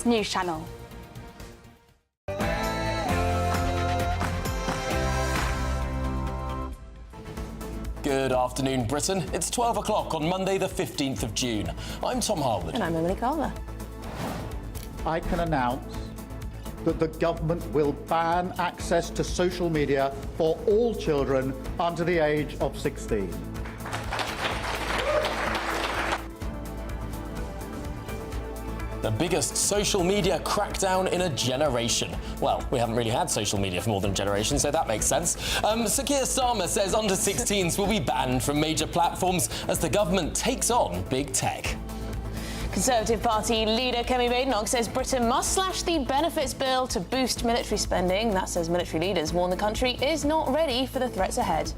GBNews News Channel. Good afternoon, Britain. It's 12 o'clock on Monday, the 15th of June. I'm Tom Harwood. And I'm Emily Carver. I can announce that the government will ban access to social media for all children under the age of 16. The biggest social media crackdown in a generation. Well, we haven't really had social media for more than a generation, so that makes sense. Sir Keir Starmer says under-16s will be banned from major platforms as the government takes on big tech. Conservative Party leader Kemi Badenoch says Britain must slash the benefits bill to boost military spending. That says military leaders warn the country is not ready for the threats ahead.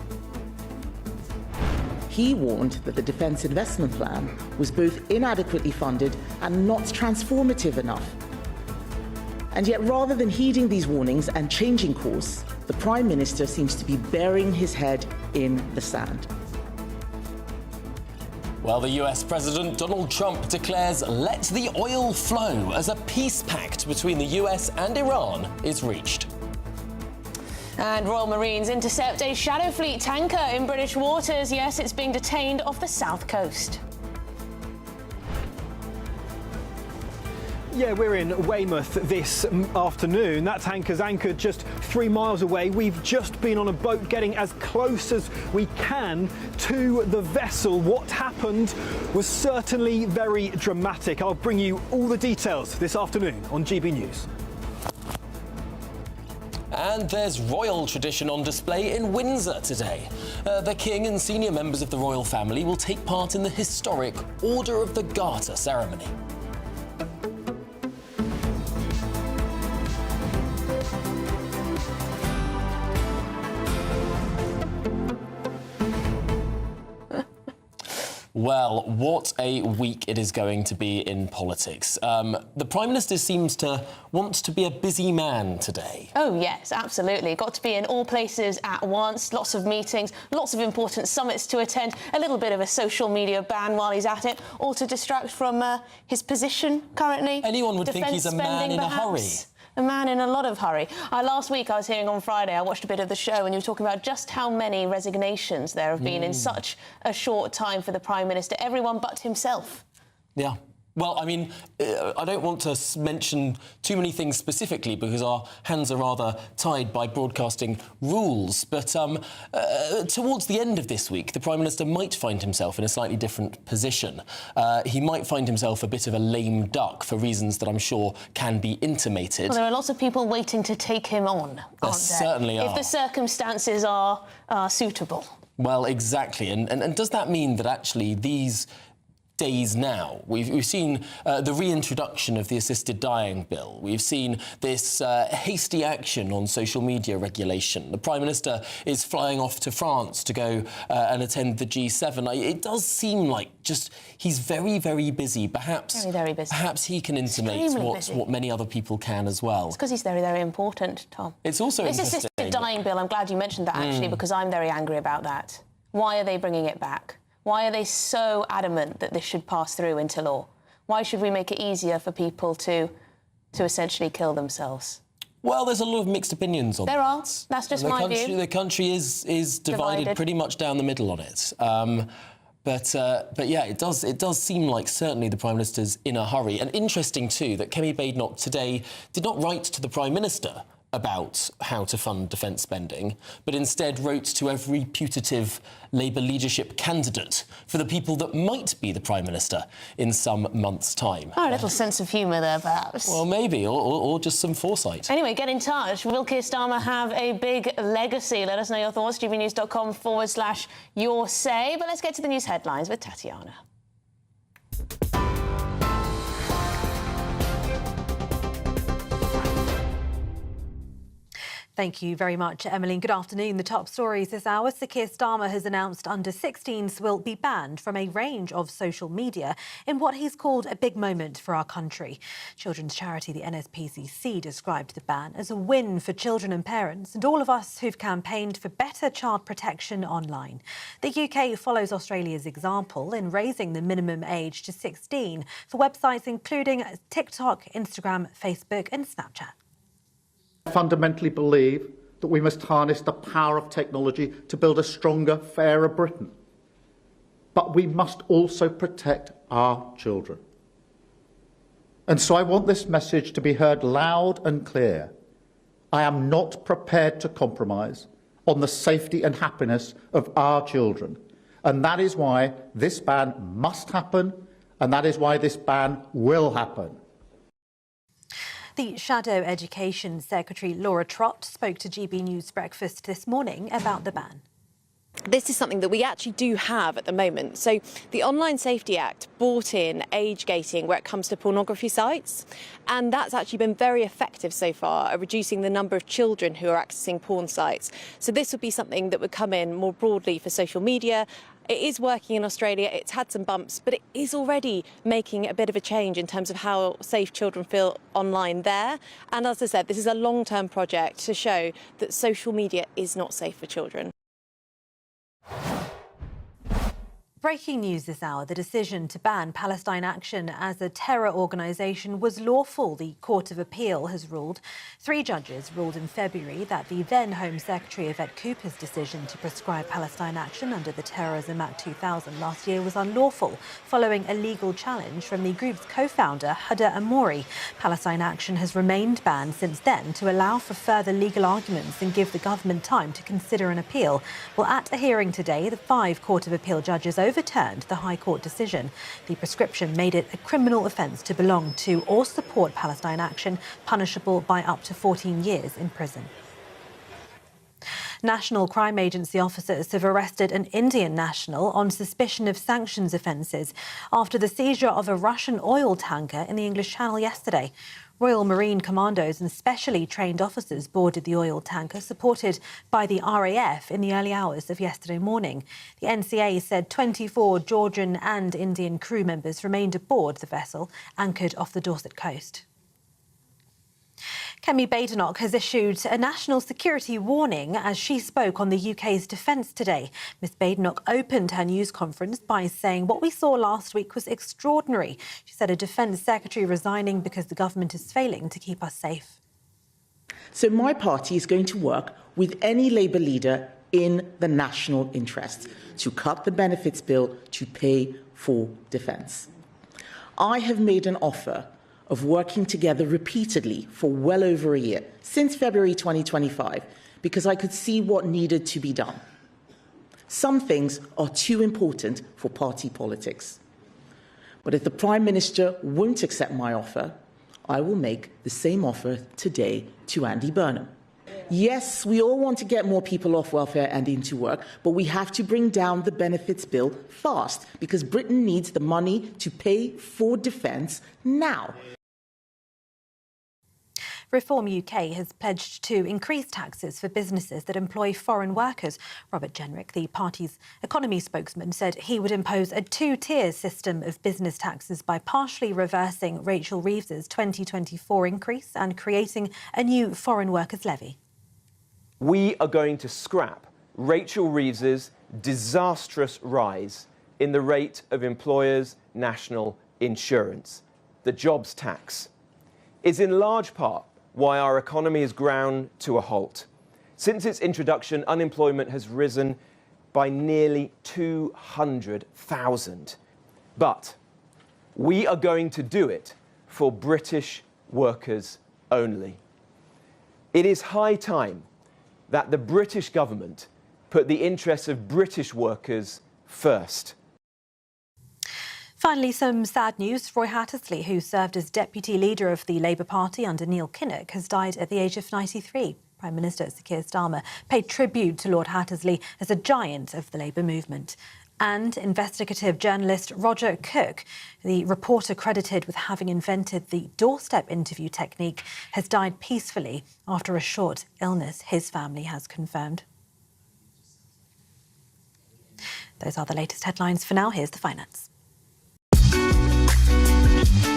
He warned that the Defence Investment Plan was both inadequately funded and not transformative enough. And yet, rather than heeding these warnings and changing course, the Prime Minister seems to be burying his head in the sand. Well, the US President Donald Trump declares let the oil flow as a peace pact between the US and Iran is reached. And Royal Marines intercept a Shadow Fleet tanker in British waters. Yes, it's being detained off the south coast. Yeah, we're in Weymouth this afternoon. That tanker's anchored just 3 miles away. We've just been on a boat getting as close as we can to the vessel. What happened was certainly very dramatic. I'll bring you all the details this afternoon on GB News. And there's royal tradition on display in Windsor today. The King and senior members of the royal family will take part in the historic Order of the Garter ceremony. Well, what a week it is going to be in politics. The Prime Minister seems to want to be a busy man today. Oh, yes, absolutely. Got to be in all places at once, lots of meetings, lots of important summits to attend, a little bit of a social media ban while he's at it, all to distract from his position currently. Anyone would think he's a man in a hurry. A man in a lot of hurry. Last week, I was hearing on Friday, I watched a bit of the show, and you were talking about just how many resignations there have been in such a short time for the Prime Minister, everyone but himself. Yeah. Well, I mean, I don't want to mention too many things specifically because our hands are rather tied by broadcasting rules. But towards the end of this week, the Prime Minister might find himself in a slightly different position. He might find himself a bit of a lame duck for reasons that I'm sure can be intimated. Well, there are lots of people waiting to take him on, aren't there? There certainly are. If the circumstances are suitable. Well, exactly. And does that mean that actually these days now, we've seen the reintroduction of the assisted dying bill. We've seen this hasty action on social media regulation. The Prime Minister is flying off to France to go and attend the G7. It does seem like just he's very, very busy. Perhaps, very busy. Perhaps he can intimate what many other people can as well. It's because he's very, very important, Tom. It's also this interesting. assisted dying bill, I'm glad you mentioned that, actually, because I'm very angry about that. Why are they bringing it back? Why are they so adamant that this should pass through into law? Why should we make it easier for people to essentially kill themselves? Well, there's a lot of mixed opinions on that. There are. That's just my view. The country is divided pretty much down the middle on it. But yeah, it does seem like certainly the Prime Minister's in a hurry. And interesting, too, that Kemi Badenoch today did not write to the Prime Minister about how to fund defence spending, but instead wrote to every putative Labour leadership candidate for the people that might be the Prime Minister in some months' time. Oh, a little sense of humour there, perhaps. Well, maybe, or just some foresight. Anyway, get in touch. Will Keir Starmer have a big legacy? Let us know your thoughts, gbnews.com/your say. But let's get to the news headlines with Tatiana. Thank you very much, Emmeline. Good afternoon. The top stories this hour. Sir Keir Starmer has announced under-16s will be banned from a range of social media in what he's called a big moment for our country. Children's charity, the NSPCC, described the ban as a win for children and parents and all of us who've campaigned for better child protection online. The UK follows Australia's example in raising the minimum age to 16 for websites including TikTok, Instagram, Facebook and Snapchat. I fundamentally believe that we must harness the power of technology to build a stronger, fairer Britain. But we must also protect our children. And so I want this message to be heard loud and clear. I am not prepared to compromise on the safety and happiness of our children. And that is why this ban must happen, and that is why this ban will happen. The Shadow Education Secretary Laura Trott spoke to GBNews Breakfast this morning about the ban. This is something that we actually do have at the moment. So the Online Safety Act brought in age gating where it comes to pornography sites, and that's actually been very effective so far at reducing the number of children who are accessing porn sites. So this would be something that would come in more broadly for social media. It is working in Australia, it's had some bumps, but it is already making a bit of a change in terms of how safe children feel online there. And as I said, this is a long-term project to show that social media is not safe for children. Breaking news this hour, the decision to ban Palestine Action as a terror organisation was lawful, the Court of Appeal has ruled. 3 judges ruled in February that the then Home Secretary Yvette Cooper's decision to prescribe Palestine Action under the Terrorism Act 2000 last year was unlawful, following a legal challenge from the group's co-founder, Huda Amouri. Palestine Action has remained banned since then to allow for further legal arguments and give the government time to consider an appeal. Well, at a hearing today, the 5 Court of Appeal judges overturned the High Court decision. The prescription made it a criminal offence to belong to or support Palestine Action, punishable by up to 14 years in prison. National Crime Agency officers have arrested an Indian national on suspicion of sanctions offences after the seizure of a Russian oil tanker in the English Channel yesterday. Royal Marine Commandos and specially trained officers boarded the oil tanker, supported by the RAF, in the early hours of yesterday morning. The NCA said 24 Georgian and Indian crew members remained aboard the vessel, anchored off the Dorset coast. Kemi Badenoch has issued a national security warning as she spoke on the UK's defence today. Ms Badenoch opened her news conference by saying what we saw last week was extraordinary. She said a defence secretary resigning because the government is failing to keep us safe. So my party is going to work with any Labour leader in the national interest to cut the benefits bill to pay for defence. I have made an offer of working together repeatedly for well over a year, since February 2025, because I could see what needed to be done. Some things are too important for party politics. But if the Prime Minister won't accept my offer, I will make the same offer today to Andy Burnham. Yes, we all want to get more people off welfare and into work, but we have to bring down the benefits bill fast, because Britain needs the money to pay for defence now. Reform UK has pledged to increase taxes for businesses that employ foreign workers. Robert Jenrick, the party's economy spokesman, said he would impose a 2-tier system of business taxes by partially reversing Rachel Reeves's 2024 increase and creating a new foreign workers levy. We are going to scrap Rachel Reeves's disastrous rise in the rate of employers' national insurance. The jobs tax is in large part why our economy has ground to a halt. Since its introduction, unemployment has risen by nearly 200,000. But we are going to do it for British workers only. It is high time that the British government put the interests of British workers first. Finally, some sad news. Roy Hattersley, who served as deputy leader of the Labour Party under Neil Kinnock, has died at the age of 93. Prime Minister Sir Keir Starmer paid tribute to Lord Hattersley as a giant of the Labour movement. And investigative journalist Roger Cook, the reporter credited with having invented the doorstep interview technique, has died peacefully after a short illness, his family has confirmed. Those are the latest headlines. For now, here's the finance.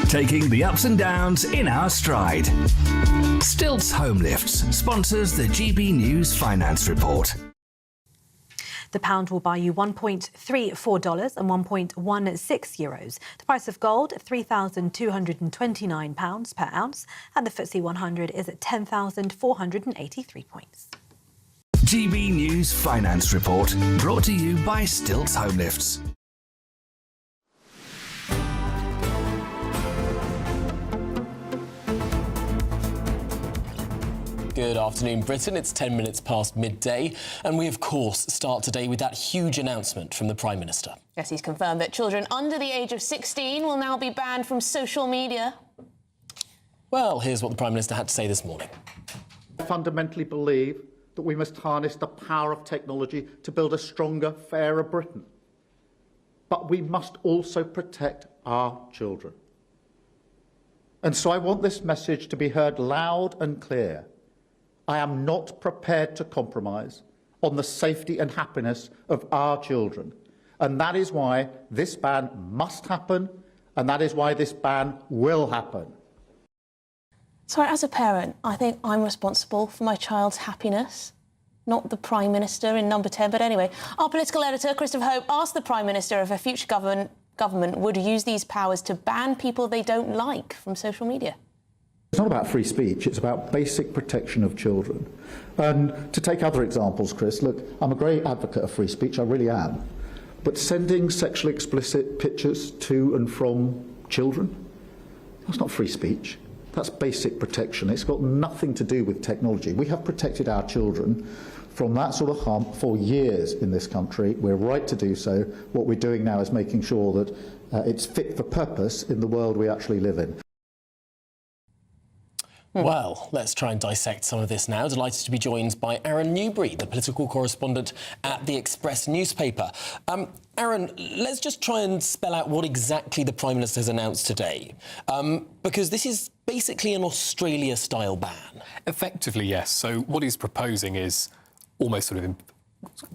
Taking the ups and downs in our stride. Stilts Home Lifts sponsors the GBNews Finance Report. The pound will buy you $1.34 and €1.16. The price of gold, £3,229 per ounce, and the FTSE 100 is at 10,483 points. GBNews Finance Report, brought to you by Stilts Home Lifts. Good afternoon, Britain. It's 10 minutes past midday, and we, of course, start today with that huge announcement from the Prime Minister. Yes, he's confirmed that children under the age of 16 will now be banned from social media. Well, here's what the Prime Minister had to say this morning. I fundamentally believe that we must harness the power of technology to build a stronger, fairer Britain. But we must also protect our children. And so I want this message to be heard loud and clear. I am not prepared to compromise on the safety and happiness of our children. And that is why this ban must happen, and that is why this ban will happen. So as a parent, I think I'm responsible for my child's happiness, not the Prime Minister in number 10. But anyway, our political editor, Christopher Hope, asked the Prime Minister if a future government would use these powers to ban people they don't like from social media. It's not about free speech, it's about basic protection of children. And to take other examples, Chris, look, I'm a great advocate of free speech, I really am. But sending sexually explicit pictures to and from children, that's not free speech. That's basic protection. It's got nothing to do with technology. We have protected our children from that sort of harm for years in this country. We're right to do so. What we're doing now is making sure that it's fit for purpose in the world we actually live in. Well, let's try and dissect some of this now. Delighted to be joined by Aaron Newbury, the political correspondent at the Express newspaper. Aaron, let's just try and spell out what exactly the Prime Minister has announced today, because this is basically an Australia-style ban. Effectively, yes. So what he's proposing is almost sort of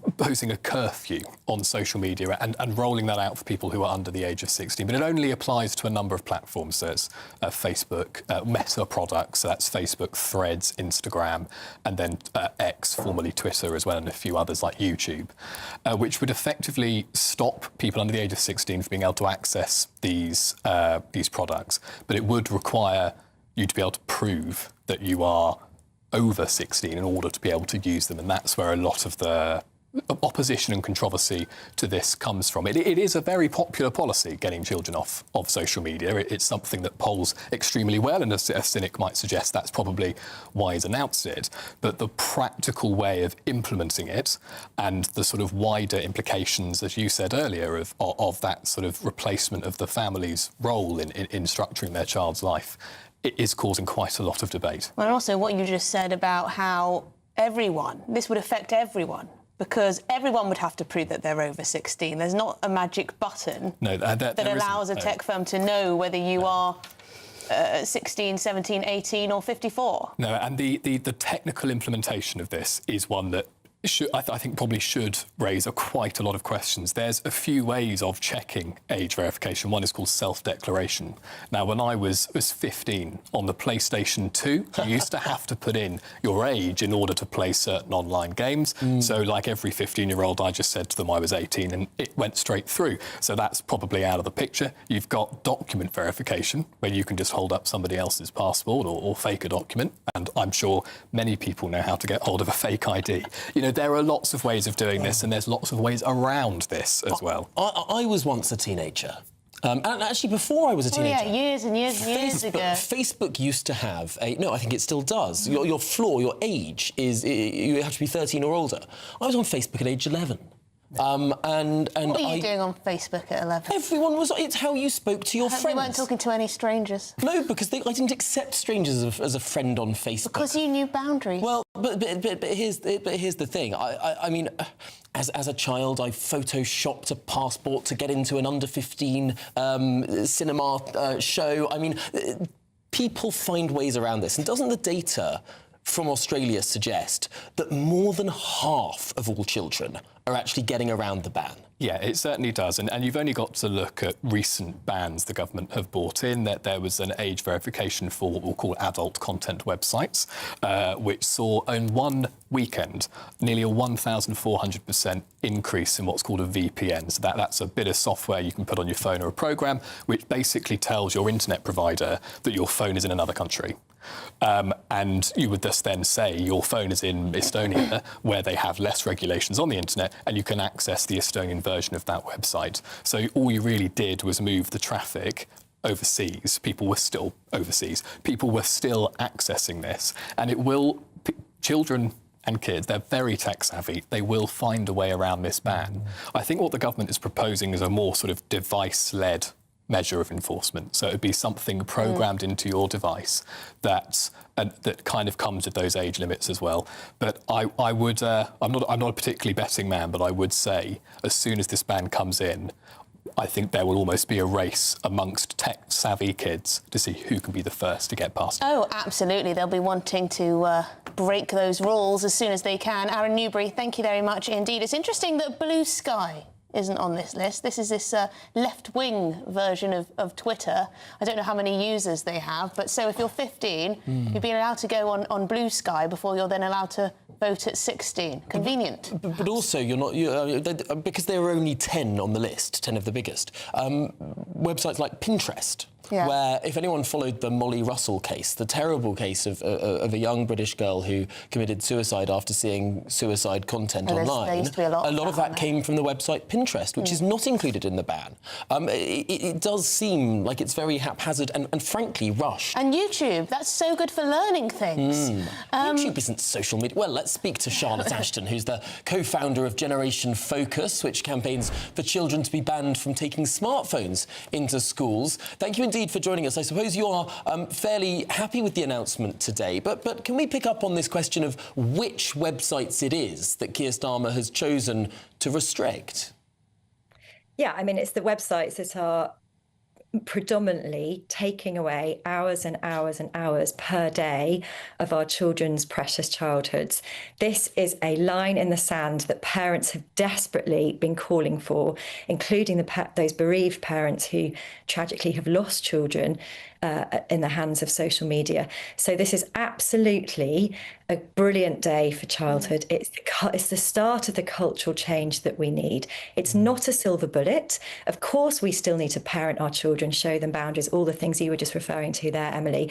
imposing a curfew on social media and rolling that out for people who are under the age of 16. But it only applies to a number of platforms. So it's Facebook, Meta products, so that's Facebook, Threads, Instagram, and then X, formerly Twitter as well, and a few others like YouTube, which would effectively stop people under the age of 16 from being able to access these products. But it would require you to be able to prove that you are over 16 in order to be able to use them, and that's where a lot of the opposition and controversy to this comes from. It is a very popular policy, getting children off of social media. It's something that polls extremely well, and a cynic might suggest that's probably why he's announced it. But the practical way of implementing it and the sort of wider implications, as you said earlier, of that sort of replacement of the family's role in structuring their child's life, it is causing quite a lot of debate. And also what you just said about how this would affect everyone, because everyone would have to prove that they're over 16. There's not a magic button that allows a tech firm to know whether you are 16, 17, 18 or 54. No, and the technical implementation of this is one that I think probably should raise quite a lot of questions. There's a few ways of checking age verification. One is called self-declaration. Now, when I was 15 on the PlayStation 2, you used to have to put in your age in order to play certain online games. So like every 15-year-old, I just said to them I was 18 and it went straight through. So that's probably out of the picture. You've got document verification, where you can just hold up somebody else's passport or fake a document. And I'm sure many people know how to get hold of a fake ID. You know, there are lots of ways of doing this, and there's lots of ways around this as well. I was once a teenager. And actually, before I was a teenager... yeah, years and years and years ago. Facebook used to have no, I think it still does. Your floor, your age, is you have to be 13 or older. I was on Facebook at age 11. And what were you doing on Facebook at 11? Everyone was. It's how you spoke to your friends. You weren't talking to any strangers. No, because I didn't accept strangers as a friend on Facebook. Because you knew boundaries. Well, but here's the thing. I mean, as a child, I photoshopped a passport to get into an under-15 cinema show. I mean, people find ways around this, and doesn't the data from Australia suggest that more than half of all children are actually getting around the ban? Yeah, it certainly does. And you've only got to look at recent bans the government have brought in. That there was an age verification for what we'll call adult content websites, which saw in one weekend nearly a 1,400% increase in what's called a VPN. So that's a bit of software you can put on your phone or a program, which basically tells your internet provider that your phone is in another country. And you would just then say your phone is in Estonia, where they have less regulations on the internet, and you can access the Estonian version of that website. So all you really did was move the traffic overseas. People were still overseas. People were still accessing this. And it will... Children and kids, they're very tech savvy. They will find a way around this ban. I think what the government is proposing is a more sort of device-led measure of enforcement. So it would be something programmed into your device that kind of comes with those age limits as well. But I would, I'm not a particularly betting man, but I would say as soon as this ban comes in, I think there will almost be a race amongst tech-savvy kids to see who can be the first to get past it. Oh, absolutely. They'll be wanting to break those rules as soon as they can. Aaron Newbury, thank you very much indeed. It's interesting that Blue Sky isn't on this list. This is this left-wing version of Twitter. I don't know how many users they have, but so if you're 15, you've been allowed to go on Blue Sky before you're then allowed to vote at 16. Convenient. But also, you're not... because there are only 10 on the list, 10 of the biggest, websites like Pinterest, where if anyone followed the Molly Russell case, the terrible case of a young British girl who committed suicide after seeing suicide content online, there used to be a lot of that came from the website Pinterest, which is not included in the ban. It does seem like it's very haphazard and frankly rushed. And YouTube, that's so good for learning things. YouTube isn't social media. Well, let's speak to Charlotte Ashton, who's the co-founder of Generation Focus, which campaigns for children to be banned from taking smartphones into schools. Thank you indeed for joining us. I suppose you are fairly happy with the announcement today, but can we pick up on this question of which websites it is that Keir Starmer has chosen to restrict? Yeah, I mean, it's the websites that are predominantly taking away hours and hours and hours per day of our children's precious childhoods. This is a line in the sand that parents have desperately been calling for, including those bereaved parents who tragically have lost children in the hands of social media. So this is absolutely a brilliant day for childhood. It's the start of the cultural change that we need. It's not a silver bullet. Of course, we still need to parent our children, show them boundaries, all the things you were just referring to there, Emily.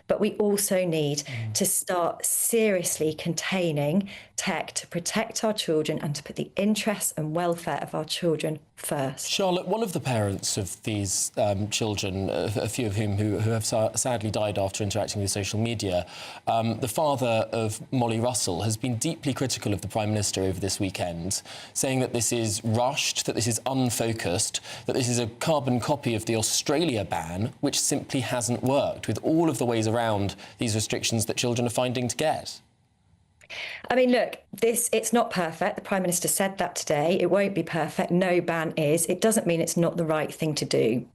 But we also need to start seriously containing tech to protect our children and to put the interests and welfare of our children first. Charlotte, one of the parents of these children, a few of whom who have sadly died after interacting with social media, the father of Molly Russell has been deeply critical of the Prime Minister over this weekend, saying that this is rushed, that this is unfocused, that this is a carbon copy of the Australia ban, which simply hasn't worked, with all of the ways around these restrictions that children are finding to get. I mean, look, it's not perfect. The Prime Minister said that today. It won't be perfect. No ban is. It doesn't mean it's not the right thing to do.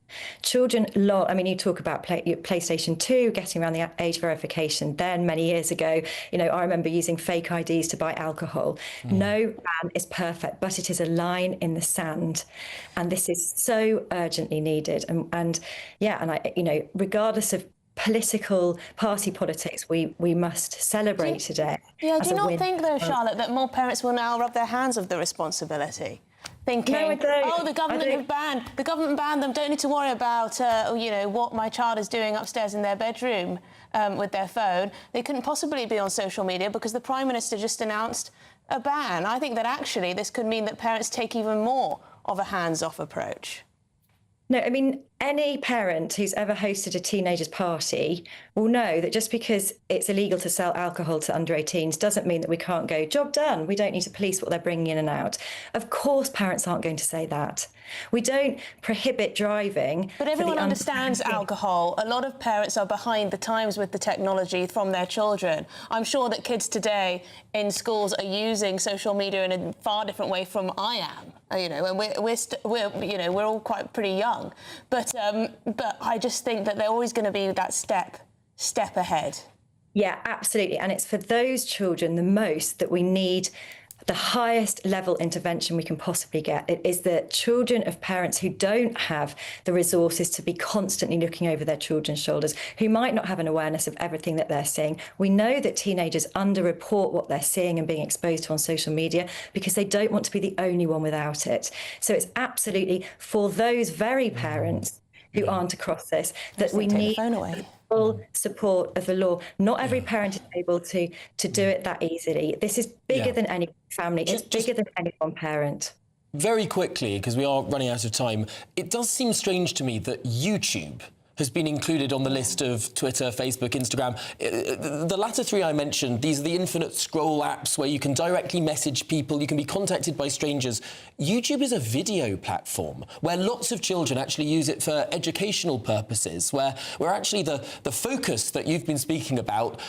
Children, I mean, you talk about PlayStation 2, getting around the age verification then many years ago. You know, I remember using fake IDs to buy alcohol. No ban is perfect, but it is a line in the sand. And this is so urgently needed. And regardless of political party politics, we must celebrate today. Yeah, do you not think, though, Charlotte, that more parents will now rub their hands of the responsibility? Thinking, no, I don't. Oh, the government banned them, don't need to worry about, what my child is doing upstairs in their bedroom with their phone. They couldn't possibly be on social media because the Prime Minister just announced a ban. I think that actually this could mean that parents take even more of a hands-off approach. No, I mean, any parent who's ever hosted a teenager's party will know that just because it's illegal to sell alcohol to under 18s doesn't mean that we can't go, job done. We don't need to police what they're bringing in and out. Of course, parents aren't going to say that. We don't prohibit driving. But everyone understands alcohol. A lot of parents are behind the times with the technology from their children. I'm sure that kids today in schools are using social media in a far different way from I am. You know, and we're all quite pretty young, but I just think that they're always going to be that step ahead. Yeah, absolutely, and it's for those children the most that we need the highest level intervention we can possibly get. It is the children of parents who don't have the resources to be constantly looking over their children's shoulders, who might not have an awareness of everything that they're seeing. We know that teenagers underreport what they're seeing and being exposed to on social media because they don't want to be the only one without it. So it's absolutely for those very parents who aren't across this that we need full support of the law. Not every parent is able to do it that easily. This is bigger than any family. It's bigger than any one parent. Very quickly, because we are running out of time, it does seem strange to me that YouTube has been included on the list of Twitter, Facebook, Instagram. The latter three I mentioned, these are the infinite scroll apps where you can directly message people, you can be contacted by strangers. YouTube is a video platform where lots of children actually use it for educational purposes, where actually the focus that you've been speaking about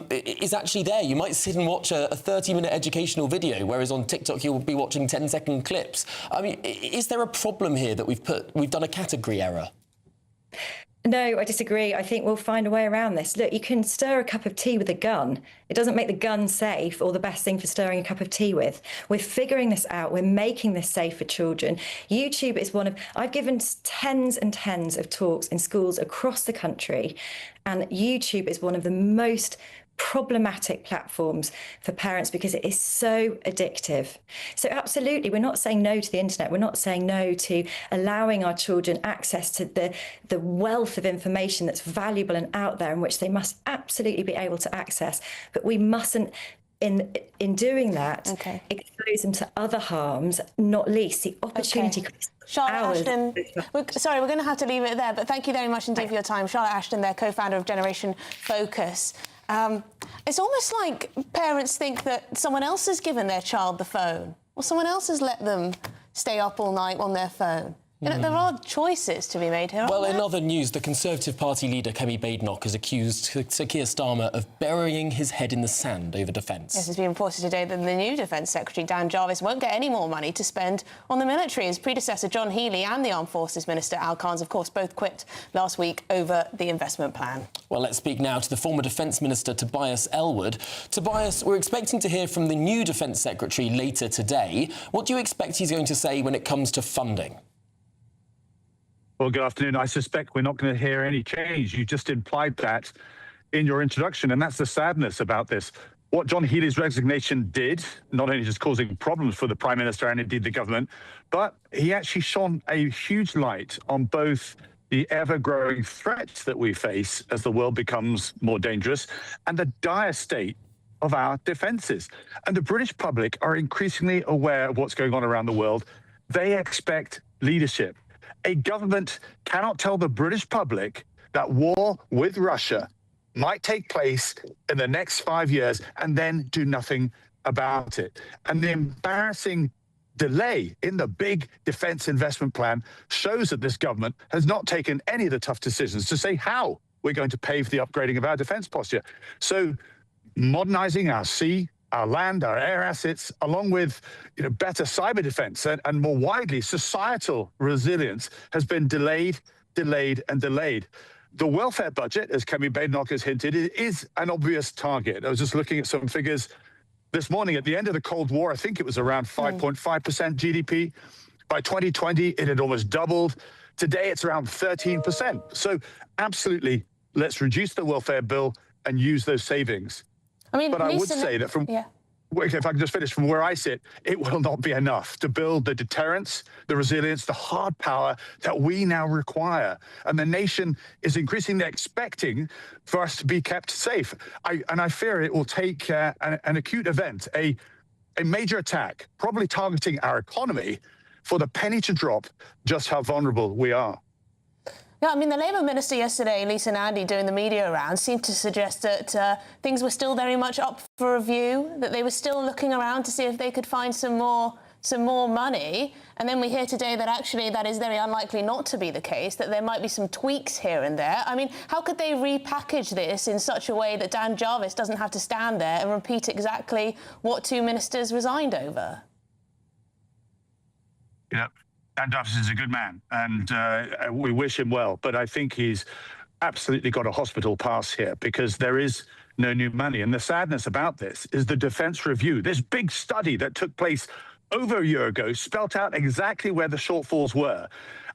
is actually there. You might sit and watch a 30-minute educational video, whereas on TikTok you'll be watching 10-second clips. I mean, is there a problem here that we've done a category error? No, I disagree. I think we'll find a way around this. Look, you can stir a cup of tea with a gun. It doesn't make the gun safe or the best thing for stirring a cup of tea with. We're figuring this out. We're making this safe for children. YouTube is I've given tens and tens of talks in schools across the country, and YouTube is one of the most problematic platforms for parents because it is so addictive. So absolutely, we're not saying no to the internet. We're not saying no to allowing our children access to the wealth of information that's valuable and out there, and which they must absolutely be able to access. But we mustn't, in doing that, expose them to other harms, not least the opportunity cost. Charlotte Ashton, we're going to have to leave it there, but thank you very much indeed for your time. Charlotte Ashton, their co-founder of Generation Focus. It's almost like parents think that someone else has given their child the phone, or someone else has let them stay up all night on their phone. You know, there are choices to be made here. Well, in other news, the Conservative Party leader, Kemi Badenoch, has accused Sir Keir Starmer of burying his head in the sand over defence. Yes, it's been reported today that the new Defence Secretary, Dan Jarvis, won't get any more money to spend on the military. His predecessor, John Healey, and the Armed Forces Minister, Al Khan's, of course, both quit last week over the investment plan. Well, let's speak now to the former Defence Minister, Tobias Ellwood. Tobias, we're expecting to hear from the new Defence Secretary later today. What do you expect he's going to say when it comes to funding? Well, good afternoon. I suspect we're not going to hear any change. You just implied that in your introduction, and that's the sadness about this. What John Healey's resignation did, not only just causing problems for the Prime Minister and indeed the government, but he actually shone a huge light on both the ever-growing threats that we face as the world becomes more dangerous and the dire state of our defences. And the British public are increasingly aware of what's going on around the world. They expect leadership. A government cannot tell the British public that war with Russia might take place in the next 5 years and then do nothing about it. And the embarrassing delay in the big defence investment plan shows that this government has not taken any of the tough decisions to say how we're going to pay for the upgrading of our defence posture. So modernising our sea, our land, our air assets, along with better cyber defence and more widely societal resilience has been delayed. The welfare budget, as Kemi Badenoch has hinted, is an obvious target. I was just looking at some figures this morning. At the end of the Cold War, I think it was around 5.5% GDP. By 2020, it had almost doubled. Today, it's around 13%. So absolutely, let's reduce the welfare bill and use those savings. But I would say that if I can just finish from where I sit, it will not be enough to build the deterrence, the resilience, the hard power that we now require. And the nation is increasingly expecting for us to be kept safe. I fear it will take an acute event, a major attack, probably targeting our economy, for the penny to drop just how vulnerable we are. Yeah, I mean, the Labour Minister yesterday, Lisa Nandy, doing the media round, seemed to suggest that things were still very much up for review, that they were still looking around to see if they could find some more money. And then we hear today that actually that is very unlikely not to be the case, that there might be some tweaks here and there. I mean, how could they repackage this in such a way that Dan Jarvis doesn't have to stand there and repeat exactly what two ministers resigned over? Yeah. Dan Jarvis is a good man, and we wish him well. But I think he's absolutely got a hospital pass here because there is no new money. And the sadness about this is the Defence Review, this big study that took place over a year ago, spelt out exactly where the shortfalls were.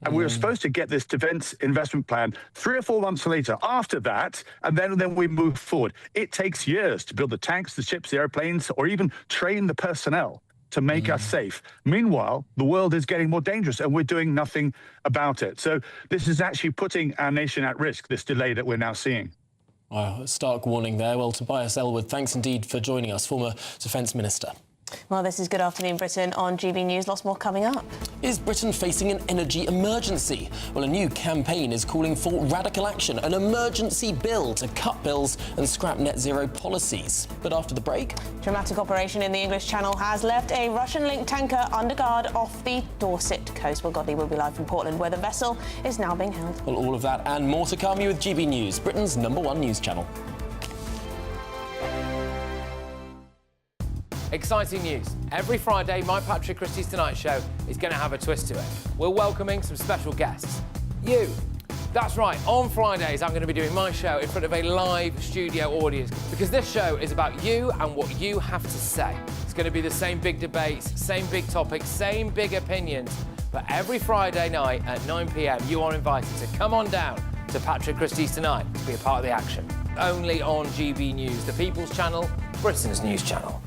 And we were supposed to get this defence investment plan 3 or 4 months later after that, and then we move forward. It takes years to build the tanks, the ships, the airplanes, or even train the personnel to make us safe. Meanwhile, the world is getting more dangerous and we're doing nothing about it. So this is actually putting our nation at risk, this delay that we're now seeing. Wow, stark warning there. Well, Tobias Ellwood, thanks indeed for joining us, former Defence Minister. Well, this is Good Afternoon Britain on GB News. Lots more coming up. Is Britain facing an energy emergency? Well, a new campaign is calling for radical action, an emergency bill to cut bills and scrap net zero policies. But after the break... Dramatic operation in the English Channel has left a Russian-linked tanker under guard off the Dorset coast. Well, Godley will be live from Portland, where the vessel is now being held. Well, all of that and more to come. You with GB News, Britain's #1 news channel. Exciting news. Every Friday, my Patrick Christie's Tonight Show is going to have a twist to it. We're welcoming some special guests. You. That's right, on Fridays I'm going to be doing my show in front of a live studio audience because this show is about you and what you have to say. It's going to be the same big debates, same big topics, same big opinions. But every Friday night at 9 p.m, you are invited to come on down to Patrick Christie's Tonight to be a part of the action. Only on GB News, the People's Channel, Britain's news channel.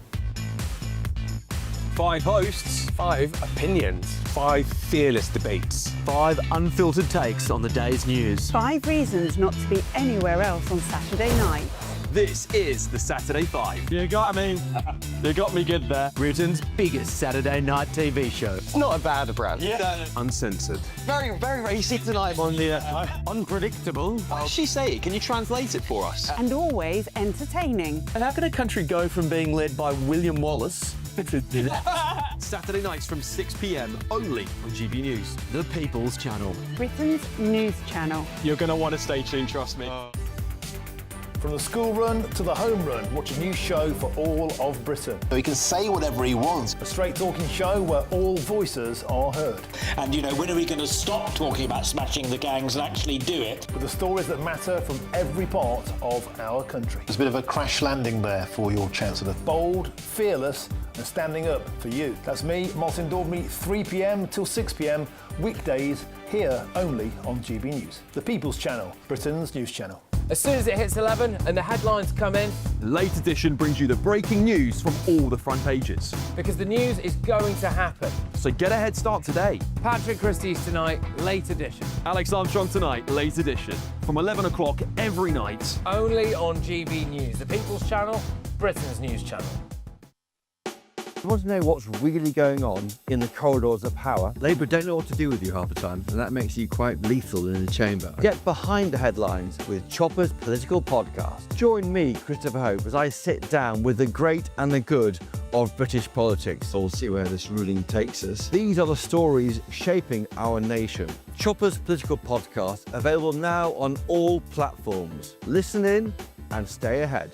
5 hosts, 5 opinions, 5 fearless debates, 5 unfiltered takes on the day's news. 5 reasons not to be anywhere else on Saturday night. This is the Saturday 5. You got me good there. Britain's biggest Saturday night TV show. It's not a bad brand. Yeah. Uncensored. Very, very racy tonight on the unpredictable. What did she say? Can you translate it for us? And always entertaining. And how can a country go from being led by William Wallace Saturday nights from 6 p.m. only on GB News, the People's Channel. Britain's news channel. You're going to want to stay tuned, trust me. From the school run to the home run, watch a new show for all of Britain. So he can say whatever he wants. A straight-talking show where all voices are heard. And, you know, when are we going to stop talking about smashing the gangs and actually do it? With the stories that matter from every part of our country. There's a bit of a crash landing there for your Chancellor. Bold, fearless and standing up for you. That's me, Martin Daubney, 3 p.m. till 6 p.m, weekdays, here only on GB News. The People's Channel, Britain's news channel. As soon as it hits 11 and the headlines come in, the Late Edition brings you the breaking news from all the front pages. Because the news is going to happen. So get a head start today. Patrick Christie's Tonight, Late Edition. Alex Armstrong Tonight, Late Edition. From 11 o'clock every night. Only on GB News, the People's Channel, Britain's news channel. You want to know what's really going on in the corridors of power? Labour don't know what to do with you half the time, and that makes you quite lethal in the chamber. Get behind the headlines with Chopper's Political Podcast. Join me, Christopher Hope, as I sit down with the great and the good of British politics. We'll see where this ruling takes us. These are the stories shaping our nation. Chopper's Political Podcast, available now on all platforms. Listen in and stay ahead.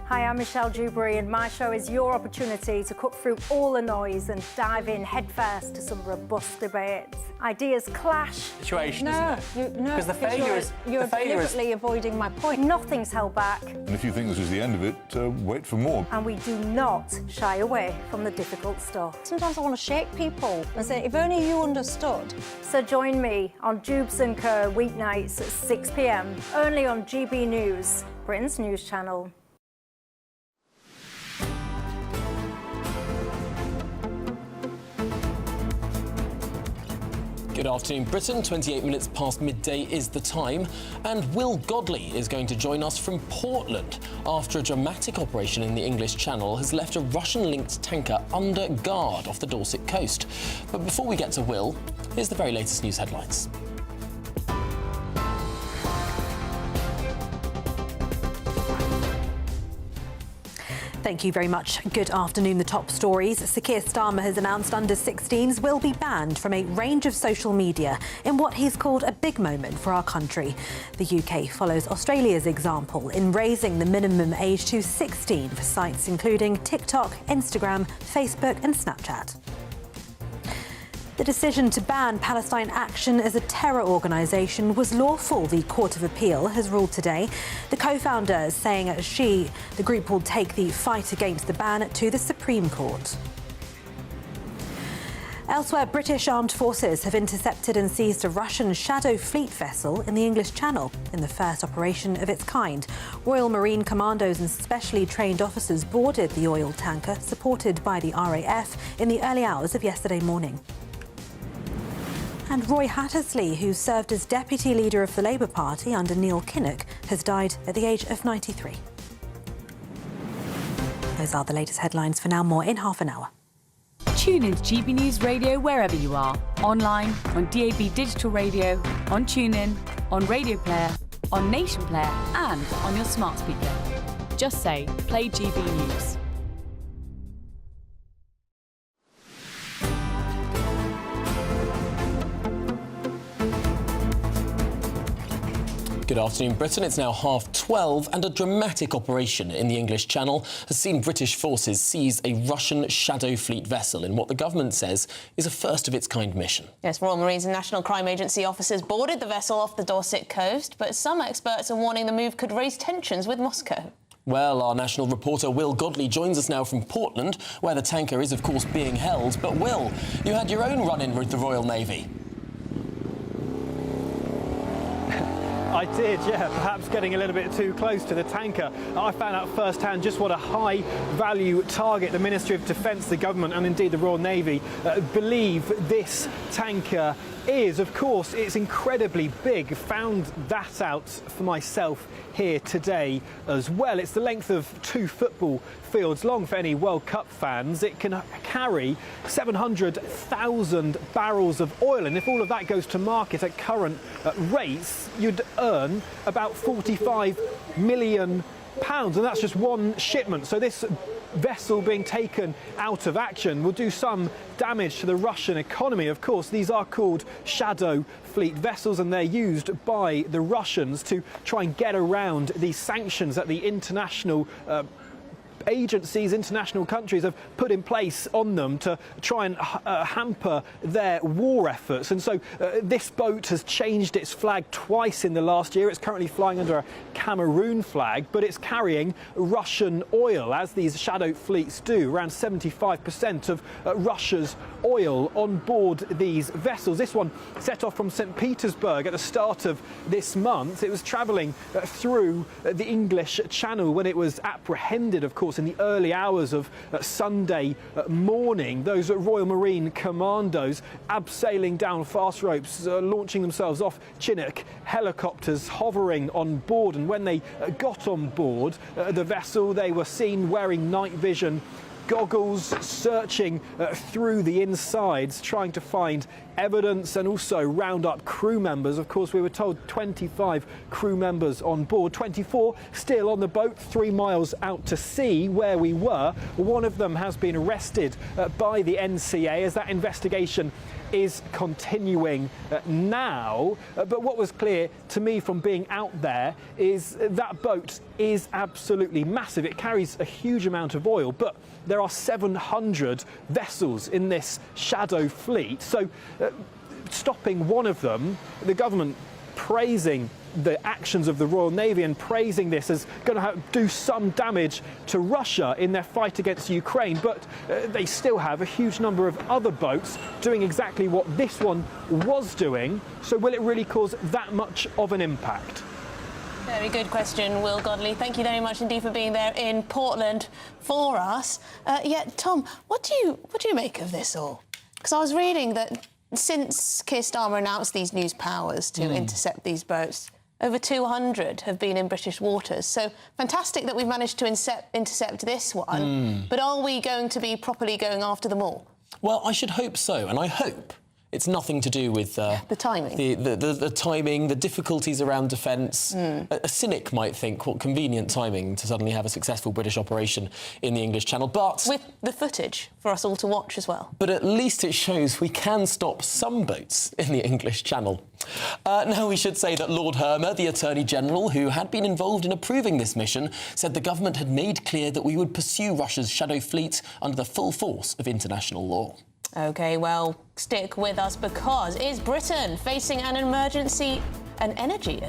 Hi, I'm Michelle Dewberry, and my show is your opportunity to cut through all the noise and dive in headfirst to some robust debates. Ideas clash. Situation, isn't it? Because the failure is... You're deliberately avoiding my point. Nothing's held back. And if you think this is the end of it, wait for more. And we do not shy away from the difficult stuff. Sometimes I want to shake people and say, if only you understood. So join me on Jubes & Co. weeknights at 6 p.m, only on GB News, Britain's news channel. Good afternoon, Britain. 28 minutes past midday is the time. And Will Godley is going to join us from Portland after a dramatic operation in the English Channel has left a Russian-linked tanker under guard off the Dorset coast. But before we get to Will, here's the very latest news headlines. Thank you very much. Good afternoon. The top stories. Sir Keir Starmer has announced under-16s will be banned from a range of social media in what he's called a big moment for our country. The UK follows Australia's example in raising the minimum age to 16 for sites including TikTok, Instagram, Facebook and Snapchat. The decision to ban Palestine Action as a terror organisation was lawful, the Court of Appeal has ruled today. The co-founder is saying the group will take the fight against the ban to the Supreme Court. Elsewhere, British armed forces have intercepted and seized a Russian Shadow Fleet vessel in the English Channel in the first operation of its kind. Royal Marine Commandos and specially trained officers boarded the oil tanker, supported by the RAF, in the early hours of yesterday morning. And Roy Hattersley, who served as deputy leader of the Labour Party under Neil Kinnock, has died at the age of 93. Those are the latest headlines. For now, more in half an hour. Tune in to GB News Radio wherever you are. Online, on DAB digital radio, on TuneIn, on Radio Player, on Nation Player and on your smart speaker. Just say, play GB News. Good afternoon, Britain. It's now 12:30 and a dramatic operation in the English Channel has seen British forces seize a Russian Shadow Fleet vessel in what the government says is a first-of-its-kind mission. Yes, Royal Marines and National Crime Agency officers boarded the vessel off the Dorset coast, but some experts are warning the move could raise tensions with Moscow. Well, our national reporter Will Godley joins us now from Portland, where the tanker is, of course, being held. But, Will, you had your own run-in with the Royal Navy. I did, yeah, perhaps getting a little bit too close to the tanker. I found out firsthand just what a high-value target the Ministry of Defence, the government and indeed the Royal Navy believe this tanker is. Of course, it's incredibly big. Found that out for myself here today as well. It's the length of 2 football fields long for any World Cup fans. It can carry 700,000 barrels of oil, and if all of that goes to market at current rates, you'd earn about £45 million, and that's just one shipment. So this vessel being taken out of action will do some damage to the Russian economy. Of course, these are called Shadow Fleet vessels, and they're used by the Russians to try and get around these sanctions that the international agencies, international countries have put in place on them to try and hamper their war efforts. And so this boat has changed its flag twice in the last year. It's currently flying under a Cameroon flag, but it's carrying Russian oil, as these shadow fleets do. Around 75% of Russia's oil on board these vessels. This one set off from St. Petersburg at the start of this month. It was travelling through the English Channel when it was apprehended, of course, in the early hours of Sunday morning. Those Royal Marine Commandos abseiling down fast ropes, launching themselves off Chinook helicopters hovering on board. And when they got on board the vessel, they were seen wearing night vision goggles, searching through the insides, trying to find evidence and also round up crew members. Of course, we were told 25 crew members on board, 24 still on the boat 3 miles out to sea where we were. One of them has been arrested by the NCA as that investigation is continuing now. But what was clear to me from being out there is that boat is absolutely massive. It carries a huge amount of oil, but there are 700 vessels in this shadow fleet. So stopping one of them, the government praising the actions of the Royal Navy and praising this as going to do some damage to Russia in their fight against Ukraine, but they still have a huge number of other boats doing exactly what this one was doing. So will it really cause that much of an impact? Very good question, Will Godley. Thank you very much indeed for being there in Portland for us. Tom, what do you make of this all? Because I was reading that since Keir Starmer announced these new powers to intercept these boats, over 200 have been in British waters. So fantastic that we've managed to intercept this one. But are we going to be properly going after them all? Well, I should hope so, and I hope It's nothing to do with the timing. The timing, the difficulties around defence. A cynic might think, what convenient timing to suddenly have a successful British operation in the English Channel, but... with the footage for us all to watch as well. But at least it shows we can stop some boats in the English Channel. Now, we should say that Lord Hermer, the Attorney-General, who had been involved in approving this mission, said the government had made clear that we would pursue Russia's shadow fleet under the full force of international law. OK, well, stick with us because is Britain facing an energy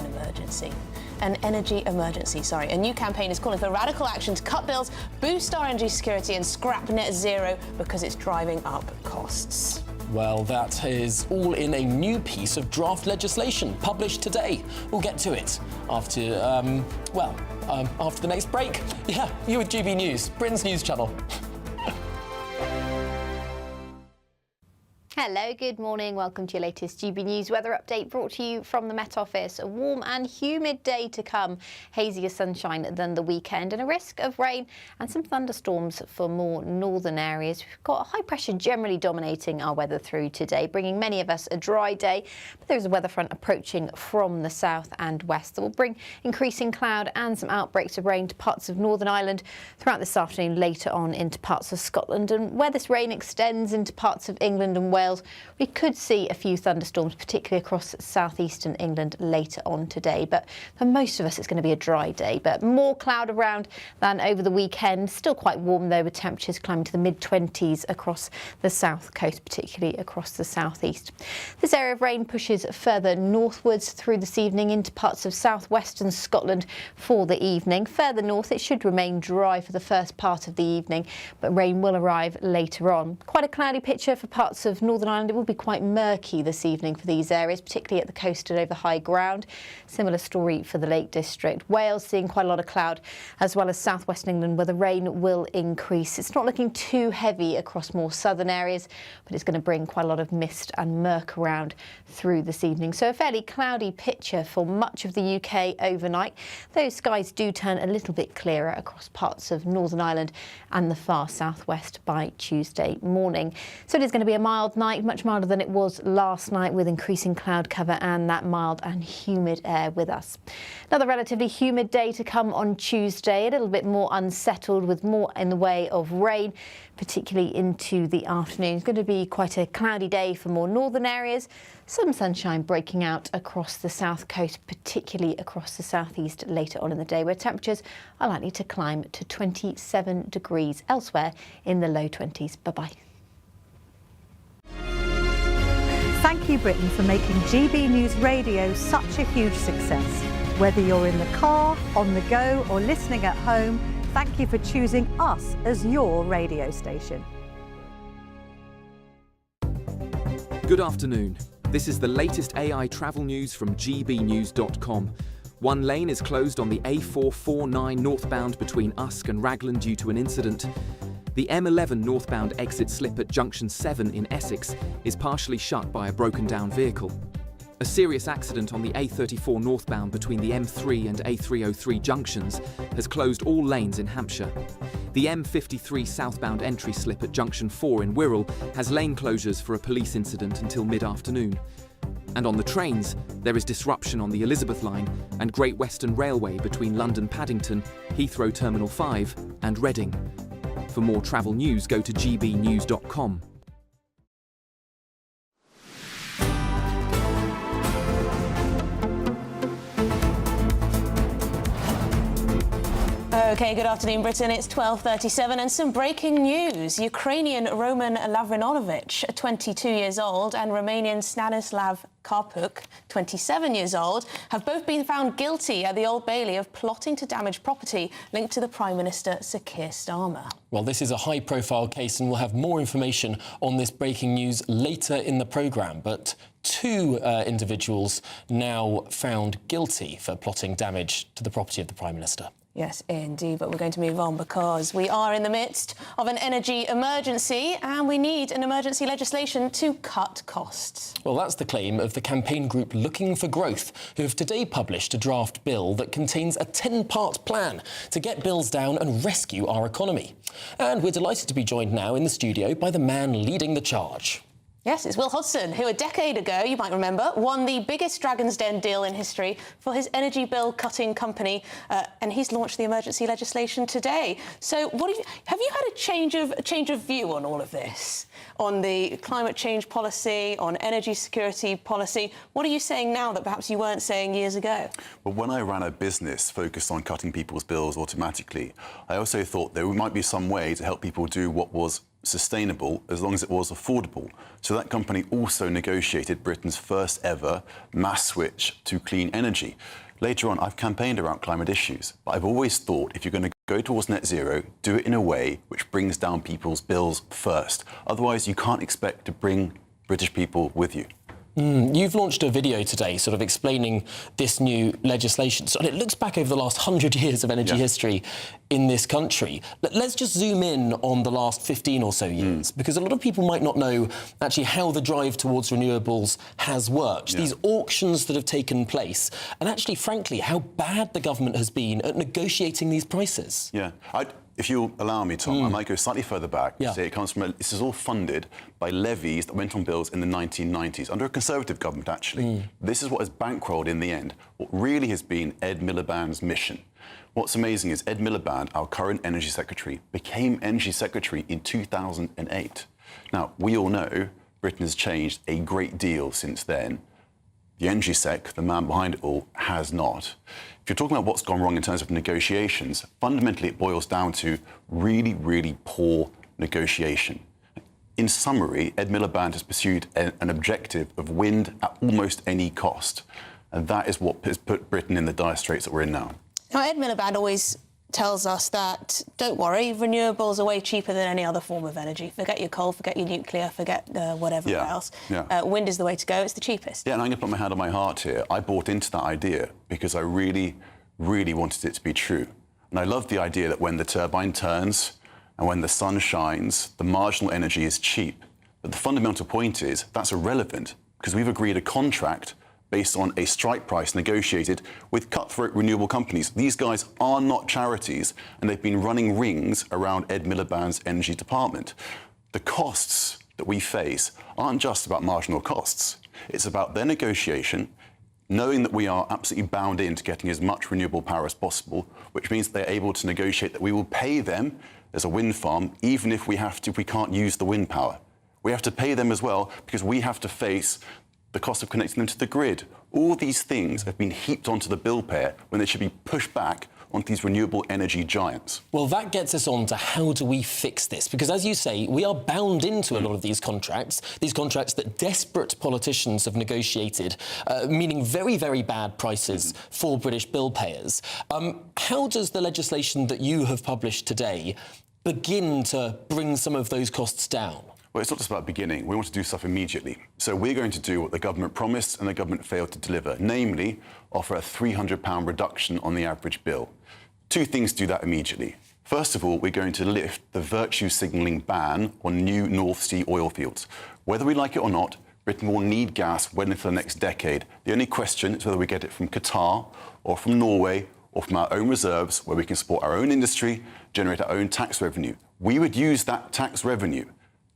emergency, sorry. A new campaign is calling for radical action to cut bills, boost our energy security and scrap net zero because it's driving up costs. Well, that is all in a new piece of draft legislation published today. We'll get to it after, after the next break. Yeah, you're with GB News, Britain's news channel. Hello, good morning. Welcome to your latest GB News weather update brought to you from the Met Office. A warm and humid day to come, hazier sunshine than the weekend and a risk of rain and some thunderstorms for more northern areas. We've got high pressure generally dominating our weather through today, bringing many of us a dry day. But there's a weather front approaching from the south and west that will bring increasing cloud and some outbreaks of rain to parts of Northern Ireland throughout this afternoon, later on into parts of Scotland. And where this rain extends into parts of England and Wales, we could see a few thunderstorms, particularly across southeastern England later on today. But for most of us, it's going to be a dry day, but more cloud around than over the weekend. Still quite warm, though, with temperatures climbing to the mid-20s across the south coast, particularly across the southeast. This area of rain pushes further northwards through this evening into parts of southwestern Scotland for the evening. Further north, it should remain dry for the first part of the evening, but rain will arrive later on. Quite a cloudy picture for parts of Northern Ireland. It will be quite murky this evening for these areas, particularly at the coast and over high ground. Similar story for the Lake District. Wales seeing quite a lot of cloud, as well as southwest England, where the rain will increase. It's not looking too heavy across more southern areas, but it's going to bring quite a lot of mist and murk around through this evening. So a fairly cloudy picture for much of the UK overnight. Those skies do turn a little bit clearer across parts of Northern Ireland and the far southwest by Tuesday morning. So it is going to be a mild night, much milder than it was last night, with increasing cloud cover and that mild and humid air with us. Another relatively humid day to come on Tuesday, a little bit more unsettled with more in the way of rain, particularly into the afternoon. It's going to be quite a cloudy day for more northern areas. Some sunshine breaking out across the south coast, particularly across the southeast later on in the day, where temperatures are likely to climb to 27 degrees. Elsewhere in the low 20s. Bye-bye. Thank you, Britain, for making GB News Radio such a huge success. Whether you're in the car, on the go, or listening at home, thank you for choosing us as your radio station. Good afternoon. This is the latest AI travel news from GBnews.com. One lane is closed on the A449 northbound between Usk and Raglan due to an incident. The M11 northbound exit slip at Junction 7 in Essex is partially shut by a broken-down vehicle. A serious accident on the A34 northbound between the M3 and A303 junctions has closed all lanes in Hampshire. The M53 southbound entry slip at Junction 4 in Wirral has lane closures for a police incident until mid-afternoon. And on the trains, there is disruption on the Elizabeth line and Great Western Railway between London Paddington, Heathrow Terminal 5 and Reading. For more travel news, go to gbnews.com. OK, good afternoon, Britain. It's 12:37 and some breaking news. Ukrainian Roman Lavrinovic, 22 years old, and Romanian Stanislav Karpuk, 27 years old, have both been found guilty at the Old Bailey of plotting to damage property linked to the Prime Minister Sir Keir Starmer. Well, this is a high-profile case and we'll have more information on this breaking news later in the programme. But two individuals now found guilty for plotting damage to the property of the Prime Minister. Yes, indeed, but we're going to move on because we are in the midst of an energy emergency and we need an emergency legislation to cut costs. Well, that's the claim of the campaign group Looking for Growth, who have today published a draft bill that contains a 10-part plan to get bills down and rescue our economy. And we're delighted to be joined now in the studio by the man leading the charge. Yes, it's Will Hodgson, who a decade ago, you might remember, won the biggest Dragon's Den deal in history for his energy bill cutting company, and he's launched the emergency legislation today. So, have you had a change of view on all of this, on the climate change policy, on energy security policy? What are you saying now that perhaps you weren't saying years ago? Well, when I ran a business focused on cutting people's bills automatically, I also thought there might be some way to help people do what was sustainable as long as it was affordable. So that company also negotiated Britain's first ever mass switch to clean energy. Later on, I've campaigned around climate issues, but I've always thought if you're going to go towards net zero, do it in a way which brings down people's bills first. Otherwise, you can't expect to bring British people with you. You've launched a video today sort of explaining this new legislation. So it looks back over the last 100 years of energy history in this country. Let's just zoom in on the last 15 or so years, because a lot of people might not know actually how the drive towards renewables has worked. These auctions that have taken place, and actually, frankly, how bad the government has been at negotiating these prices. Yeah. If you'll allow me, Tom, I might go slightly further back. Say it comes from this is all funded by levies that went on bills in the 1990s, under a Conservative government, actually. This is what has bankrolled in the end, what really has been Ed Miliband's mission. What's amazing is Ed Miliband, our current Energy Secretary, became Energy Secretary in 2008. Now, we all know Britain has changed a great deal since then. The Energy Sec, the man behind it all, has not. If you're talking about what's gone wrong in terms of negotiations, fundamentally it boils down to really, really poor negotiation. In summary, Ed Miliband has pursued an objective of wind at almost any cost. And that is what has put Britain in the dire straits that we're in now. Now, Ed Miliband always tells us that, don't worry, renewables are way cheaper than any other form of energy. Forget your coal, forget your nuclear, forget whatever else. Wind is the way to go, it's the cheapest. Yeah, and I'm going to put my hand on my heart here. I bought into that idea because I really, really wanted it to be true. And I love the idea that when the turbine turns and when the sun shines, the marginal energy is cheap. But the fundamental point is that's irrelevant because we've agreed a contract based on a strike price negotiated with cutthroat renewable companies. These guys are not charities, and they've been running rings around Ed Miliband's energy department. The costs that we face aren't just about marginal costs. It's about their negotiation, knowing that we are absolutely bound into getting as much renewable power as possible, which means they're able to negotiate that we will pay them as a wind farm, even if we can't use the wind power. We have to pay them as well because we have to face the cost of connecting them to the grid. All these things have been heaped onto the bill payer when they should be pushed back onto these renewable energy giants. Well, that gets us on to how do we fix this? Because, as you say, we are bound into a lot of these contracts that desperate politicians have negotiated, meaning very, very bad prices for British bill payers. How does the legislation that you have published today begin to bring some of those costs down? Well, it's not just about beginning. We want to do stuff immediately. So we're going to do what the government promised and the government failed to deliver, namely offer a £300 reduction on the average bill. Two things do that immediately. First of all, we're going to lift the virtue signalling ban on new North Sea oil fields. Whether we like it or not, Britain will need gas well into the next decade. The only question is whether we get it from Qatar or from Norway or from our own reserves, where we can support our own industry, generate our own tax revenue. We would use that tax revenue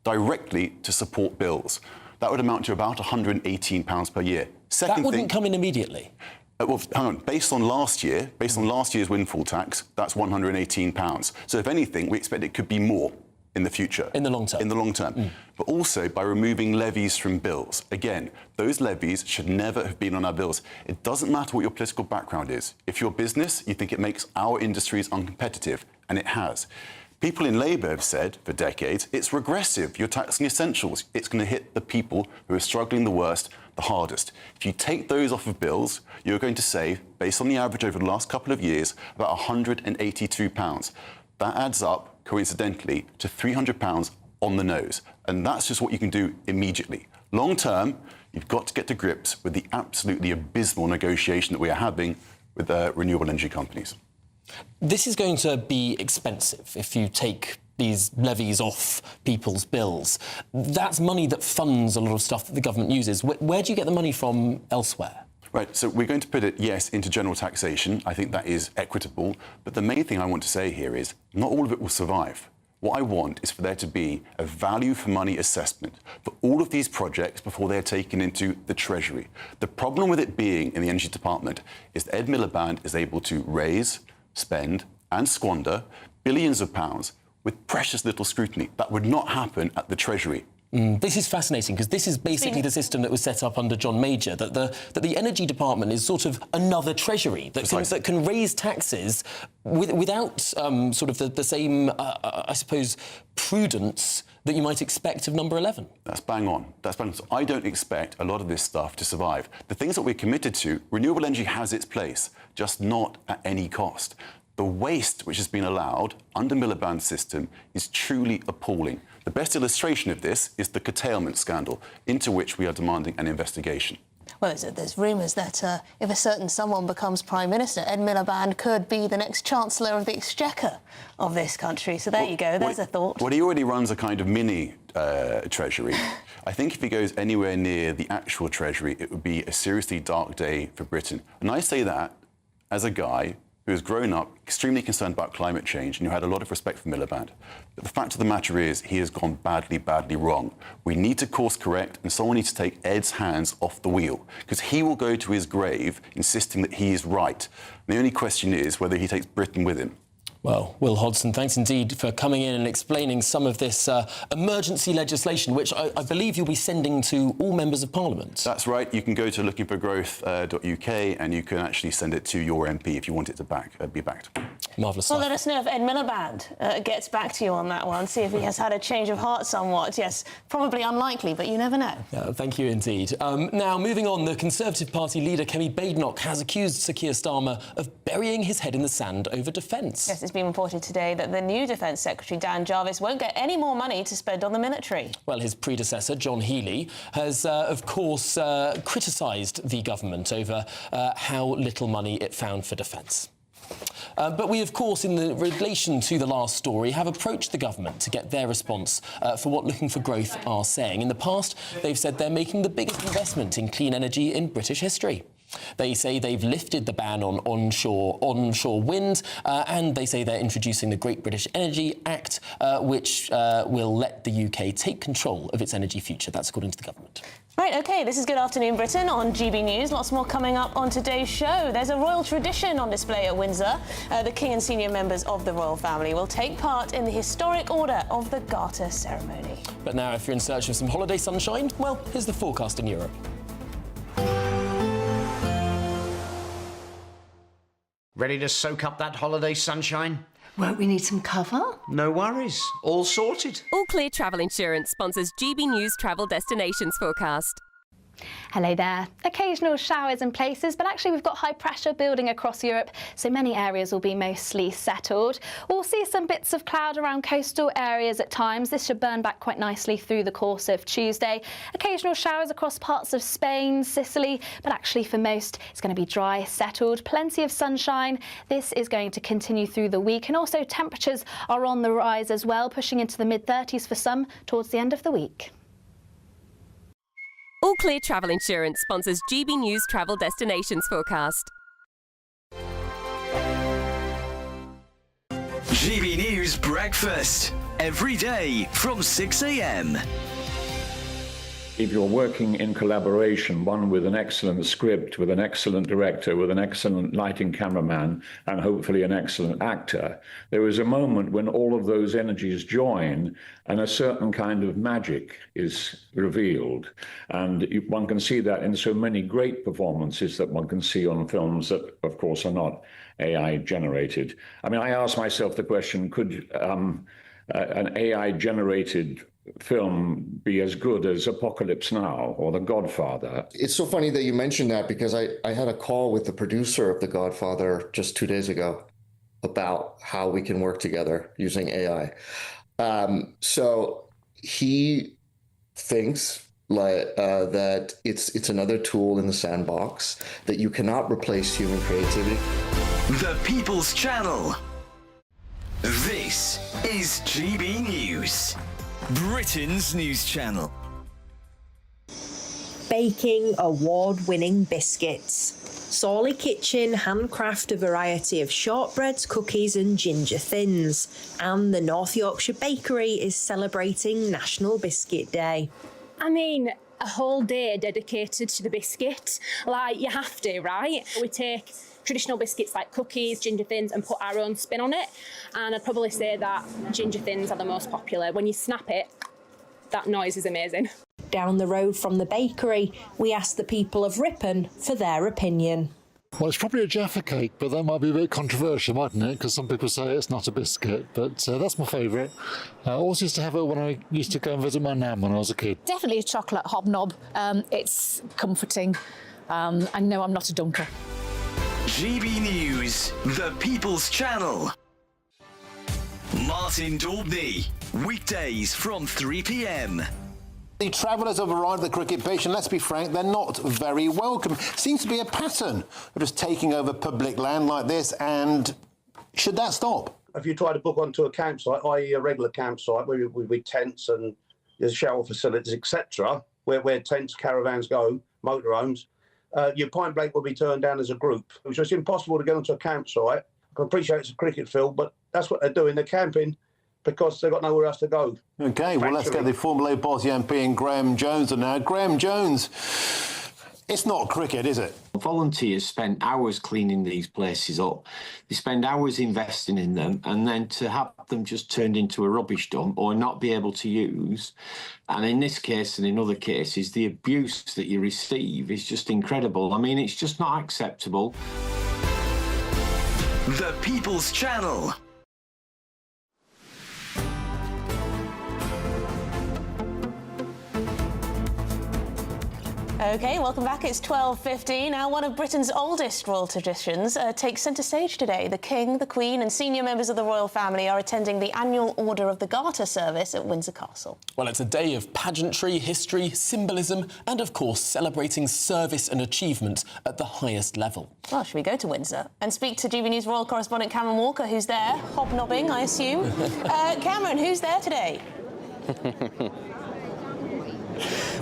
directly to support bills. That would amount to about £118 per year. That wouldn't come in immediately? Well, hang on. Based on last year's windfall tax, that's £118. So if anything, we expect it could be more in the future. In the long term? In the long term. But also by removing levies from bills. Again, those levies should never have been on our bills. It doesn't matter what your political background is. If you're business, you think it makes our industries uncompetitive, and it has. People in Labour have said for decades, it's regressive, you're taxing essentials. It's going to hit the people who are struggling the worst, the hardest. If you take those off of bills, you're going to save, based on the average over the last couple of years, about £182. That adds up, coincidentally, to £300 on the nose. And that's just what you can do immediately. Long term, you've got to get to grips with the absolutely abysmal negotiation that we are having with renewable energy companies. This is going to be expensive if you take these levies off people's bills. That's money that funds a lot of stuff that the government uses. Where do you get the money from elsewhere? Right, so we're going to put it, yes, into general taxation. I think that is equitable. But the main thing I want to say here is not all of it will survive. What I want is for there to be a value for money assessment for all of these projects before they're taken into the Treasury. The problem with it being in the Energy Department is that Ed Miliband is able to raise, spend and squander billions of pounds with precious little scrutiny. That would not happen at the Treasury. This is fascinating because this is basically the system that was set up under John Major, that the Energy Department is sort of another Treasury that can raise taxes without sort of the same, I suppose, prudence that you might expect of number 11. That's bang on. That's bang on. So I don't expect a lot of this stuff to survive. The things that we're committed to, renewable energy has its place, just not at any cost. The waste which has been allowed under Miliband's system is truly appalling. The best illustration of this is the curtailment scandal, into which we are demanding an investigation. Well, there's rumours that if a certain someone becomes Prime Minister, Ed Miliband could be the next Chancellor of the Exchequer of this country. So there you go, there's a thought. Well, he already runs a kind of mini Treasury. I think if he goes anywhere near the actual Treasury, it would be a seriously dark day for Britain. And I say that as a guy who has grown up extremely concerned about climate change and who had a lot of respect for Miliband. But the fact of the matter is he has gone badly, badly wrong. We need to course correct and someone needs to take Ed's hands off the wheel because he will go to his grave insisting that he is right. And the only question is whether he takes Britain with him. Well, Will Hodgson, thanks indeed for coming in and explaining some of this emergency legislation, which I believe you'll be sending to all members of Parliament. That's right. You can go to lookingforgrowth.uk and you can actually send it to your MP if you want it to be backed. Marvellous Well, stuff. let us know if Ed Miliband gets back to you on that one, see if he has had a change of heart somewhat. Yes, probably unlikely, but you never know. Thank you indeed. Now, moving on, the Conservative Party leader, Kemi Badenoch, has accused Sir Keir Starmer of burying his head in the sand over defence. Yes, it's been reported today that the new Defence Secretary, Dan Jarvis, won't get any more money to spend on the military. Well, his predecessor, John Healey, has, of course, criticised the government over how little money it found for defence. But we, of course, in relation to the last story, have approached the government to get their response for what Looking for Growth are saying. In the past, they've said they're making the biggest investment in clean energy in British history. They say they've lifted the ban on onshore wind, and they say they're introducing the Great British Energy Act, which will let the UK take control of its energy future. That's according to the government. Right, OK, this is Good Afternoon Britain on GB News. Lots more coming up on today's show. There's a royal tradition on display at Windsor. The King and senior members of the royal family will take part in the historic order of the Garter ceremony. But now, if you're in search of some holiday sunshine, well, here's the forecast in Europe. Ready to soak up that holiday sunshine? Won't we need some cover? No worries. All sorted. All Clear Travel Insurance sponsors GB News Travel Destinations Forecast. Hello there. Occasional showers in places, but actually we've got high pressure building across Europe, so many areas will be mostly settled. We'll see some bits of cloud around coastal areas at times. This should burn back quite nicely through the course of Tuesday. Occasional showers across parts of Spain, Sicily, but actually for most it's going to be dry, settled, plenty of sunshine. This is going to continue through the week, and also temperatures are on the rise as well, pushing into the mid-30s for some towards the end of the week. All Clear Travel Insurance sponsors GB News Travel Destinations Forecast. GB News Breakfast. Every day from 6 a.m. If you're working in collaboration, one with an excellent script, with an excellent director, with an excellent lighting cameraman, and hopefully an excellent actor, there is a moment when all of those energies join and a certain kind of magic is revealed. And one can see that in so many great performances that one can see on films that, of course, are not AI generated. I mean, I ask myself the question, could an AI generated film be as good as Apocalypse Now or The Godfather? It's so funny that you mentioned that, because I had a call with the producer of The Godfather just 2 days ago about how we can work together using AI. So he thinks that it's another tool in the sandbox, that you cannot replace human creativity. The People's Channel. This is GB News, Britain's news channel. baking award-winning biscuits. Sawley Kitchen handcraft a variety of shortbreads, cookies and ginger thins. And the North Yorkshire Bakery is celebrating National Biscuit Day. I mean, a whole day dedicated to the biscuit. Like, you have to, right? We take traditional biscuits like cookies, ginger thins, and put our own spin on it. And I'd probably say that ginger thins are the most popular. When you snap it, that noise is amazing. Down the road from the bakery, we asked the people of Ripon for their opinion. Well, it's probably a Jaffa cake, but that might be a bit controversial, mightn't it? Because some people say it's not a biscuit, but that's my favourite. I always used to have it when I used to go and visit my nan when I was a kid. Definitely a chocolate hobnob. It's comforting. And no, I'm not a dunker. GB News, the People's Channel. Martin Daubney, weekdays from 3 p.m. The travellers have arrived at the cricket pitch, and let's be frank, they're not very welcome. Seems to be a pattern of just taking over public land like this, and should that stop? If you try to book onto a campsite, i.e. a regular campsite with tents and there's shower facilities, etc., where tents, caravans go, motorhomes, your point blank will be turned down as a group. It's just impossible to get onto a campsite. I can appreciate it's a cricket field, but that's what they're doing. They're camping because they've got nowhere else to go. OK, well, let's get the former Labour Party MP and Graham Jones on now. Graham Jones, it's not cricket, is it? Volunteers spend hours cleaning these places up. They spend hours investing in them, and then to have them just turned into a rubbish dump or not be able to use, and in this case and in other cases, the abuse that you receive is just incredible. I mean, it's just not acceptable. The People's Channel. OK, welcome back. It's 12:15. Now, one of Britain's oldest royal traditions takes centre stage today. The King, the Queen and senior members of the royal family are attending the annual Order of the Garter service at Windsor Castle. Well, it's a day of pageantry, history, symbolism and, of course, celebrating service and achievement at the highest level. Well, should we go to Windsor and speak to GB News royal correspondent Cameron Walker, who's there, hobnobbing, I assume. Cameron, who's there today?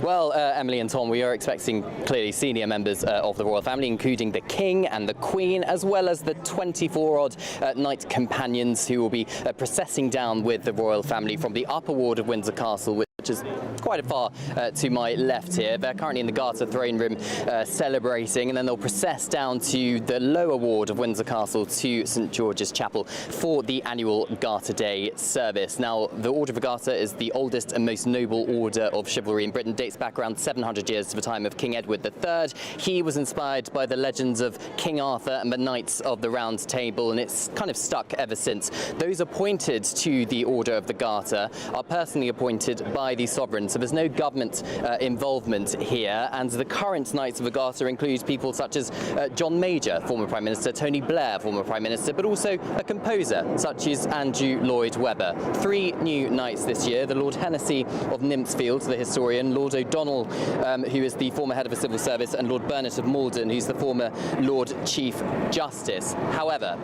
Well, Emily and Tom, we are expecting clearly senior members of the royal family, including the King and the Queen, as well as the 24-odd knight companions who will be processing down with the royal family from the upper ward of Windsor Castle, which is quite far to my left here. They're currently in the Garter throne room celebrating, and then they'll process down to the lower ward of Windsor Castle to St George's Chapel for the annual Garter Day service. Now, the Order of the Garter is the oldest and most noble order of chivalry in Britain, dates back around 700 years to the time of King Edward III. He was inspired by the legends of King Arthur and the Knights of the Round Table, and it's kind of stuck ever since. Those appointed to the Order of the Garter are personally appointed by the sovereign, so there's no government involvement here, and the current Knights of the Garter include people such as John Major, former Prime Minister, Tony Blair, former Prime Minister, but also a composer such as Andrew Lloyd Webber. 3 new Knights this year: the Lord Hennessy of Nymphsfield, the historian, Lord O'Donnell, who is the former head of the civil service, and Lord Burnett of Malden, who's the former Lord Chief Justice. However,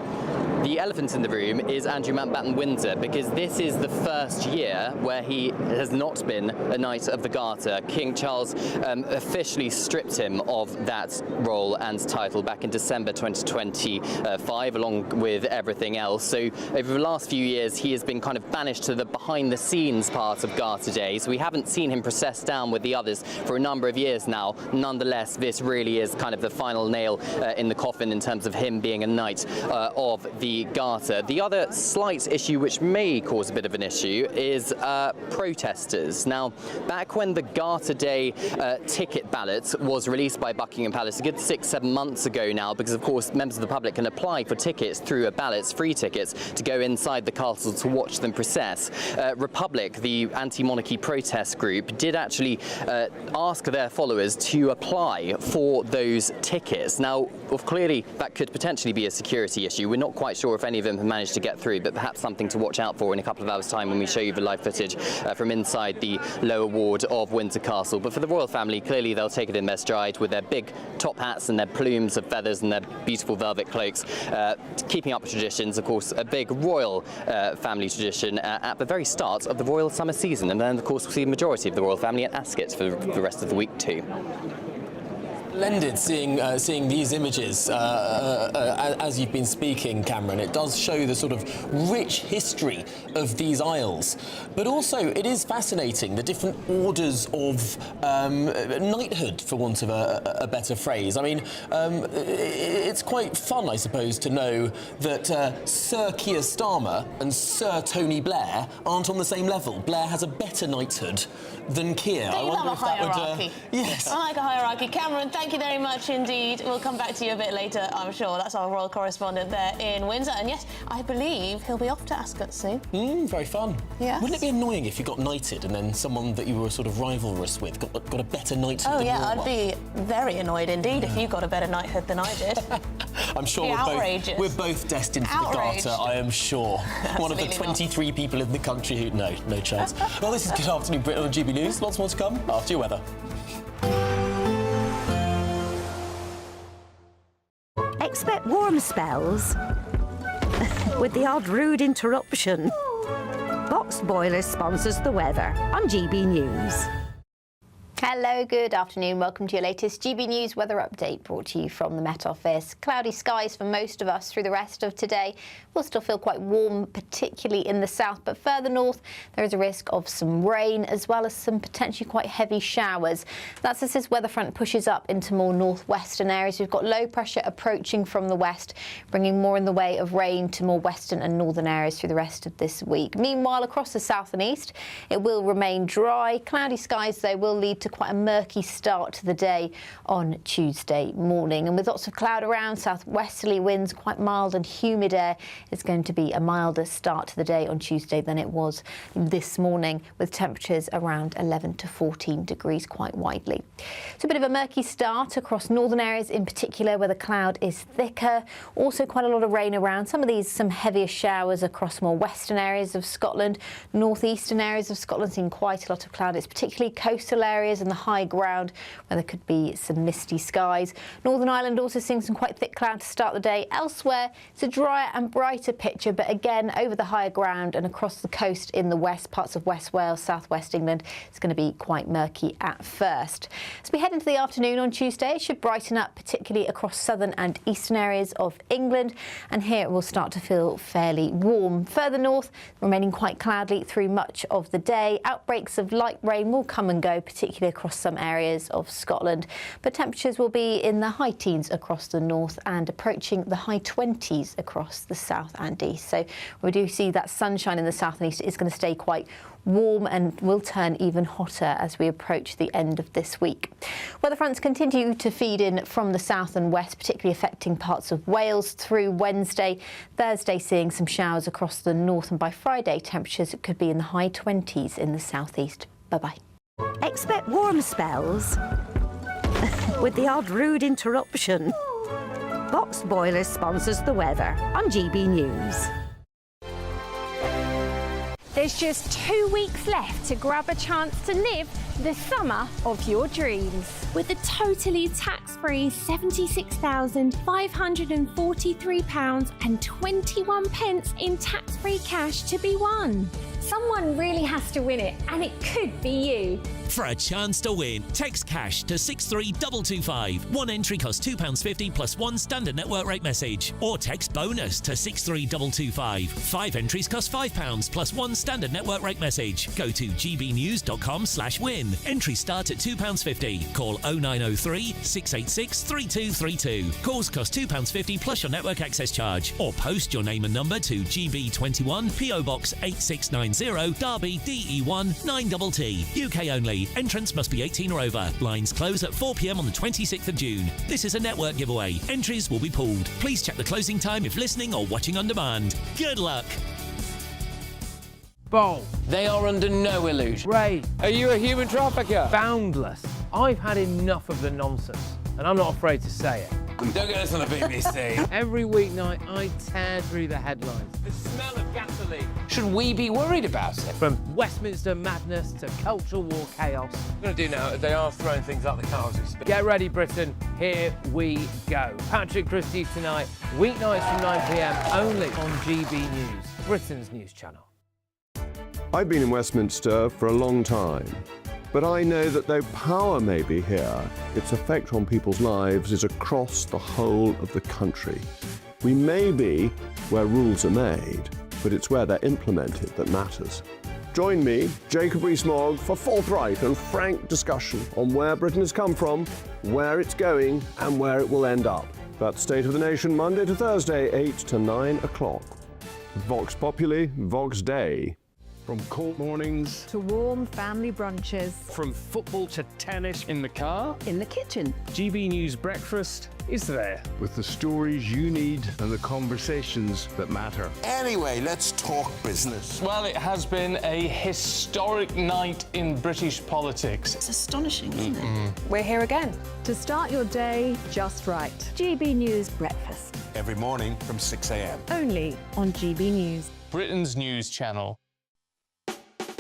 the elephant in the room is Andrew Mountbatten Windsor, because this is the first year where he has not been a Knight of the Garter. King Charles officially stripped him of that role and title back in December 2025, along with everything else. So over the last few years, he has been kind of banished to the behind-the-scenes part of Garter Day, so we haven't seen him process down with the others for a number of years now. Nonetheless, this really is kind of the final nail in the coffin in terms of him being a Knight of the Garter. The other slight issue which may cause a bit of an issue is protesters. Now, back when the Garter Day ticket ballot was released by Buckingham Palace a good 6-7 months ago now, because of course members of the public can apply for tickets through a ballot, free tickets, to go inside the castle to watch them process. Republic, the anti-monarchy protest group, did actually ask their followers to apply for those tickets. Now, clearly that could potentially be a security issue. We're not quite sure if any of them have managed to get through, but perhaps something to watch out for in a couple of hours' time when we show you the live footage from inside the lower ward of Windsor Castle. But for the royal family, clearly they'll take it in their stride with their big top hats and their plumes of feathers and their beautiful velvet cloaks, keeping up with traditions, of course, a big royal family tradition at the very start of the royal summer season. And then, of course, we'll see the majority of the royal family at Ascot for the rest of the week too. Splendid seeing these images as you've been speaking, Cameron. It does show the sort of rich history of these isles, but also it is fascinating the different orders of knighthood, for want of a better phrase. I mean, it's quite fun, I suppose, to know that Sir Keir Starmer and Sir Tony Blair aren't on the same level. Blair has a better knighthood than Keir. I wonder if that would. Yes. I like a hierarchy. Cameron, thank you very much indeed. We'll come back to you a bit later, I'm sure. That's our royal correspondent there in Windsor. And yes, I believe he'll be off to Ascot soon. Very fun. Yes. Wouldn't it be annoying if you got knighted and then someone that you were sort of rivalrous with got a better knighthood than yeah, your I'd one? be very annoyed indeed if you got a better knighthood than I did. I'm sure we're both destined for the Garter, I am sure. One of the 23 people in the country who... No chance. Well, this is Good Afternoon Britain on GB News. Lots more to come after your weather. Expect warm spells with the odd rude interruption. Boxed Boilers sponsors the weather on GB News. Hello, good afternoon. Welcome to your latest GB News weather update brought to you from the Met Office. Cloudy skies for most of us through the rest of today. We'll still feel quite warm, particularly in the south, but further north there is a risk of some rain as well as some potentially quite heavy showers. That's as this weather front pushes up into more northwestern areas. We've got low pressure approaching from the west, bringing more in the way of rain to more western and northern areas through the rest of this week. Meanwhile, across the south and east, it will remain dry. Cloudy skies, though, will lead to quite a murky start to the day on Tuesday morning. And with lots of cloud around, southwesterly winds, quite mild and humid air, it's going to be a milder start to the day on Tuesday than it was this morning, with temperatures around 11 to 14 degrees quite widely. So a bit of a murky start across northern areas in particular, where the cloud is thicker. Also quite a lot of rain around. Some heavier showers across more western areas of Scotland. Northeastern areas of Scotland seeing quite a lot of cloud. It's particularly coastal areas and the high ground where there could be some misty skies. Northern Ireland also seeing some quite thick cloud to start the day. Elsewhere, it's a drier and brighter picture, but again, over the higher ground and across the coast in the west, parts of West Wales, South West England, it's going to be quite murky at first. As we head into the afternoon on Tuesday, it should brighten up, particularly across southern and eastern areas of England, and here it will start to feel fairly warm. Further north, remaining quite cloudy through much of the day. Outbreaks of light rain will come and go, particularly across some areas of Scotland, but temperatures will be in the high teens across the north and approaching the high 20s across the south and east. So we do see that sunshine in the south and east is going to stay quite warm and will turn even hotter as we approach the end of this week. Weather fronts continue to feed in from the south and west, particularly affecting parts of Wales through Wednesday. Thursday seeing some showers across the north, and by Friday temperatures could be in the high 20s in the southeast. Bye-bye. Expect warm spells with the odd rude interruption. Boxed Boilers sponsors the weather on GB News. There's just 2 weeks left to grab a chance to live the summer of your dreams. With a totally tax-free £76,543.21 in tax-free cash to be won. Someone really has to win it, and it could be you. For a chance to win, text cash to 63225. One entry costs £2.50 plus one standard network rate message. Or text bonus to 63225. 5 entries cost £5 plus one standard network rate message. Go to gbnews.com/win. Entries start at £2.50. Call 0903 686 3232. Calls cost £2.50 plus your network access charge. Or post your name and number to GB21 PO Box 8690 Derby DE1 9TT. UK only. Entrance must be 18 or over. Lines close at 4 p.m. on the 26th of June. This is a network giveaway. Entries will be pooled. Please check the closing time if listening or watching on demand. Good luck. Bold. They are under no illusion. Ray. Are you a human trafficker? Boundless. I've had enough of the nonsense, and I'm not afraid to say it. Don't get this on the BBC. Every weeknight, I tear through the headlines. The smell of gasoline. Should we be worried about it? From Westminster madness to cultural war chaos. What we're going to do now is they are throwing things out the car as we speak. Get ready, Britain. Here we go. Patrick Christie tonight, weeknights from 9 p.m. only on GB News, Britain's news channel. I've been in Westminster for a long time, but I know that though power may be here, its effect on people's lives is across the whole of the country. We may be where rules are made, but it's where they're implemented that matters. Join me, Jacob Rees-Mogg, for forthright and frank discussion on where Britain has come from, where it's going, and where it will end up. That's State of the Nation, Monday to Thursday, 8 to 9 o'clock. Vox Populi, Vox Dei. From court mornings to warm family brunches, from football to tennis in the car, in the kitchen. GB News Breakfast is there with the stories you need and the conversations that matter. Anyway, let's talk business. Well, it has been a historic night in British politics. It's astonishing, isn't it? We're here again. To start your day just right. GB News Breakfast. Every morning from 6 a.m. Only on GB News. Britain's news channel.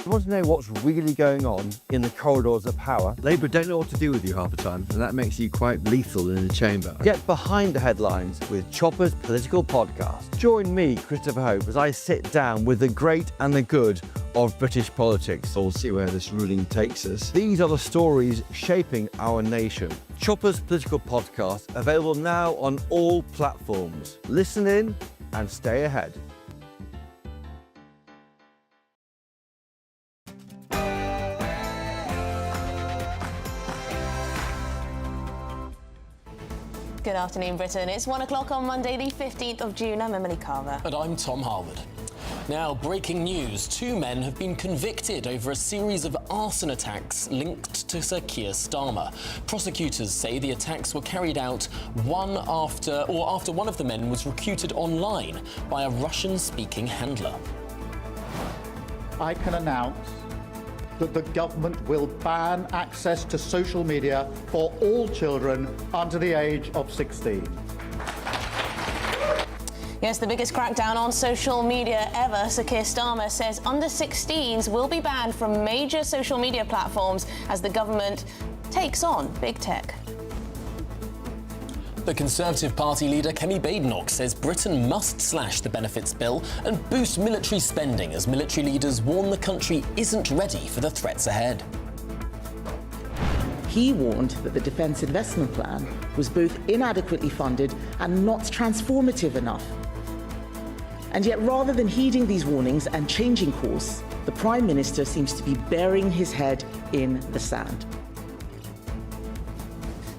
You want to know what's really going on in the corridors of power? Labour don't know what to do with you half the time, and that makes you quite lethal in the chamber. Get behind the headlines with Chopper's Political Podcast. Join me, Christopher Hope, as I sit down with the great and the good of British politics. We'll see where this ruling takes us. These are the stories shaping our nation. Chopper's Political Podcast, available now on all platforms. Listen in and stay ahead. Good afternoon, Britain. It's 1 o'clock on Monday, the 15th of June. I'm Emily Carver. And I'm Tom Harwood. Now, breaking news. 2 men have been convicted over a series of arson attacks linked to Sir Keir Starmer. Prosecutors say the attacks were carried out after one of the men was recruited online by a Russian-speaking handler. I can announce that the government will ban access to social media for all children under the age of 16. Yes, the biggest crackdown on social media ever. Sir Keir Starmer says under 16s will be banned from major social media platforms as the government takes on big tech. The Conservative Party leader Kemi Badenoch says Britain must slash the benefits bill and boost military spending as military leaders warn the country isn't ready for the threats ahead. He warned that the Defence Investment Plan was both inadequately funded and not transformative enough. And yet, rather than heeding these warnings and changing course, the Prime Minister seems to be burying his head in the sand.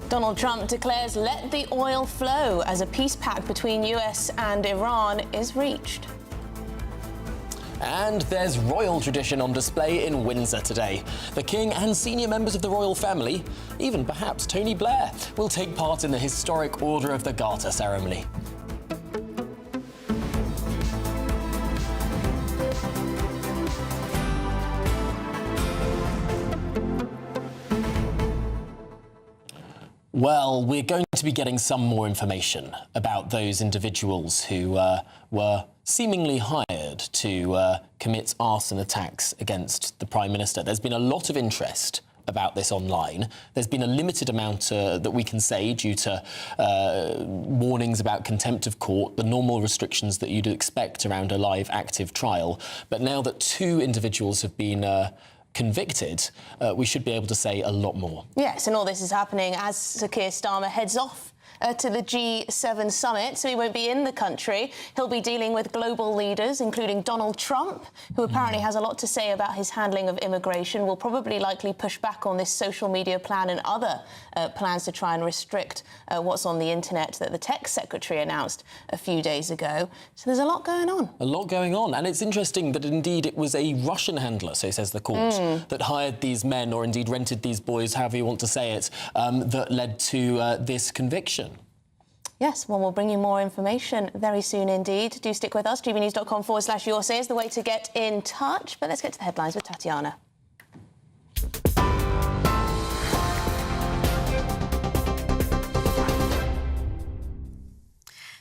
Donald Trump declares let the oil flow as a peace pact between US and Iran is reached. And there's royal tradition on display in Windsor today. The King and senior members of the royal family, even perhaps Tony Blair, will take part in the historic Order of the Garter ceremony. Well, we're going to be getting some more information about those individuals who were seemingly hired to commit arson attacks against the Prime Minister. There's been a lot of interest about this online. There's been a limited amount that we can say due to warnings about contempt of court, the normal restrictions that you'd expect around a live active trial. But now that 2 individuals have been convicted, we should be able to say a lot more. Yes, and all this is happening as Sir Keir Starmer heads off to the G7 summit, so he won't be in the country. He'll be dealing with global leaders, including Donald Trump, who apparently has a lot to say about his handling of immigration, will probably likely push back on this social media plan and other plans to try and restrict what's on the internet that the tech secretary announced a few days ago. So there's a lot going on. A lot going on. And it's interesting that indeed it was a Russian handler, so says the court, that hired these men, or indeed rented these boys, however you want to say it, that led to this conviction. Yes, well, we'll bring you more information very soon indeed. Do stick with us. gbnews.com/yours is the way to get in touch. But let's get to the headlines with Tatiana.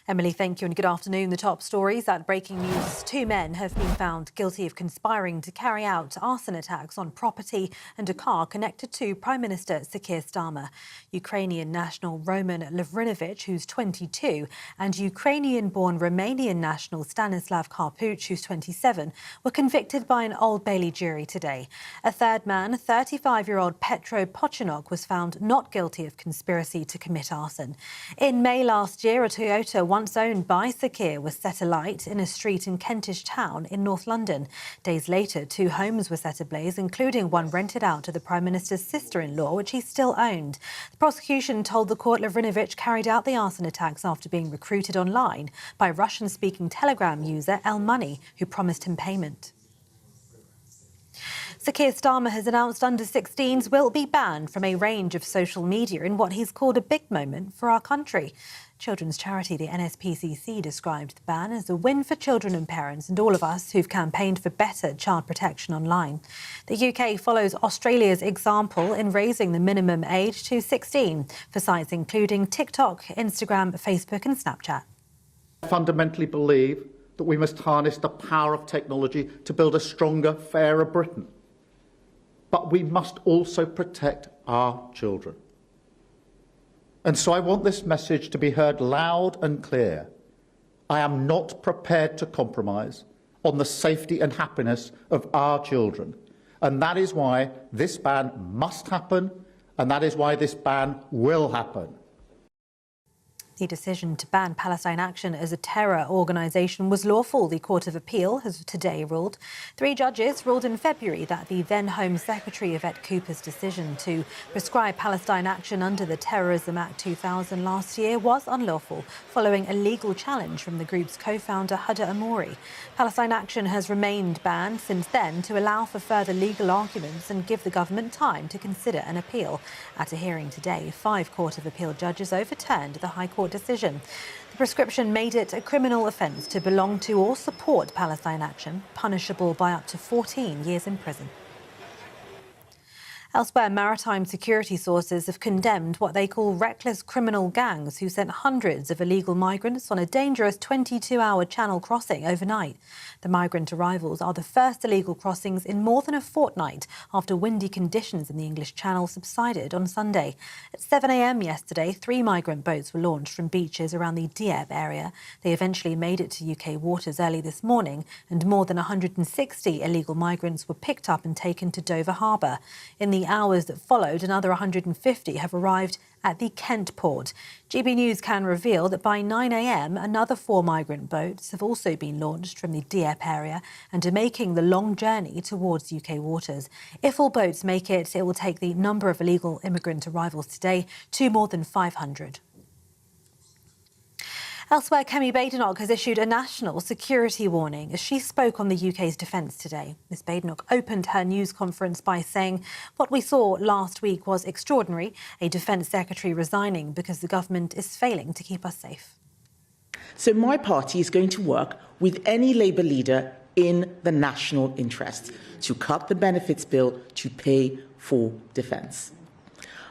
Emily, thank you and good afternoon. The top stories at Breaking News. 2 men have been found guilty of conspiring to carry out arson attacks on property and a car connected to Prime Minister Sir Keir Starmer. Ukrainian national Roman Lovrinovich, who's 22, and Ukrainian-born Romanian national Stanislav Karpuch, who's 27, were convicted by an Old Bailey jury today. A third man, 35-year-old Petro Pochinok, was found not guilty of conspiracy to commit arson. In May last year, a Toyota once owned by Sir Keir was set alight in a street in Kentish Town in North London. Days later, 2 homes were set ablaze, including one rented out to the Prime Minister's sister-in-law, which he still owned. The prosecution told the court Lovrinovich carried out the arson attacks after being recruited online by Russian-speaking Telegram user El Money, who promised him payment. Sir Keir Starmer has announced under-16s will be banned from a range of social media in what he's called a big moment for our country. Children's charity, the NSPCC, described the ban as a win for children and parents and all of us who've campaigned for better child protection online. The UK follows Australia's example in raising the minimum age to 16 for sites including TikTok, Instagram, Facebook and Snapchat. I fundamentally believe that we must harness the power of technology to build a stronger, fairer Britain. But we must also protect our children. And so I want this message to be heard loud and clear. I am not prepared to compromise on the safety and happiness of our children. And that is why this ban must happen, and that is why this ban will happen. The decision to ban Palestine Action as a terror organisation was lawful, the Court of Appeal has today ruled. 3 judges ruled in February that the then Home Secretary Yvette Cooper's decision to prescribe Palestine Action under the Terrorism Act 2000 last year was unlawful, following a legal challenge from the group's co-founder Huda Amouri. Palestine Action has remained banned since then to allow for further legal arguments and give the government time to consider an appeal. At a hearing today, 5 Court of Appeal judges overturned the High Court decision. The prescription made it a criminal offence to belong to or support Palestine Action, punishable by up to 14 years in prison. Elsewhere, maritime security sources have condemned what they call reckless criminal gangs who sent hundreds of illegal migrants on a dangerous 22-hour channel crossing overnight. The migrant arrivals are the first illegal crossings in more than a fortnight after windy conditions in the English Channel subsided on Sunday. At 7 a.m. yesterday, 3 migrant boats were launched from beaches around the Dieppe area. They eventually made it to UK waters early this morning, and more than 160 illegal migrants were picked up and taken to Dover Harbour. In the hours that followed, another 150 have arrived at the Kent port. GB News can reveal that by 9 a.m, another 4 migrant boats have also been launched from the Dieppe area and are making the long journey towards UK waters. If all boats make it, it will take the number of illegal immigrant arrivals today to more than 500. Elsewhere, Kemi Badenoch has issued a national security warning as she spoke on the UK's defence today. Ms Badenoch opened her news conference by saying what we saw last week was extraordinary, a Defence Secretary resigning because the government is failing to keep us safe. So my party is going to work with any Labour leader in the national interest to cut the benefits bill to pay for defence.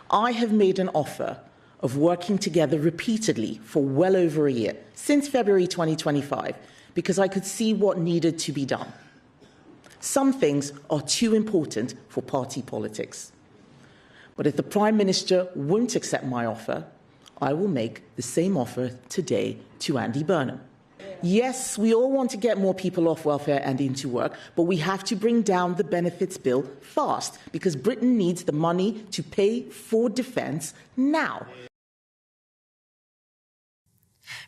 I have made an offer of working together repeatedly for well over a year, since February 2025, because I could see what needed to be done. Some things are too important for party politics. But if the Prime Minister won't accept my offer, I will make the same offer today to Andy Burnham. Yes, we all want to get more people off welfare and into work, but we have to bring down the benefits bill fast, because Britain needs the money to pay for defence now.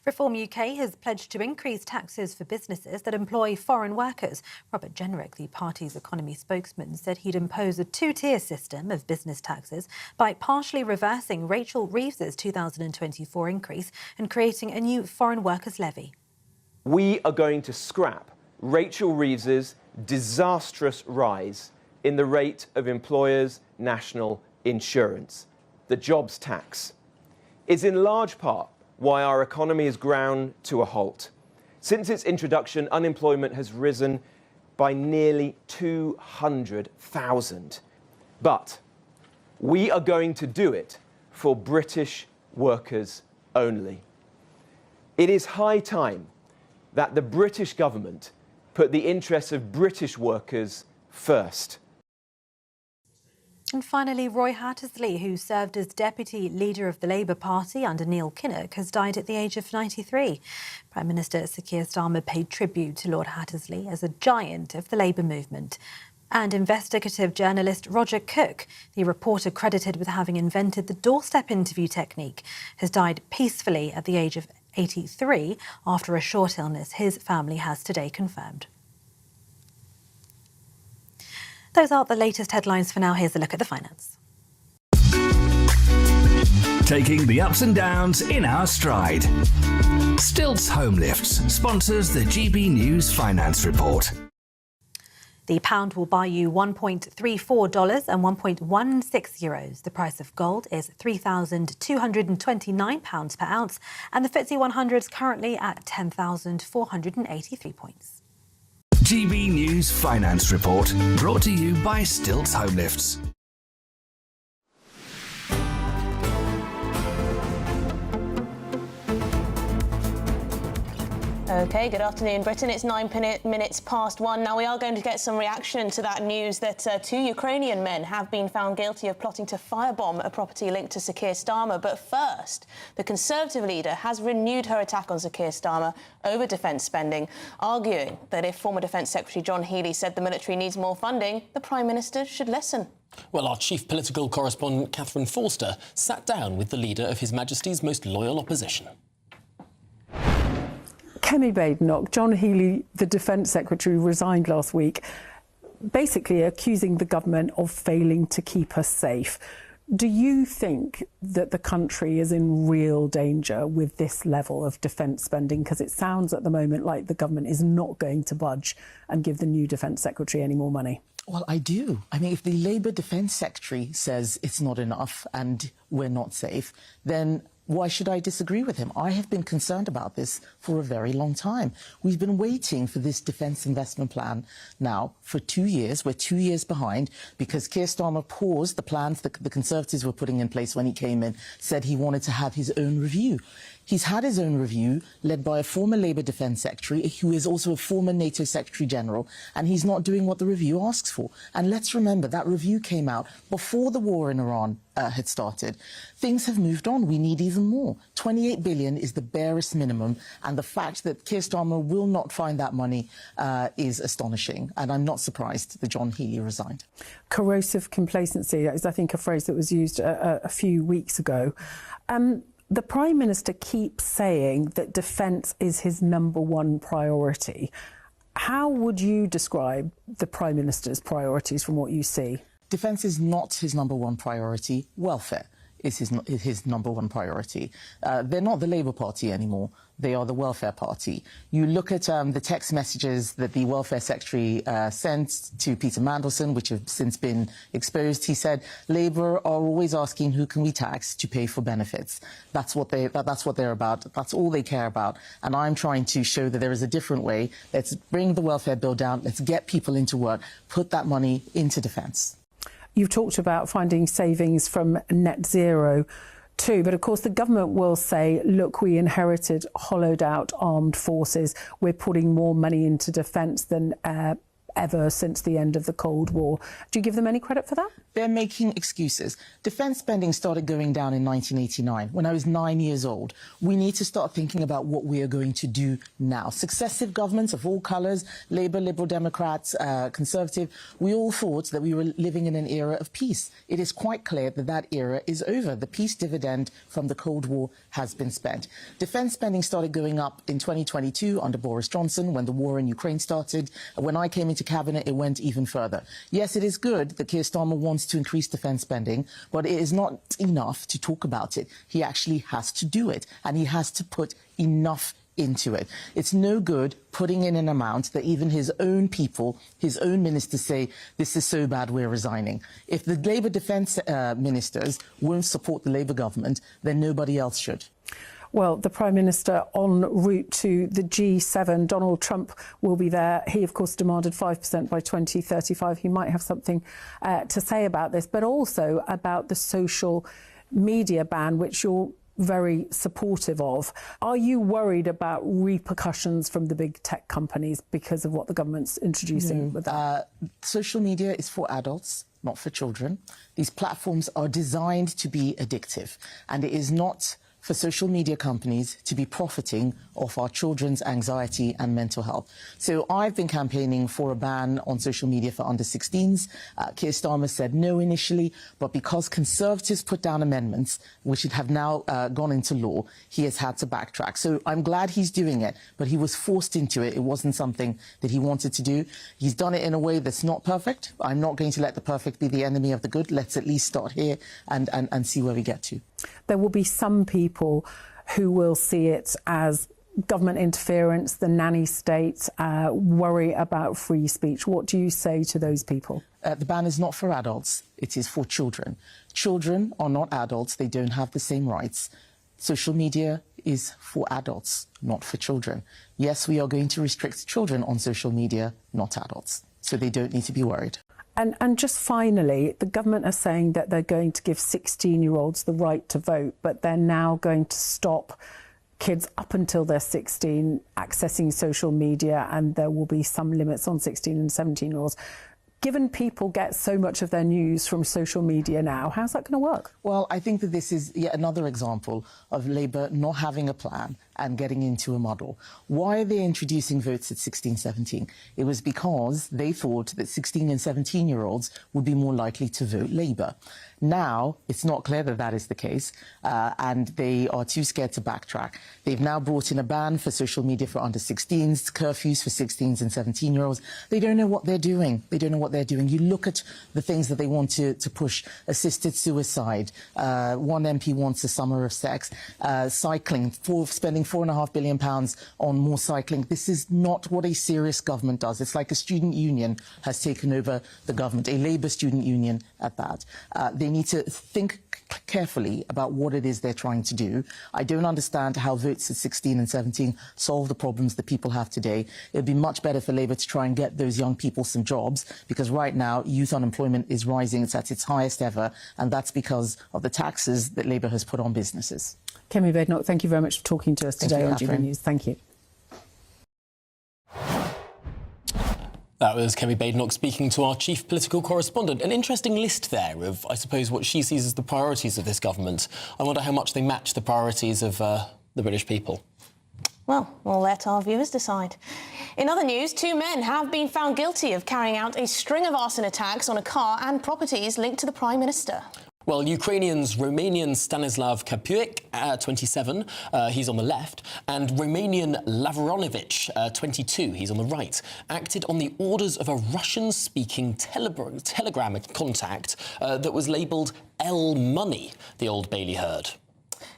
Reform UK has pledged to increase taxes for businesses that employ foreign workers. Robert Jenrick, the party's economy spokesman, said he'd impose a 2-tier system of business taxes by partially reversing Rachel Reeves's 2024 increase and creating a new foreign workers levy. We are going to scrap Rachel Reeves's disastrous rise in the rate of employers' national insurance. The jobs tax is in large part why our economy has ground to a halt. Since its introduction, unemployment has risen by nearly 200,000. But we are going to do it for British workers only. It is high time that the British government put the interests of British workers first. And finally, Roy Hattersley, who served as deputy leader of the Labour Party under Neil Kinnock, has died at the age of 93. Prime Minister Sir Keir Starmer paid tribute to Lord Hattersley as a giant of the Labour movement. And investigative journalist Roger Cook, the reporter credited with having invented the doorstep interview technique, has died peacefully at the age of 83 after a short illness his family has today confirmed. Those are the latest headlines for now. Here's a look at the finance. Taking the ups and downs in our stride. Stilts Home Lifts sponsors the GB News Finance Report. The pound will buy you $1.34 and €1.16. The price of gold is £3,229 per ounce, and the FTSE 100 is currently at 10,483 points. GB News Finance Report, brought to you by Stilts Home Lifts. OK, good afternoon, Britain. It's 9 minutes past 1. Now, we are going to get some reaction to that news that 2 Ukrainian men have been found guilty of plotting to firebomb a property linked to Sir Keir Starmer. But first, the Conservative leader has renewed her attack on Sir Keir Starmer over defence spending, arguing that if former Defence Secretary John Healey said the military needs more funding, the Prime Minister should listen. Well, our chief political correspondent, Catherine Forster, sat down with the leader of His Majesty's most loyal opposition. Kemi Badenoch, John Healey, the Defence Secretary, resigned last week, basically accusing the government of failing to keep us safe. Do you think that the country is in real danger with this level of defence spending? Because it sounds at the moment like the government is not going to budge and give the new Defence Secretary any more money. Well, I do. I mean, if the Labour Defence Secretary says it's not enough and we're not safe, then why should I disagree with him? I have been concerned about this for a very long time. We've been waiting for this defence investment plan now for 2 years. We're 2 years behind because Keir Starmer paused the plans that the Conservatives were putting in place when he came in, said he wanted to have his own review. He's had his own review, led by a former Labour Defence Secretary, who is also a former NATO Secretary-General, and he's not doing what the review asks for. And let's remember, that review came out before the war in Iran had started. Things have moved on. We need even more. 28 billion is the barest minimum, and the fact that Keir Starmer will not find that money is astonishing, and I'm not surprised that John Healey resigned. Corrosive complacency is, I think, a phrase that was used a few weeks ago. The Prime Minister keeps saying that defence is his #1 priority. How would you describe the Prime Minister's priorities from what you see? Defence is not his #1 priority. Welfare is his #1 priority. They're not the Labour Party anymore. They are the Welfare Party. You look at the text messages that the Welfare Secretary sent to Peter Mandelson, which have since been exposed. He said Labour are always asking who can we tax to pay for benefits. That's what they're about. That's all they care about. And I'm trying to show that there is a different way. Let's bring the welfare bill down. Let's get people into work. Put that money into defence. You've talked about finding savings from net zero too, but of course the government will say, look, we inherited hollowed out armed forces. We're putting more money into defence than ever since the end of the Cold War. Do you give them any credit for that? They're making excuses. Defence spending started going down in 1989, when I was 9 years old. We need to start thinking about what we are going to do now. Successive governments of all colours, Labour, Liberal Democrats, Conservative, we all thought that we were living in an era of peace. It is quite clear that that era is over. The peace dividend from the Cold War has been spent. Defence spending started going up in 2022 under Boris Johnson, when the war in Ukraine started. When I came into Cabinet, it went even further. Yes, it is good that Keir Starmer wants to increase defence spending, but it is not enough to talk about it. He actually has to do it, and he has to put enough into it. It's no good putting in an amount that even his own people, his own ministers say, this is so bad we're resigning. If the Labour defence ministers won't support the Labour government, then nobody else should. Well, the Prime Minister en route to the G7, Donald Trump, will be there. He, of course, demanded 5% by 2035. He might have something to say about this, but also about the social media ban, which you're very supportive of. Are you worried about repercussions from the big tech companies because of what the government's introducing with that? Social media is for adults, not for children. These platforms are designed to be addictive, and it is not for social media companies to be profiting off our children's anxiety and mental health. So I've been campaigning for a ban on social media for under 16s. Keir Starmer said no initially, but because Conservatives put down amendments, which have now gone into law, he has had to backtrack. So I'm glad he's doing it, but he was forced into it. It wasn't something that he wanted to do. He's done it in a way that's not perfect. I'm not going to let the perfect be the enemy of the good. Let's at least start here and see where we get to. There will be some people who will see it as government interference, the nanny state, worry about free speech. What do you say to those people? The ban is not for adults. It is for children. Children are not adults. They don't have the same rights. Social media is for adults, not for children. Yes, we are going to restrict children on social media, not adults. So they don't need to be worried. And just finally, the government are saying that they're going to give 16-year-olds the right to vote, but they're now going to stop kids up until they're 16 accessing social media, and there will be some limits on 16 and 17-year-olds. Given people get so much of their news from social media now, how's that going to work? Well, I think that this is yet another example of Labour not having a plan and getting into a muddle. Why are they introducing votes at 16, 17? It was because they thought that 16 and 17-year-olds would be more likely to vote Labour. Now, it's not clear that that is the case, and they are too scared to backtrack. They've now brought in a ban for social media for under 16s, curfews for 16s and 17-year-olds. They don't know what they're doing. They don't know what they're doing. You look at the things that they want to push. Assisted suicide. One MP wants a summer of sex. Cycling, spending £4.5 billion on more cycling. This is not what a serious government does. It's like a student union has taken over the government, a Labour student union at that. They need to think carefully about what it is they're trying to do. I don't understand how votes at 16 and 17 solve the problems that people have today. It would be much better for Labour to try and get those young people some jobs, because right now youth unemployment is rising. It's at its highest ever, and that's because of the taxes that Labour has put on businesses. Kemi Badenoch, thank you very much for talking to us today on GBNews. Thank you. That was Kemi Badenoch speaking to our chief political correspondent. An interesting list there of, I suppose, what she sees as the priorities of this government. I wonder how much they match the priorities of the British people. Well, we'll let our viewers decide. In other news, 2 men have been found guilty of carrying out a string of arson attacks on a car and properties linked to the Prime Minister. Well, Ukrainian's Romanian Stanislav Kapuik, 27, he's on the left, and Romanian Lavronovich, 22, he's on the right, acted on the orders of a Russian-speaking telegram contact that was labelled L Money, the Old Bailey heard.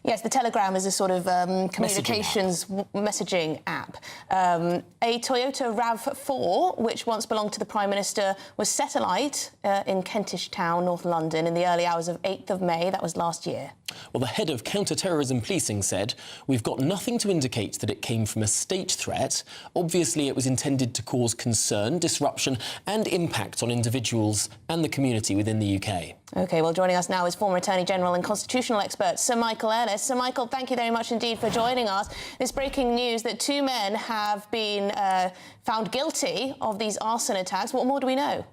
Yes, the Telegram is a sort of communications messaging app. A Toyota RAV4, which once belonged to the Prime Minister, was set alight in Kentish Town, North London, in the early hours of 8th of May. That was last year. Well, the head of counter-terrorism policing said, "We've got nothing to indicate that it came from a state threat. Obviously, it was intended to cause concern, disruption and impact on individuals and the community within the UK." OK, well, joining us now is former Attorney General and constitutional expert Sir Michael Ellis. Sir Michael, thank you very much indeed for joining us. This breaking news that 2 men have been found guilty of these arson attacks. What more do we know?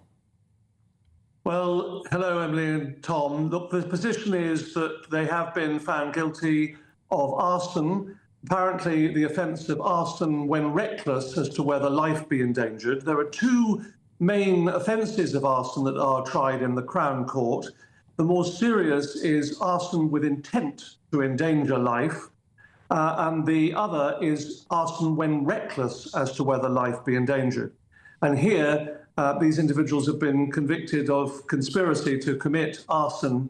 Well, hello, Emily and Tom. Look, the position is that they have been found guilty of arson. Apparently, the offence of arson when reckless as to whether life be endangered. There are 2 main offences of arson that are tried in the Crown Court. The more serious is arson with intent to endanger life, and the other is arson when reckless as to whether life be endangered. And here, these individuals have been convicted of conspiracy to commit arson.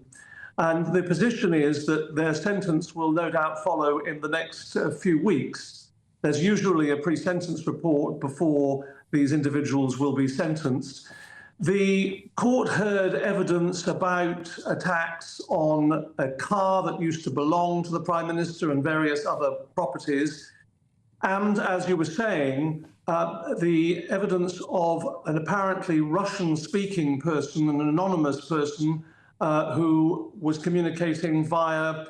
And the position is that their sentence will no doubt follow in the next few weeks. There's usually a pre-sentence report before these individuals will be sentenced. The court heard evidence about attacks on a car that used to belong to the Prime Minister and various other properties. And as you were saying, the evidence of an apparently Russian-speaking person, an anonymous person, who was communicating via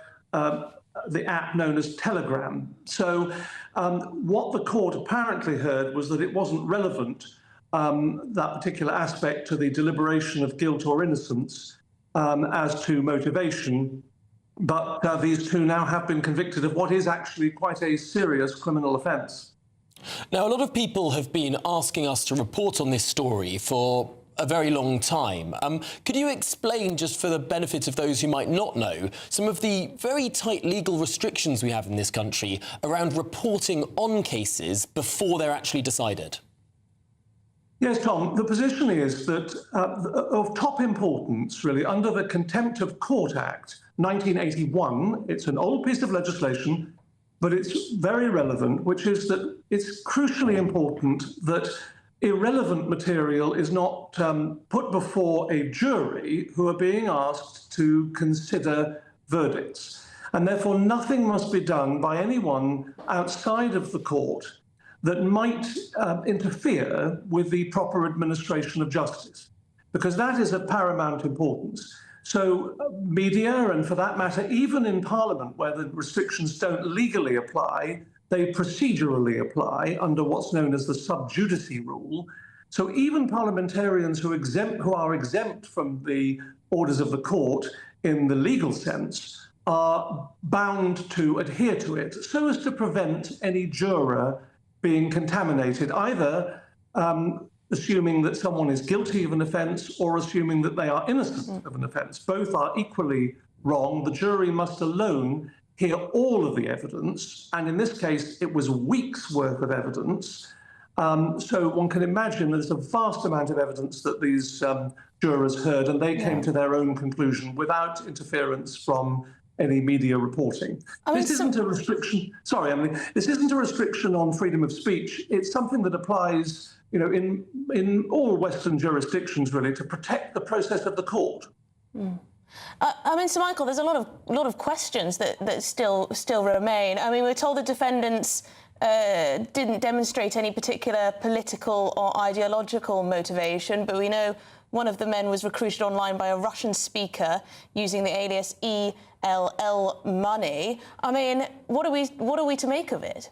the app known as Telegram. So what the court apparently heard was that it wasn't relevant, that particular aspect, to the deliberation of guilt or innocence as to motivation. But these two now have been convicted of what is actually quite a serious criminal offence. Now, a lot of people have been asking us to report on this story for a very long time. Could you explain, just for the benefit of those who might not know, some of the very tight legal restrictions we have in this country around reporting on cases before they're actually decided? Yes, Tom, the position is that of top importance, really, under the Contempt of Court Act 1981, it's an old piece of legislation, but it's very relevant, which is that it's crucially important that irrelevant material is not put before a jury who are being asked to consider verdicts. And therefore, nothing must be done by anyone outside of the court that might interfere with the proper administration of justice, because that is of paramount importance. So media, and for that matter, even in Parliament, where the restrictions don't legally apply, they procedurally apply under what's known as the sub judice rule. So even parliamentarians who are exempt from the orders of the court in the legal sense are bound to adhere to it, so as to prevent any juror being contaminated, either assuming that someone is guilty of an offence or assuming that they are innocent of an offence. Both are equally wrong. The jury must alone hear all of the evidence, and in this case, it was weeks' worth of evidence. So one can imagine there's a vast amount of evidence that these jurors heard, and they came to their own conclusion without interference from any media reporting. This isn't a restriction. Sorry, Emily. This isn't a restriction on freedom of speech. It's something that applies, you know, in all Western jurisdictions, really, to protect the process of the court. I mean, Sir Michael, there's a lot of questions that still remain. I mean, we're told the defendants didn't demonstrate any particular political or ideological motivation, but we know one of the men was recruited online by a Russian speaker using the alias ELL Money. I mean, what are we to make of it?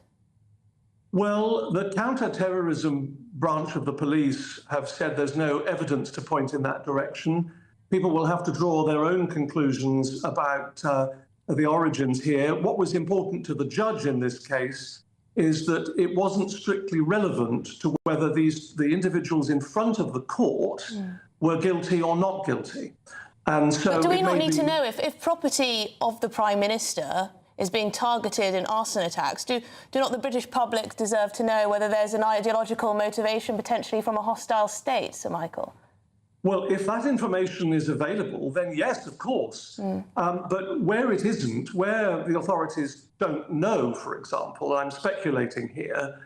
Well, the counter-terrorism branch of the police have said there's no evidence to point in that direction. People will have to draw their own conclusions about the origins here. What was important to the judge in this case is that it wasn't strictly relevant to whether the individuals in front of the court were guilty or not guilty. And so, but do we not need to know if property of the Prime Minister is being targeted in arson attacks? Do not the British public deserve to know whether there's an ideological motivation potentially from a hostile state, Sir Michael? Well, if that information is available, then yes, of course. But where it isn't, where the authorities don't know, for example, I'm speculating here,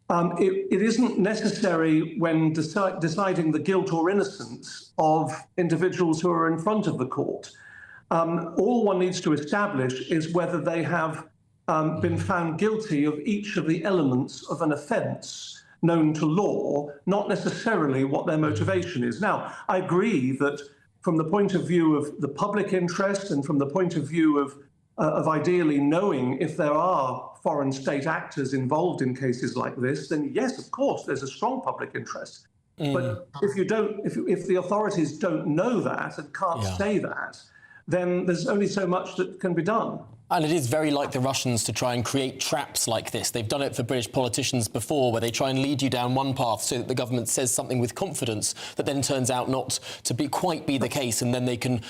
it isn't necessary when deciding the guilt or innocence of individuals who are in front of the court. All one needs to establish is whether they have been found guilty of each of the elements of an offence known to law, not necessarily what their motivation is. Now, I agree that from the point of view of the public interest and from the point of view of ideally knowing if there are foreign state actors involved in cases like this, then yes, of course, there's a strong public interest. But if the authorities don't know that and can't say that, then there's only so much that can be done. And it is very like the Russians to try and create traps like this. They've done it for British politicians before, where they try and lead you down one path so that the government says something with confidence that then turns out not to quite be the case, and then they can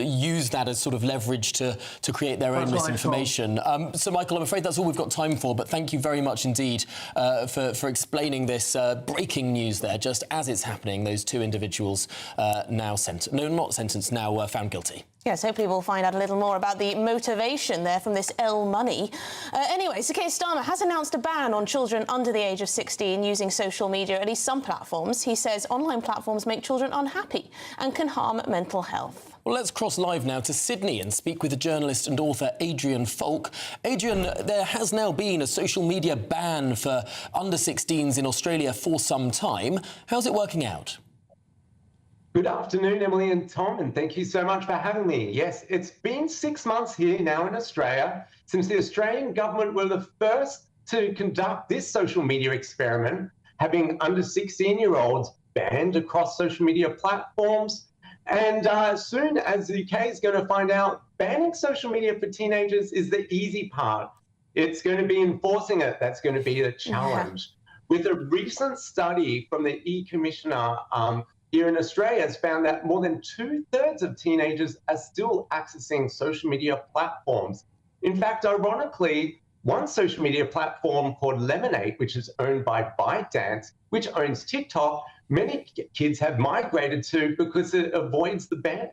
use that as sort of leverage to create their own misinformation. So, Michael, I'm afraid that's all we've got time for, but thank you very much indeed for explaining this breaking news there, just as it's happening. Those two individuals now found guilty. Yes, hopefully we'll find out a little more about the motivation there from this L Money. Anyway, Sir Keir Starmer has announced a ban on children under the age of 16 using social media, at least some platforms. He says online platforms make children unhappy and can harm mental health. Well, let's cross live now to Sydney and speak with the journalist and author Adrian Falk. Adrian, there has now been a social media ban for under 16s in Australia for some time. How's it working out? Good afternoon, Emily and Tom, and thank you so much for having me. Yes, it's been 6 months here now in Australia since the Australian government were the first to conduct this social media experiment, having under 16-year-olds banned across social media platforms. And soon as the UK is going to find out, banning social media for teenagers is the easy part. It's going to be enforcing it that's going to be the challenge. Yeah. With a recent study from the E-Commissioner here in Australia has found that more than 2/3 of teenagers are still accessing social media platforms. In fact, ironically, one social media platform called Lemonade, which is owned by ByteDance, which owns TikTok, many kids have migrated to because it avoids the ban.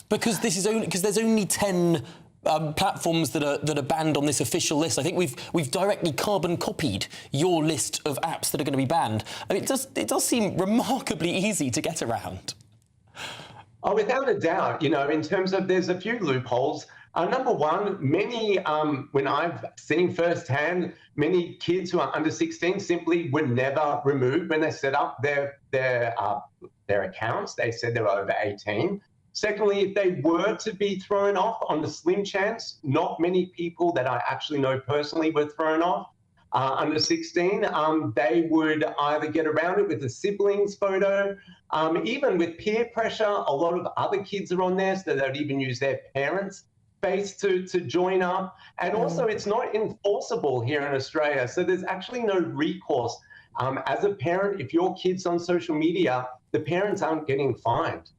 Because there's only 10 platforms that are banned on this official list. I think we've directly carbon copied your list of apps that are going to be banned. I mean, it does seem remarkably easy to get around. Oh, without a doubt. You know, in terms of there's a few loopholes. Number one, many, when I've seen firsthand, many kids who are under 16 simply were never removed when they set up their accounts. They said they were over 18. Secondly, if they were to be thrown off, on the slim chance, not many people that I actually know personally were thrown off under 16. They would either get around it with a sibling's photo, even with peer pressure. A lot of other kids are on there, so they'd even use their parents' face to join up. And also, it's not enforceable here in Australia, so there's actually no recourse. As a parent, if your kid's on social media, the parents aren't getting fined.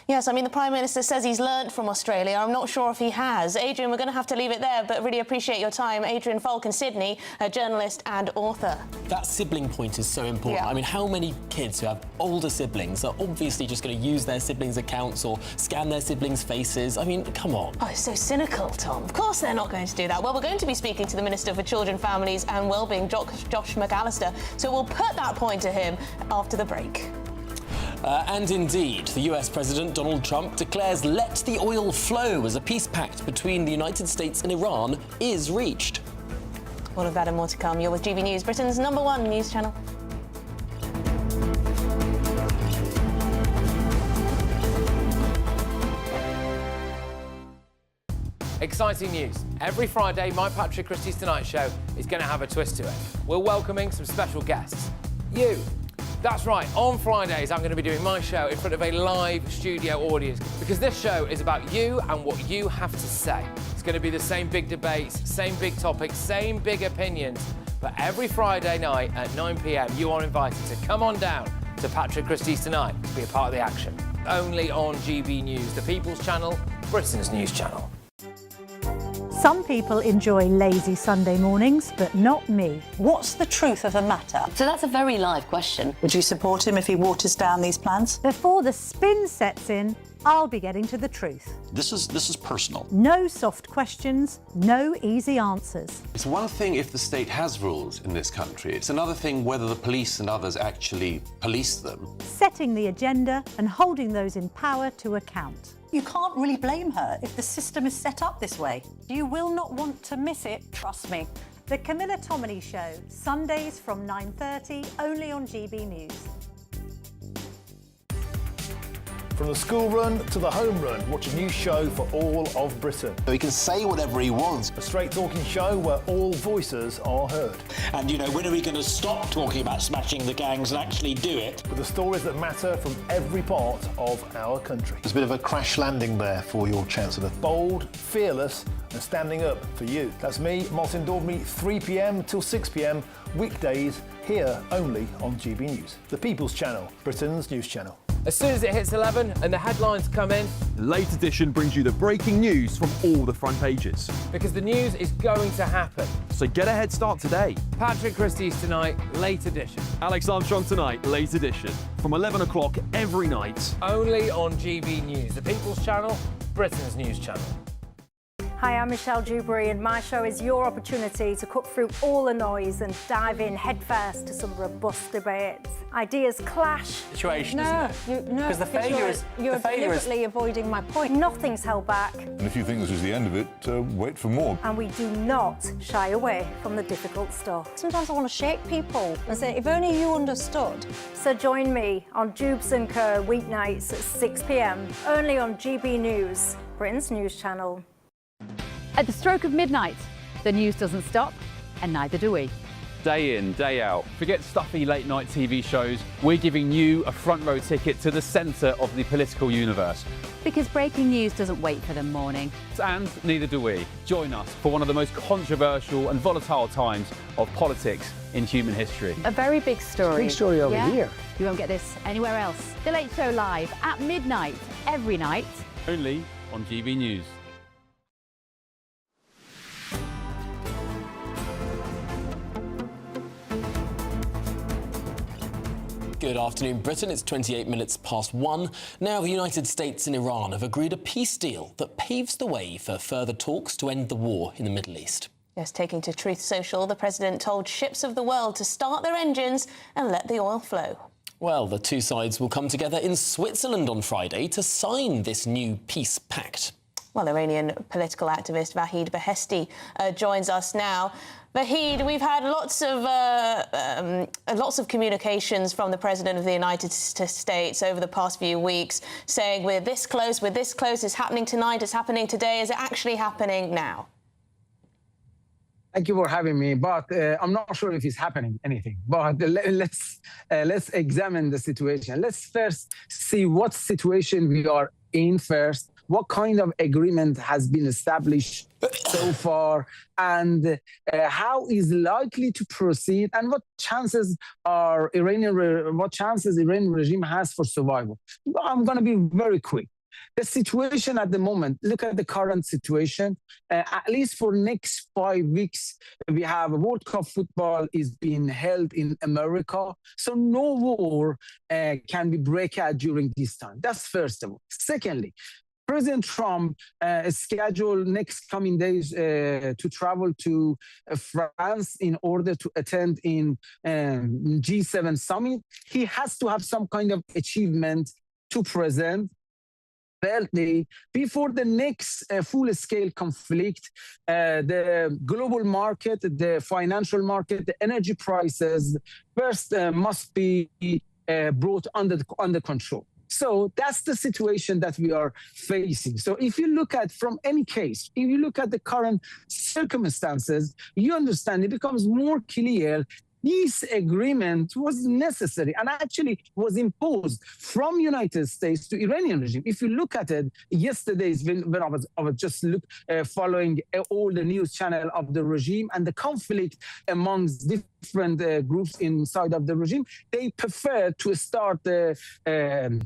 Yes, I mean, the Prime Minister says he's learnt from Australia. I'm not sure if he has. Adrian, we're going to have to leave it there, but really appreciate your time. Adrian Falk in Sydney, a journalist and author. That sibling point is so important. Yeah. I mean, how many kids who have older siblings are obviously just going to use their siblings' accounts or scan their siblings' faces? I mean, come on. Oh, it's so cynical, Tom. Of course they're not going to do that. Well, we're going to be speaking to the Minister for Children, Families and Wellbeing, Josh McAllister, so we'll put that point to him after the break. And indeed, the US President Donald Trump declares let the oil flow as a peace pact between the United States and Iran is reached. All of that and more to come. You're with GB News, Britain's #1 news channel. Exciting news. Every Friday, my Patrick Christie's Tonight Show is going to have a twist to it. We're welcoming some special guests. You. That's right, on Fridays I'm going to be doing my show in front of a live studio audience because this show is about you and what you have to say. It's going to be the same big debates, same big topics, same big opinions, but every Friday night at 9 p.m. you are invited to come on down to Patrick Christie's Tonight to be a part of the action. Only on GB News, the People's Channel, Britain's news channel. Some people enjoy lazy Sunday mornings, but not me. What's the truth of the matter? So that's a very live question. Would you support him if he waters down these plans? Before the spin sets in, I'll be getting to the truth. This is personal. No soft questions, no easy answers. It's one thing if the state has rules in this country. It's another thing whether the police and others actually police them. Setting the agenda and holding those in power to account. You can't really blame her if the system is set up this way. You will not want to miss it, trust me. The Camilla Tominey Show, Sundays from 9:30, only on GB News. From the school run to the home run, watch a new show for all of Britain. So he can say whatever he wants. A straight-talking show where all voices are heard. And, you know, when are we going to stop talking about smashing the gangs and actually do it? With the stories that matter from every part of our country. There's a bit of a crash landing there for your Chancellor. Bold, fearless and standing up for you. That's me, Martin Daubney, 3 p.m. till 6 p.m, weekdays, here only on GB News. The People's Channel, Britain's news channel. As soon as it hits 11 and the headlines come in, Late Edition brings you the breaking news from all the front pages. Because the news is going to happen. So get a head start today. Patrick Christie's Tonight, Late Edition. Alex Armstrong Tonight, Late Edition. From 11 o'clock every night. Only on GB News, the People's Channel, Britain's news channel. Hi, I'm Michelle Dewberry, and my show is your opportunity to cut through all the noise and dive in headfirst to some robust debates. Ideas clash. Situation, No, isn't it? Because the failure is... You're deliberately avoiding my point. Nothing's held back, And if you think this is the end of it, wait for more. and we do not shy away from the difficult stuff. Sometimes I want to shake people and say, if only you understood. So join me on Jubes & Co. weeknights at 6 p.m, only on GB News, Britain's news channel. At the stroke of midnight, the news doesn't stop, and neither do we. Day in, day out. Forget stuffy late-night TV shows. We're giving you a front-row ticket to the centre of the political universe. Because breaking news doesn't wait for the morning. And neither do we. Join us for one of the most controversial and volatile times of politics in human history. A very big story. Big story over here. You won't get this anywhere else. The Late Show live at midnight, every night. Only on GB News. Good afternoon, Britain. It's 28 minutes past 1. Now, the United States and Iran have agreed a peace deal that paves the way for further talks to end the war in the Middle East. Yes, taking to Truth Social, the president told ships of the world to start their engines and let the oil flow. Well, the two sides will come together in Switzerland on Friday to sign this new peace pact. Well, Iranian political activist Vahid Beheshti joins us now. Vahid, we've had lots of communications from the President of the United States over the past few weeks saying we're this close, it's happening tonight, it's happening today. Is it actually happening now? Thank you for having me, but I'm not sure if it's happening anything. But let's examine the situation. Let's first see what situation we are in first. What kind of agreement has been established so far, and how is likely to proceed, and what chances Iranian regime has for survival? I'm going to be very quick. The situation at the moment, look at the current situation. At least for next 5 weeks, we have World Cup football is being held in America. So no war can be break out during this time. That's first of all. Secondly, President Trump is scheduled next coming days to travel to France in order to attend in G7 summit. He has to have some kind of achievement to present. Thirdly, before the next full-scale conflict, the global market, the financial market, the energy prices first must be brought under control. So that's the situation that we are facing. So if you look at from any case, if you look at the current circumstances, you understand it becomes more clear this agreement was necessary and actually was imposed from United States to Iranian regime. If you look at it, yesterday when I was just following all the news channel of the regime and the conflict amongst different groups inside of the regime, they prefer to start the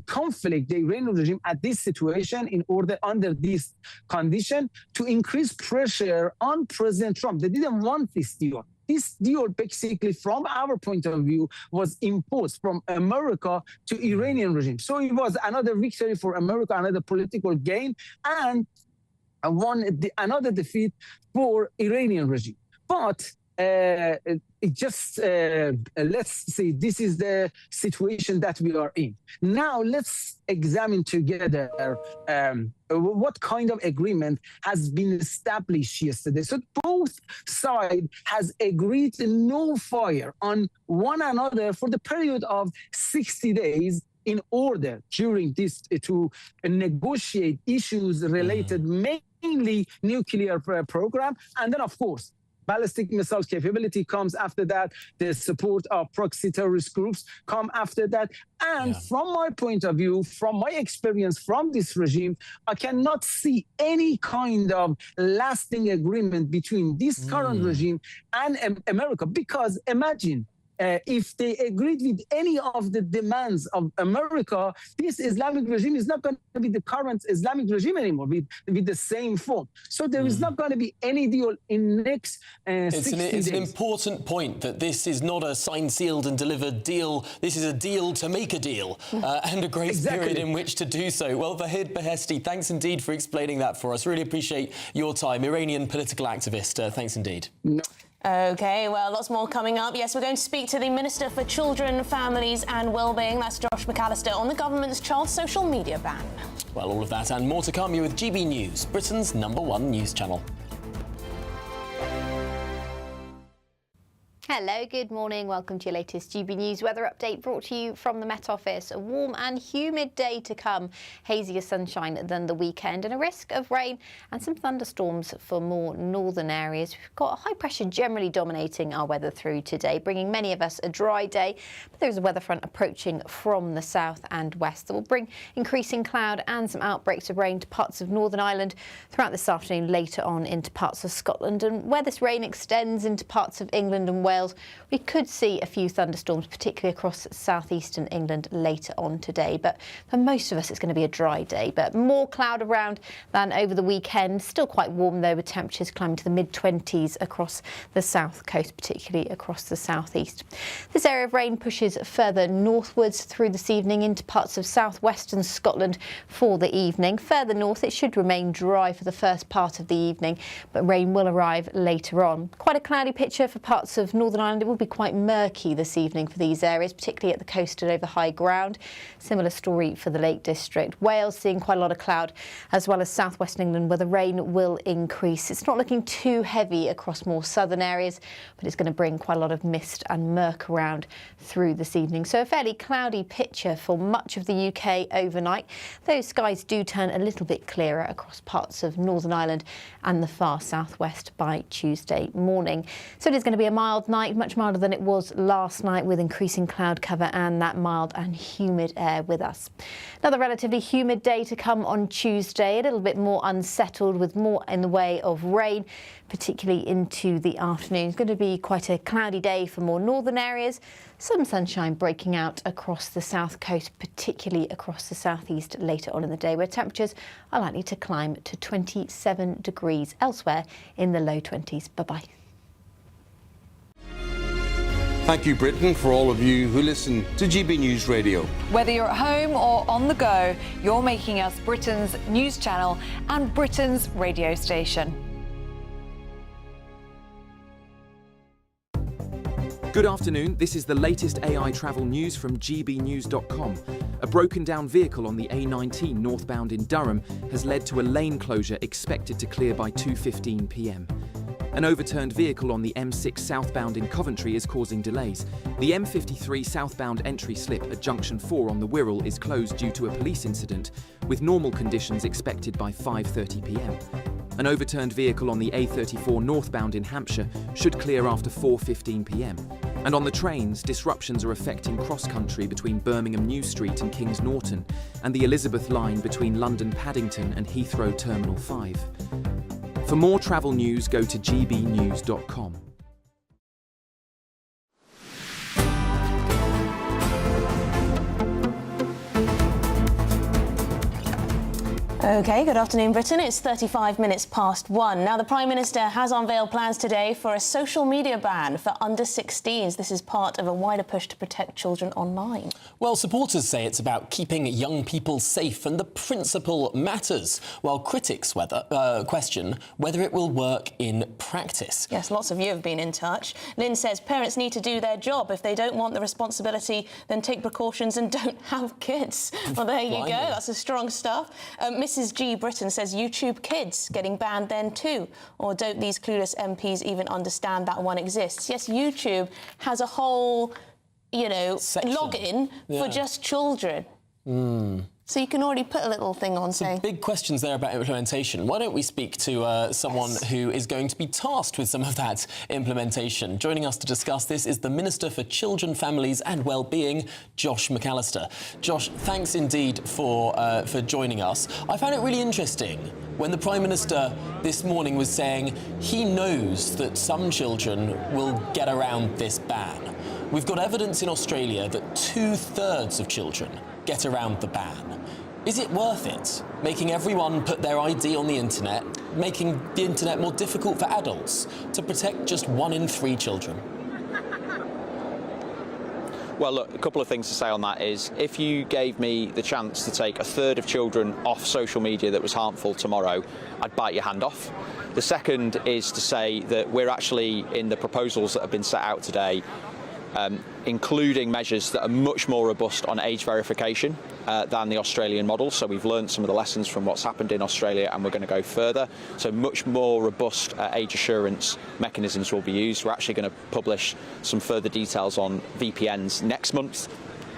conflict, the Iranian regime, at this situation in order, under this condition, to increase pressure on President Trump. They didn't want this deal. This deal, basically, from our point of view, was imposed from America to Iranian regime. So it was another victory for America, another political gain, and another defeat for Iranian regime. But let's see, this is the situation that we are in. Now, let's examine together what kind of agreement has been established yesterday. So both sides has agreed to no fire on one another for the period of 60 days in order during this to negotiate issues related mainly nuclear program, and then, of course, ballistic missiles capability comes after that. The support of proxy terrorist groups come after that. And from my point of view, from my experience from this regime, I cannot see any kind of lasting agreement between this current regime and America. Because imagine if they agreed with any of the demands of America, this Islamic regime is not going to be the current Islamic regime anymore with the same form. So there is not going to be any deal in next 60 days. It's an important point that this is not a signed, sealed and delivered deal. This is a deal to make a deal and a grace period in which to do so. Well, Vahid Beheshti, thanks indeed for explaining that for us. Really appreciate your time. Iranian political activist, thanks indeed. No. OK, well, lots more coming up. Yes, we're going to speak to the Minister for Children, Families and Wellbeing, that's Josh McAllister, on the government's child social media ban. Well, all of that and more to come. You're with GB News, Britain's #1 news channel. Hello, good morning. Welcome to your latest GB News weather update brought to you from the Met Office. A warm and humid day to come, hazier sunshine than the weekend and a risk of rain and some thunderstorms for more northern areas. We've got high pressure generally dominating our weather through today, bringing many of us a dry day. But there's a weather front approaching from the south and west that will bring increasing cloud and some outbreaks of rain to parts of Northern Ireland throughout this afternoon, later on into parts of Scotland. And where this rain extends into parts of England and Wales, we could see a few thunderstorms, particularly across southeastern England later on today. But for most of us, it's going to be a dry day. But more cloud around than over the weekend. Still quite warm, though, with temperatures climbing to the mid-20s across the south coast, particularly across the southeast. This area of rain pushes further northwards through this evening into parts of southwestern Scotland for the evening. Further north, it should remain dry for the first part of the evening, but rain will arrive later on. Quite a cloudy picture for parts of Northern Ireland. It will be quite murky this evening for these areas, particularly at the coast and over high ground. Similar story for the Lake District. Wales seeing quite a lot of cloud, as well as southwest England, where the rain will increase. It's not looking too heavy across more southern areas, but it's going to bring quite a lot of mist and murk around through this evening. So a fairly cloudy picture for much of the UK overnight. Those skies do turn a little bit clearer across parts of Northern Ireland and the far southwest by Tuesday morning. So it is going to be a mild night, much milder than it was last night, with increasing cloud cover and that mild and humid air with us. Another relatively humid day to come on Tuesday, a little bit more unsettled with more in the way of rain, particularly into the afternoon. It's going to be quite a cloudy day for more northern areas. Some sunshine breaking out across the south coast, particularly across the southeast later on in the day, where temperatures are likely to climb to 27 degrees. Elsewhere in the low 20s. Bye-bye. Thank you, Britain, for all of you who listen to GB News Radio. Whether you're at home or on the go, you're making us Britain's news channel and Britain's radio station. Good afternoon. This is the latest AI travel news from GBnews.com. A broken down vehicle on the A19 northbound in Durham has led to a lane closure expected to clear by 2:15 p.m. An overturned vehicle on the M6 southbound in Coventry is causing delays. The M53 southbound entry slip at Junction 4 on the Wirral is closed due to a police incident, with normal conditions expected by 5:30 p.m. An overturned vehicle on the A34 northbound in Hampshire should clear after 4:15 p.m. And on the trains, disruptions are affecting cross-country between Birmingham New Street and Kings Norton, and the Elizabeth line between London Paddington and Heathrow Terminal 5. For more travel news, go to gbnews.com. OK, good afternoon, Britain. It's 35 minutes past 1. Now, the Prime Minister has unveiled plans today for a social media ban for under-16s. This is part of a wider push to protect children online. Well, supporters say it's about keeping young people safe and the principle matters, while critics question whether it will work in practice. Yes, lots of you have been in touch. Lynn says parents need to do their job. If they don't want the responsibility, then take precautions and don't have kids. Well, there you go. That's a strong stuff. Mrs. G. Britain says YouTube Kids getting banned then too. Or don't these clueless MPs even understand that one exists? Yes, YouTube has a whole, login for just children. So you can already put a little thing on saying... Big questions there about implementation. Why don't we speak to someone who is going to be tasked with some of that implementation? Joining us to discuss this is the Minister for Children, Families and Wellbeing, Josh McAllister. Josh, thanks indeed for joining us. I found it really interesting when the Prime Minister this morning was saying he knows that some children will get around this ban. we've got evidence in Australia that 2/3 of children get around the ban. Is it worth it, making everyone put their ID on the internet, making the internet more difficult for adults to protect just 1 in 3 children? Well, look, a couple of things to say on that is, if you gave me the chance to take 1/3 of children off social media that was harmful tomorrow, I'd bite your hand off. The second is to say that we're actually, in the proposals that have been set out today, including measures that are much more robust on age verification than the Australian model. So we've learned some of the lessons from what's happened in Australia, and we're going to go further. So much more robust age assurance mechanisms will be used. We're actually going to publish some further details on VPNs next month.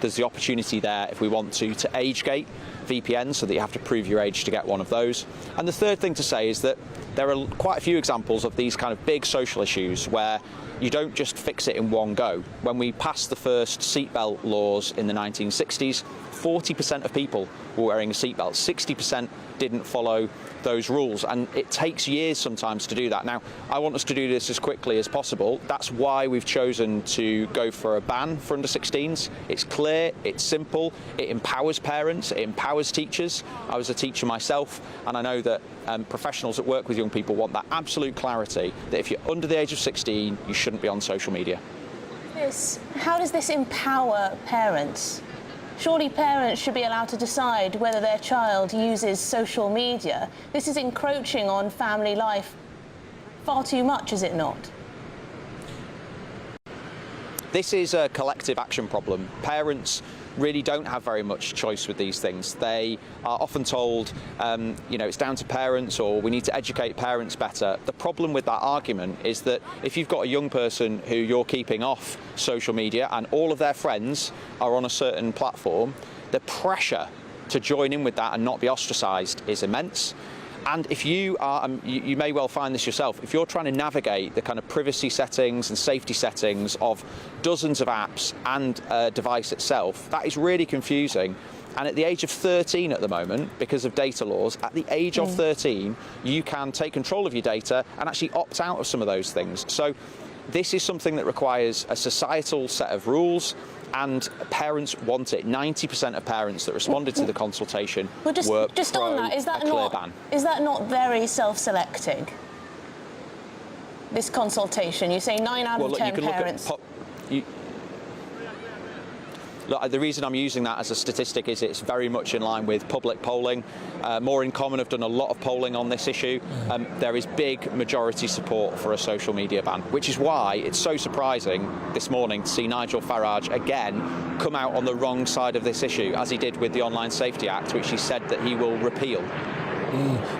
There's the opportunity there, if we want to age gate VPNs so that you have to prove your age to get one of those. And the third thing to say is that there are quite a few examples of these kind of big social issues where you don't just fix it in one go. When we passed the first seatbelt laws in the 1960s, 40% of people were wearing a seatbelt, 60% didn't follow those rules, and it takes years sometimes to do that. Now, I want us to do this as quickly as possible. That's why we've chosen to go for a ban for under 16s. It's clear, it's simple, it empowers parents, it empowers teachers. I was a teacher myself, and I know that professionals that work with young people want that absolute clarity that if you're under the age of 16, you shouldn't be on social media. How does this empower parents? Surely parents should be allowed to decide whether their child uses social media. This is encroaching on family life far too much, is it not? This is a collective action problem. Parents really don't have very much choice with these things. They are often told, it's down to parents, or we need to educate parents better. The problem with that argument is that if you've got a young person who you're keeping off social media and all of their friends are on a certain platform, the pressure to join in with that and not be ostracised is immense. And if you are, you may well find this yourself, if you're trying to navigate the kind of privacy settings and safety settings of dozens of apps and a device itself, that is really confusing. And at the age of 13 at the moment, because of data laws, at the age of 13, you can take control of your data and actually opt out of some of those things. So this is something that requires a societal set of rules, and parents want it. 90% of parents that responded to the consultation were just on that, is that a clear ban. Is that not very self-selecting? This consultation, you say 9 out of 10 parents. Look, the reason I'm using that as a statistic is it's very much in line with public polling. More in Common have done a lot of polling on this issue. There is big majority support for a social media ban, which is why it's so surprising this morning to see Nigel Farage again come out on the wrong side of this issue, as he did with the Online Safety Act, which he said that he will repeal.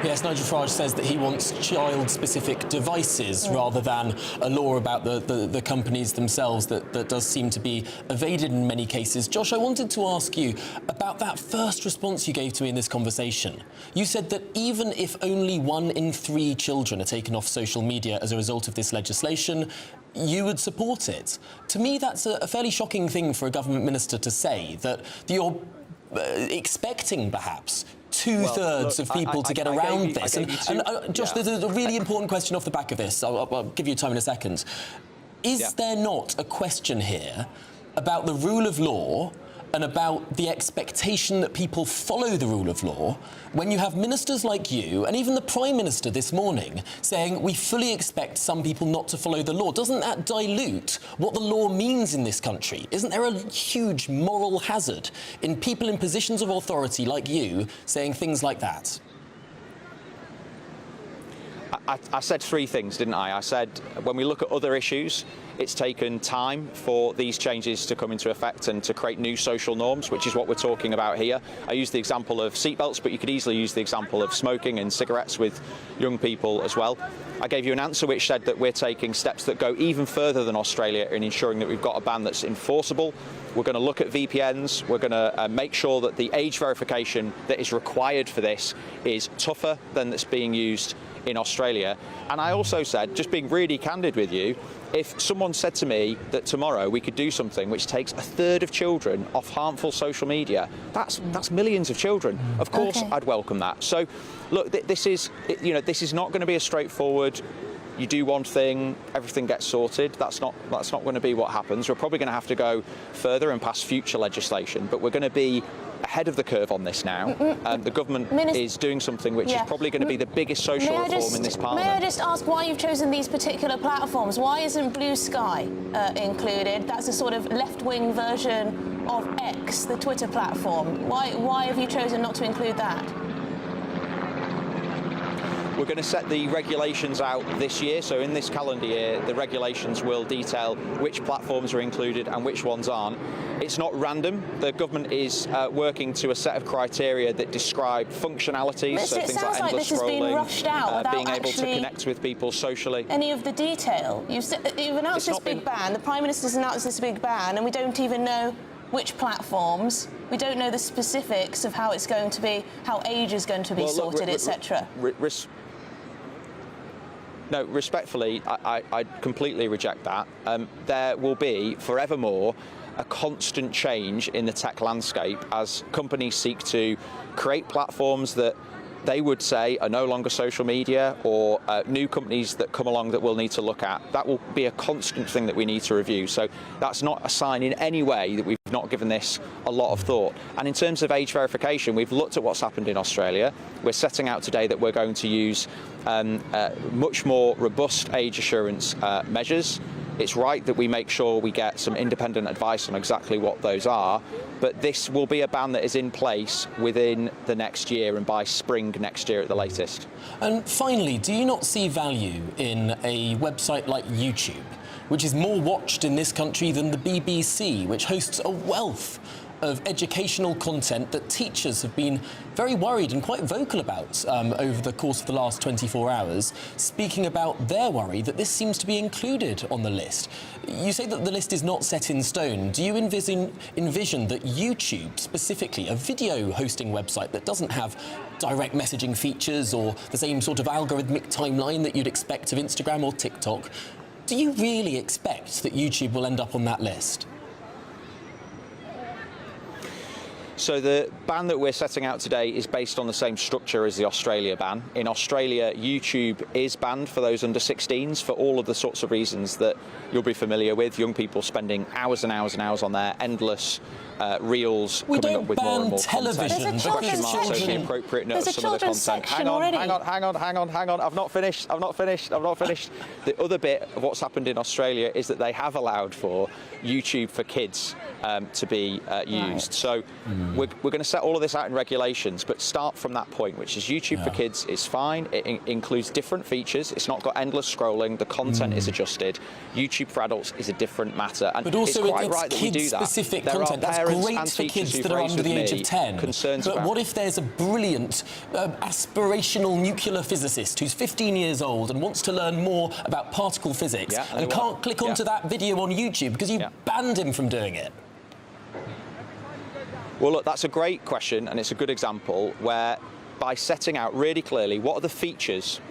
Yes, Nigel Farage says that he wants child-specific devices rather than a law about the companies themselves that does seem to be evaded in many cases. Josh, I wanted to ask you about that first response you gave to me in this conversation. You said that even if only 1 in 3 children are taken off social media as a result of this legislation, you would support it. To me, that's a fairly shocking thing for a government minister to say, that you're expecting, perhaps, 2/3 of people to get around this. And Josh, there's a really important question off the back of this. I'll give you time in a second. Is there not a question here about the rule of law and about the expectation that people follow the rule of law when you have ministers like you and even the Prime Minister this morning saying we fully expect some people not to follow the law? Doesn't that dilute what the law means in this country? Isn't there a huge moral hazard in people in positions of authority like you saying things like that? I said 3 things, didn't I? I said when we look at other issues, it's taken time for these changes to come into effect and to create new social norms, which is what we're talking about here. I used the example of seatbelts, but you could easily use the example of smoking and cigarettes with young people as well. I gave you an answer which said that we're taking steps that go even further than Australia in ensuring that we've got a ban that's enforceable. We're going to look at VPNs. We're going to make sure that the age verification that is required for this is tougher than that's being used in Australia. And I also said, just being really candid with you, if someone said to me that tomorrow we could do something which takes 1/3 of children off harmful social media, that's millions of children. Of course, I'd welcome that. So, look, this is not going to be a straightforward you do one thing, everything gets sorted. That's not going to be what happens. We're probably going to have to go further and pass future legislation, but we're going to be ahead of the curve on this now. The government is doing something which is probably going to be the biggest social reform in this parliament. May I just ask why you've chosen these particular platforms? Why isn't Blue Sky included? That's a sort of left-wing version of X, the Twitter platform. Why have you chosen not to include that? We're going to set the regulations out this year, so in this calendar year, the regulations will detail which platforms are included and which ones aren't. It's not random. The government is working to a set of criteria that describe functionalities, so things like endless scrolling, being able to connect with people socially. Any of the detail? You've announced this big ban. The Prime Minister's announced this big ban, and we don't even know which platforms. We don't know the specifics of how it's going to be, how age is going to be sorted, etc. No, respectfully, I completely reject that. There will be, forevermore, a constant change in the tech landscape as companies seek to create platforms that they would say are no longer social media, or new companies that come along that we'll need to look at. That will be a constant thing that we need to review. So that's not a sign in any way that we've not given this a lot of thought. And in terms of age verification, we've looked at what's happened in Australia. We're setting out today that we're going to use much more robust age assurance measures. It's right that we make sure we get some independent advice on exactly what those are, but this will be a ban that is in place within the next year and by spring next year at the latest. And finally, do you not see value in a website like YouTube, which is more watched in this country than the BBC, which hosts a wealth of educational content that teachers have been very worried and quite vocal about over the course of the last 24 hours, speaking about their worry that this seems to be included on the list. You say that the list is not set in stone. Do you envision that YouTube, specifically, a video hosting website that doesn't have direct messaging features or the same sort of algorithmic timeline that you'd expect of Instagram or TikTok, do you really expect that YouTube will end up on that list? So the ban that we're setting out today is based on the same structure as the Australia ban. In Australia, YouTube is banned for those under 16s for all of the sorts of reasons that you'll be familiar with. Young people spending hours and hours and hours on there, endless reels coming up with more and more content. Question marks over the appropriateness of some of the content. Hang on. I've not finished. The other bit of what's happened in Australia is that they have allowed for YouTube for kids to be used. So we're going to set all of this out in regulations, but start from that point, which is YouTube for kids is fine. It includes different features. It's not got endless scrolling. The content is adjusted. YouTube for adults is a different matter. And but also it's quite right that we do that. Specific content. That's great for kids that are under the age of 10. But what if there's a brilliant, aspirational nuclear physicist who's 15 years old and wants to learn more about particle physics and can't click onto that video on YouTube because you banned him from doing it? Well, look, that's a great question, and it's a good example where, by setting out really clearly what are the features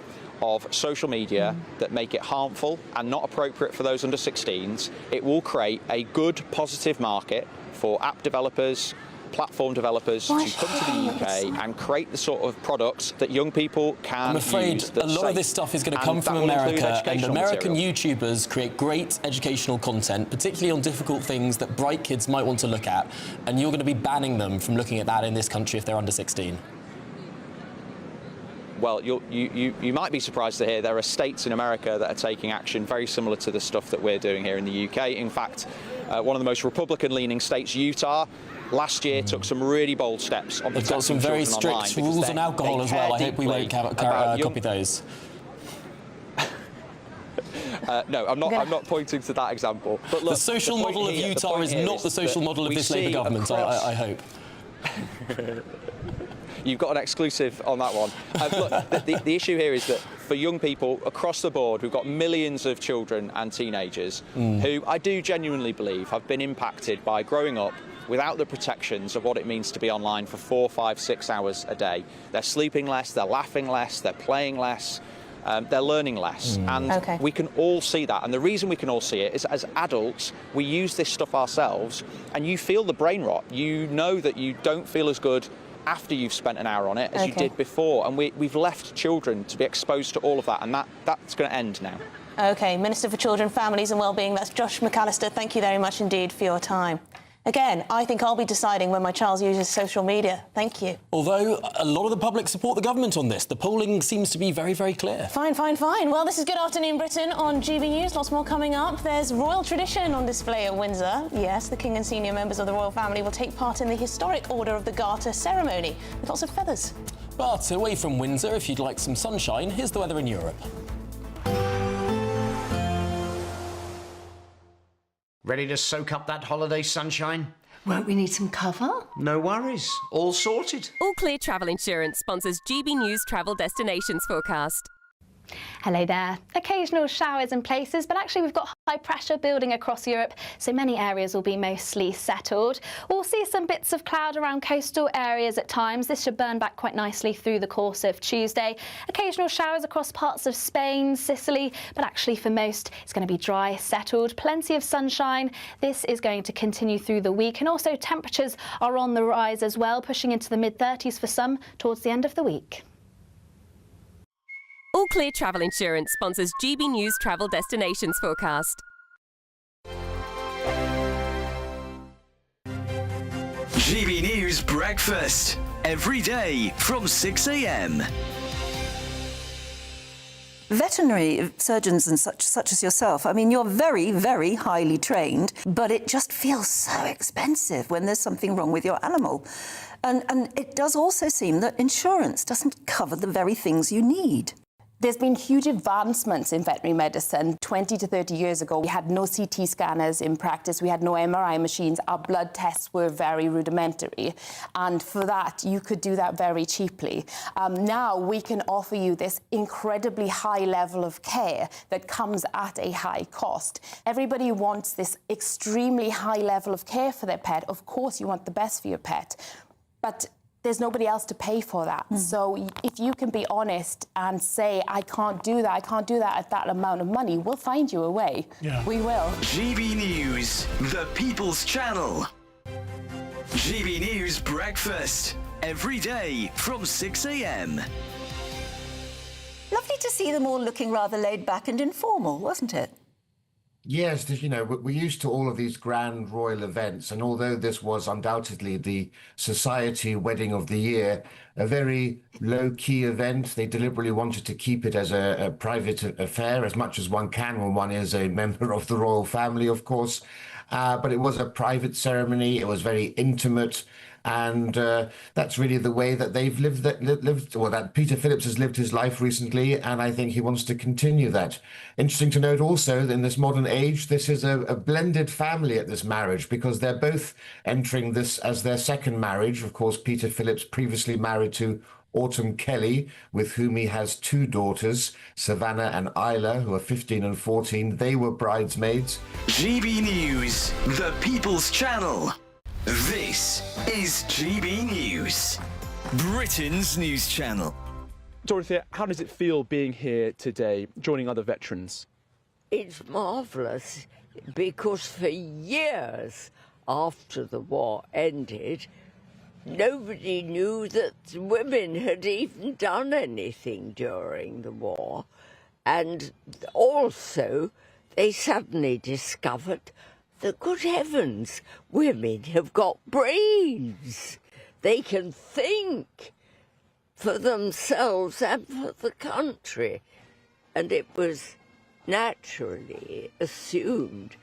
of social media that make it harmful and not appropriate for those under 16s, it will create a good, positive market for app developers, platform developers to come to the UK and create the sort of products that young people can I'm afraid use. A lot of this stuff is going to come from America, and American YouTubers create great educational content, particularly on difficult things that bright kids might want to look at, and you're going to be banning them from looking at that in this country if they're under 16. Well, you might be surprised to hear there are states in America that are taking action very similar to the stuff that we're doing here in the UK. In fact, one of the most Republican-leaning states, Utah, last year took some really bold steps on protecting children online. They've got some very strict rules on alcohol as well. I hope we won't copy those. No, I'm not pointing to that example. But look, the social model of Utah is not the social model of this Labour government, I hope. You've got an exclusive on that one. Look, the issue here is that for young people across the board, we've got millions of children and teenagers who I do genuinely believe have been impacted by growing up without the protections of what it means to be online for 4, 5, 6 hours a day. They're sleeping less, they're laughing less, they're playing less, they're learning less. And we can all see that. And the reason we can all see it is as adults, we use this stuff ourselves, and you feel the brain rot. You know that you don't feel as good after you've spent an hour on it as you did before. And we've left children to be exposed to all of that, and that's going to end now. OK, Minister for Children, Families and Wellbeing, that's Josh McAllister. Thank you very much indeed for your time. Again, I think I'll be deciding when my child uses social media. Thank you. Although a lot of the public support the government on this. The polling seems to be very, very clear. Fine. Well, this is Good Afternoon Britain on GB News. Lots more coming up. There's royal tradition on display at Windsor. Yes, the King and senior members of the royal family will take part in the historic Order of the Garter ceremony with lots of feathers. But away from Windsor, if you'd like some sunshine, here's the weather in Europe. Ready to soak up that holiday sunshine? Won't we need some cover? No worries. All sorted. All Clear Travel Insurance sponsors GB News travel destinations forecast. Hello there. Occasional showers in places, but actually we've got high pressure building across Europe, so many areas will be mostly settled. We'll see some bits of cloud around coastal areas at times. This should burn back quite nicely through the course of Tuesday. Occasional showers across parts of Spain, Sicily, but actually for most it's going to be dry, settled, plenty of sunshine. This is going to continue through the week, and also temperatures are on the rise as well, pushing into the mid-30s for some towards the end of the week. All Clear Travel Insurance sponsors GB News travel destinations forecast. GB News Breakfast, every day from 6 a.m. Veterinary surgeons and such as yourself, I mean, you're very, very highly trained, but it just feels so expensive when there's something wrong with your animal. And it does also seem that insurance doesn't cover the very things you need. There's been huge advancements in veterinary medicine. 20 to 30 years ago, we had no CT scanners in practice. We had no MRI machines. Our blood tests were very rudimentary. And for that, you could do that very cheaply. Now we can offer you this incredibly high level of care that comes at a high cost. Everybody wants this extremely high level of care for their pet. Of course, you want the best for your pet. But there's nobody else to pay for that. So if you can be honest and say, I can't do that at that amount of money, we'll find you a way. Yeah. We will. GB News, the People's Channel. GB News Breakfast, every day from 6 a.m. Lovely to see them all looking rather laid back and informal, wasn't it? Yes, you know, we're used to all of these grand royal events, and although this was undoubtedly the society wedding of the year, a very low-key event, they deliberately wanted to keep it as a private affair as much as one can when one is a member of the royal family, of course. But it was a private ceremony, it was very intimate, and that's really the way that they've lived, that Peter Phillips has lived his life recently, and I think he wants to continue that. Interesting to note also that in this modern age, this is a blended family at this marriage, because they're both entering this as their second marriage. Of course, Peter Phillips previously married to Autumn Kelly, with whom he has two daughters, Savannah and Isla, who are 15 and 14. They were bridesmaids. GB News, the People's Channel. This is GB News, Britain's news channel. Dorothea, how does it feel being here today, joining other veterans? It's marvellous, because for years after the war ended, nobody knew that women had even done anything during the war. And also, they suddenly discovered that, good heavens, women have got brains. They can think for themselves and for the country. And it was naturally assumed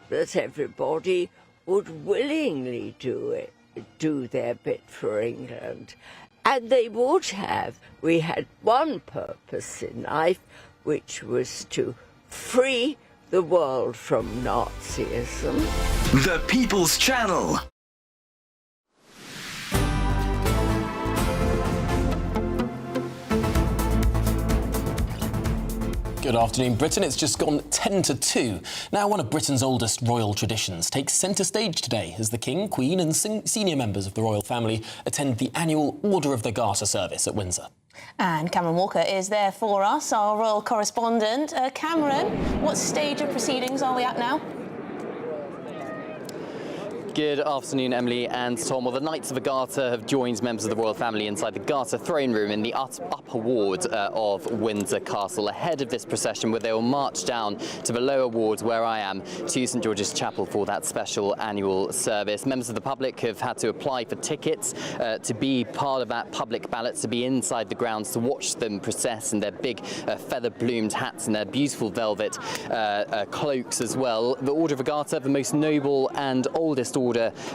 that everybody would willingly do their bit for England. And they would have. We had one purpose in life, which was to free the world from Nazism. The People's Channel. Good afternoon, Britain. It's just gone 10 to 2. Now, one of Britain's oldest royal traditions takes centre stage today as the King, Queen and senior members of the royal family attend the annual Order of the Garter service at Windsor. And Cameron Walker is there for us, our royal correspondent. Cameron, what stage of proceedings are we at now? Good afternoon, Emily and Tom. Well, the Knights of the Garter have joined members of the royal family inside the Garter throne room in the upper ward of Windsor Castle ahead of this procession, where they will march down to the lower ward where I am to St George's Chapel for that special annual service. Members of the public have had to apply for tickets to be part of that public ballot, to be inside the grounds to watch them process in their big feather-bloomed hats and their beautiful velvet cloaks as well. The Order of the Garter, the most noble and oldest order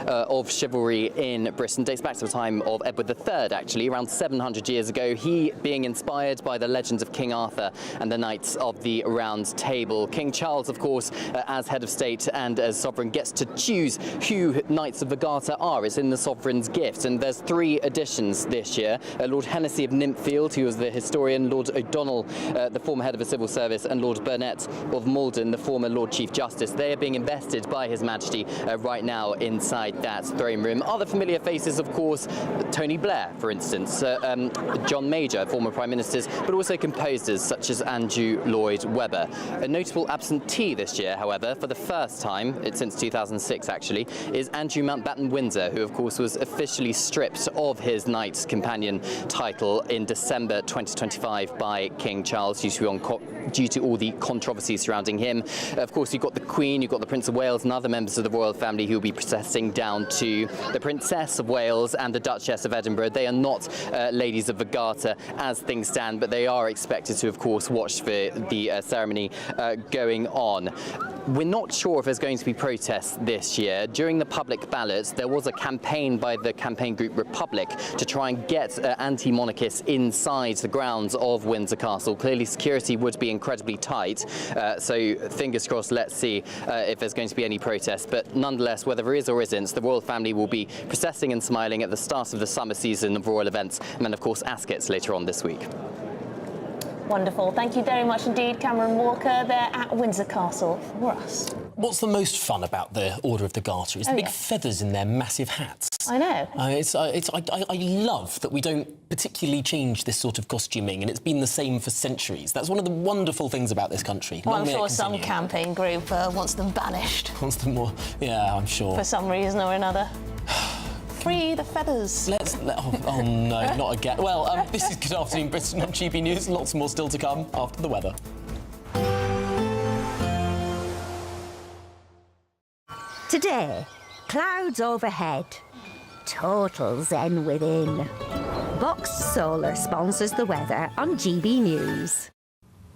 of chivalry in Britain, dates back to the time of Edward III, actually, around 700 years ago, he being inspired by the legends of King Arthur and the Knights of the Round Table. King Charles, of course, as head of state and as sovereign, gets to choose who Knights of the Garter are. It's in the sovereign's gift, and there's 3 additions this year. Lord Hennessy of Nympfield, who was the historian, Lord O'Donnell, the former head of the civil service, and Lord Burnett of Malden, the former Lord Chief Justice. They are being invested by His Majesty right now inside that throne room. Other familiar faces, of course, Tony Blair, for instance, John Major, former Prime Ministers, but also composers such as Andrew Lloyd Webber. A notable absentee this year, however, for the first time since 2006 actually, is Andrew Mountbatten Windsor, who of course was officially stripped of his Knights Companion title in December 2025 by King Charles due to all the controversy surrounding him. Of course, you've got the Queen, you've got the Prince of Wales and other members of the royal family who will be processing down to the Princess of Wales and the Duchess of Edinburgh. They are not ladies of the Garter as things stand, but they are expected to, of course, watch for the ceremony going on. We're not sure if there's going to be protests this year. During the public ballots, there was a campaign by the campaign group Republic to try and get anti-monarchists inside the grounds of Windsor Castle. Clearly, security would be incredibly tight, so fingers crossed, let's see if there's going to be any protests. But nonetheless, whether there is or isn't, the royal family will be processing and smiling at the start of the summer season of royal events, and then, of course, Ascot's later on this week. Wonderful. Thank you very much indeed, Cameron Walker, there at Windsor Castle for us. What's the most fun about the Order of the Garter is the big feathers in their massive hats. I know. I love that we don't particularly change this sort of costuming, and it's been the same for centuries. That's one of the wonderful things about this country. Well, I'm sure some campaign group wants them banished. Wants them more... Yeah, I'm sure. For some reason or another. Free the feathers. Oh no, not again. Well, this is Good Afternoon Britain on GB News. Lots more still to come after the weather. Today, clouds overhead. Total zen within. Boxed Solar sponsors the weather on GB News.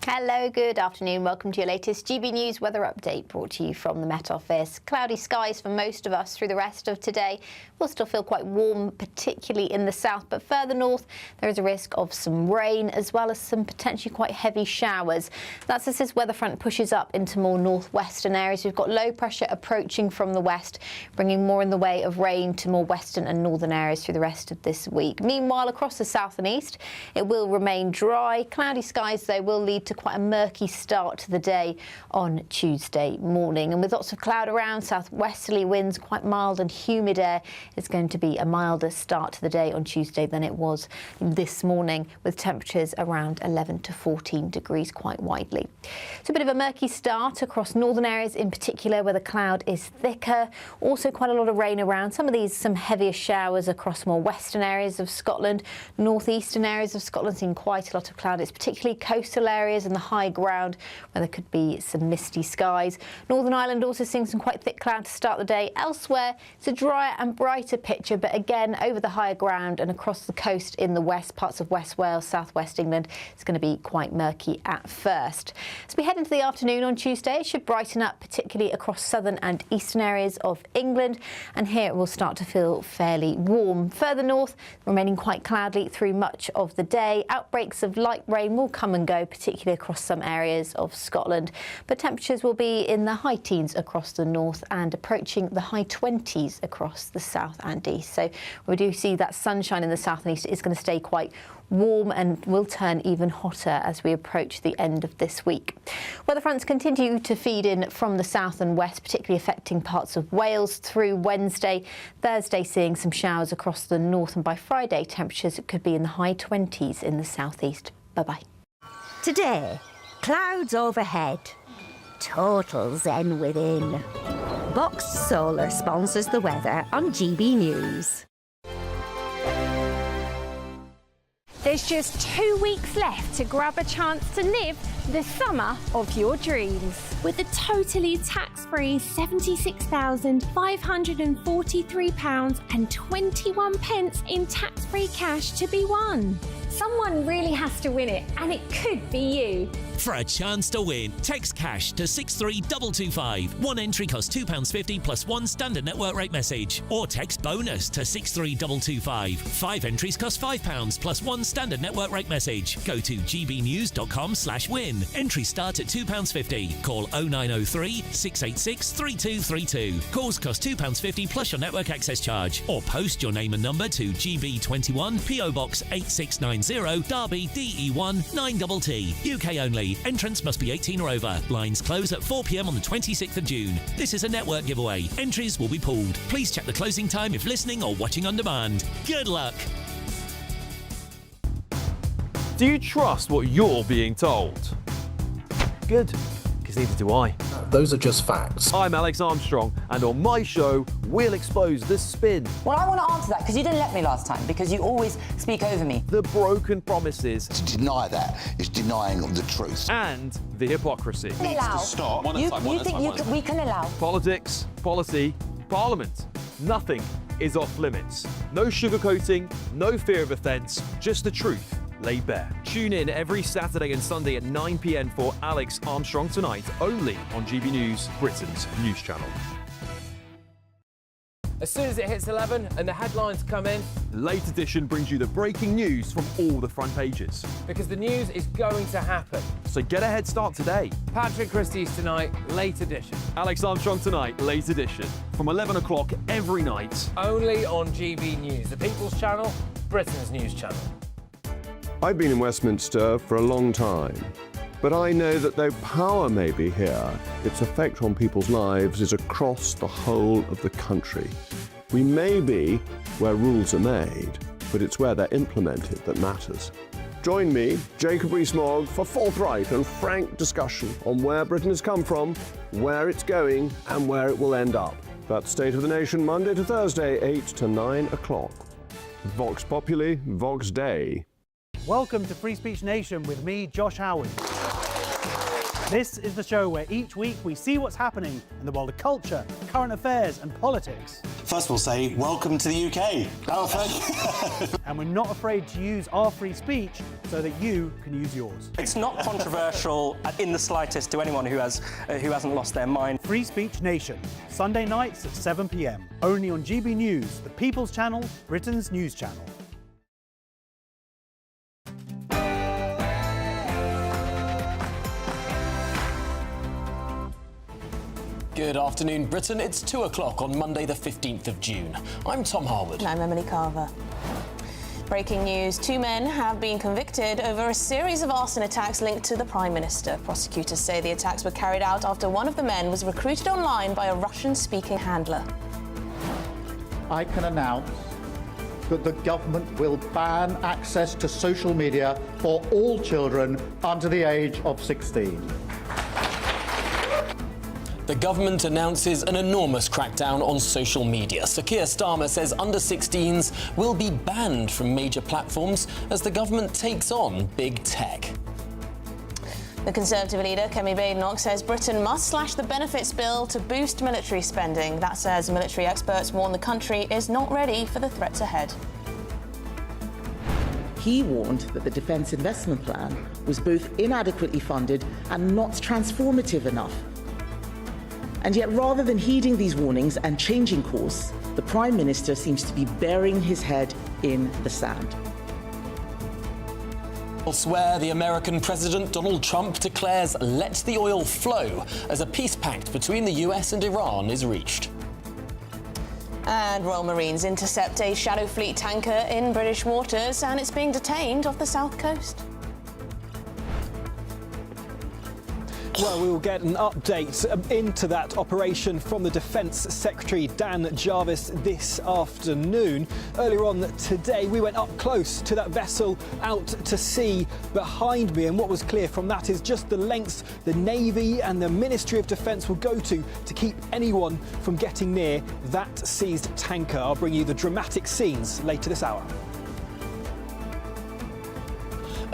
Hello, good afternoon. Welcome to your latest GB News weather update, brought to you from the Met Office. Cloudy skies for most of us through the rest of today. We'll still feel quite warm, particularly in the south, but further north there is a risk of some rain as well as some potentially quite heavy showers. That's as this weather front pushes up into more northwestern areas. We've got low pressure approaching from the west, bringing more in the way of rain to more western and northern areas through the rest of this week. Meanwhile, across the south and east, it will remain dry. Cloudy skies, though, will lead to quite a murky start to the day on Tuesday morning. And with lots of cloud around, southwesterly winds, quite mild and humid air, it's going to be a milder start to the day on Tuesday than it was this morning, with temperatures around 11 to 14 degrees quite widely. It's a bit of a murky start across northern areas in particular, where the cloud is thicker. Also quite a lot of rain around. Some heavier showers across more western areas of Scotland. Northeastern areas of Scotland seeing quite a lot of cloud. It's particularly coastal areas and the high ground where there could be some misty skies. Northern Ireland also seeing some quite thick cloud to start the day. Elsewhere, it's a drier and brighter picture, but again, over the higher ground and across the coast in the west, parts of West Wales, southwest England, it's going to be quite murky at first. As we head into the afternoon on Tuesday, it should brighten up, particularly across southern and eastern areas of England, and here it will start to feel fairly warm. Further north, remaining quite cloudy through much of the day. Outbreaks of light rain will come and go, particularly across some areas of Scotland, but temperatures will be in the high teens across the north and approaching the high 20s across the south and east. So we do see that sunshine in the south and east is going to stay quite warm and will turn even hotter as we approach the end of this week. Weather fronts continue to feed in from the south and west, particularly affecting parts of Wales through Wednesday. Thursday seeing some showers across the north, and by Friday temperatures could be in the high 20s in the southeast. Bye-bye. Today, clouds overhead. Total zen within. Box Solar sponsors the weather on GB News. There's just 2 weeks left to grab a chance to live the summer of your dreams. With a totally tax-free £76,543.21 in tax-free cash to be won. Someone really has to win it, and it could be you. For a chance to win, text cash to 63225. One entry costs £2.50 plus one standard network rate message. Or text bonus to 63225. 5 entries cost £5 plus one standard network rate message. Go to gbnews.com/win. Entries start at £2.50. Call 0903 686 3232. Calls cost £2.50 plus your network access charge. Or post your name and number to GB21 PO Box 8690 Derby DE1 9TT. UK only. Entrance must be 18 or over. Lines close at 4 p.m. on the 26th of June. This is a network giveaway. Entries will be pooled. Please check the closing time if listening or watching on demand. Good luck. Do you trust what you're being told? Good, because neither do I. Those are just facts. I'm Alex Armstrong, and on my show, we'll expose the spin. Well, I want to answer that because you didn't let me last time, because you always speak over me. The broken promises. To deny that is denying the truth. And the hypocrisy. Needs to stop. You think we can allow? Politics, policy, parliament. Nothing is off limits. No sugarcoating, no fear of offence, just the truth laid bare. Tune in every Saturday and Sunday at 9 p.m. for Alex Armstrong Tonight, only on GB News, Britain's news channel. As soon as it hits 11 and the headlines come in, Late Edition brings you the breaking news from all the front pages. because the news is going to happen. So get a head start today. Patrick Christie's Tonight, Late Edition. Alex Armstrong Tonight, Late Edition. From 11 o'clock every night. Only on GB News, the People's Channel, Britain's news channel. I've been in Westminster for a long time, but I know that though power may be here, its effect on people's lives is across the whole of the country. We may be where rules are made, but it's where they're implemented that matters. Join me, Jacob Rees-Mogg, for forthright and frank discussion on where Britain has come from, where it's going, and where it will end up. That's State of the Nation, Monday to Thursday, 8 to 9 o'clock. Vox Populi, Vox Dei. Welcome to Free Speech Nation with me, Josh Howard. This is the show where each week we see what's happening in the world of culture, current affairs and politics. First we'll say, welcome to the UK. Oh, thank you. And we're not afraid to use our free speech so that you can use yours. It's not controversial in the slightest to anyone who hasn't lost their mind. Free Speech Nation, Sunday nights at 7 p.m. Only on GB News, the People's Channel, Britain's news channel. Good afternoon, Britain. It's 2 o'clock on Monday, the 15th of June. I'm Tom Harwood. And I'm Emily Carver. Breaking news. 2 men have been convicted over a series of arson attacks linked to the Prime Minister. Prosecutors say the attacks were carried out after one of the men was recruited online by a Russian-speaking handler. I can announce that the government will ban access to social media for all children under the age of 16. The government announces an enormous crackdown on social media. Sir Keir Starmer says under-16s will be banned from major platforms as the government takes on big tech. The Conservative leader, Kemi Badenoch, says Britain must slash the benefits bill to boost military spending. That says military experts warn the country is not ready for the threats ahead. He warned that the Defence Investment Plan was both inadequately funded and not transformative enough. And yet, rather than heeding these warnings and changing course, the Prime Minister seems to be burying his head in the sand. Elsewhere, the American President Donald Trump declares let the oil flow as a peace pact between the US and Iran is reached. And Royal Marines intercept a Shadow Fleet tanker in British waters and it's being detained off the south coast. Well, we will get an update into that operation from the Defence Secretary Dan Jarvis this afternoon. Earlier on today, we went up close to that vessel out to sea behind me, and what was clear from that is just the lengths the Navy and the Ministry of Defence will go to keep anyone from getting near that seized tanker. I'll bring you the dramatic scenes later this hour.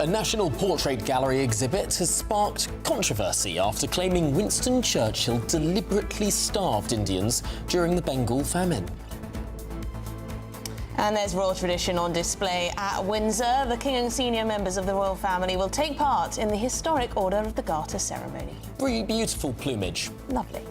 A National Portrait Gallery exhibit has sparked controversy after claiming Winston Churchill deliberately starved Indians during the Bengal famine. And there's royal tradition on display at Windsor. The King and senior members of the royal family will take part in the historic Order of the Garter ceremony. Beautiful plumage. Lovely.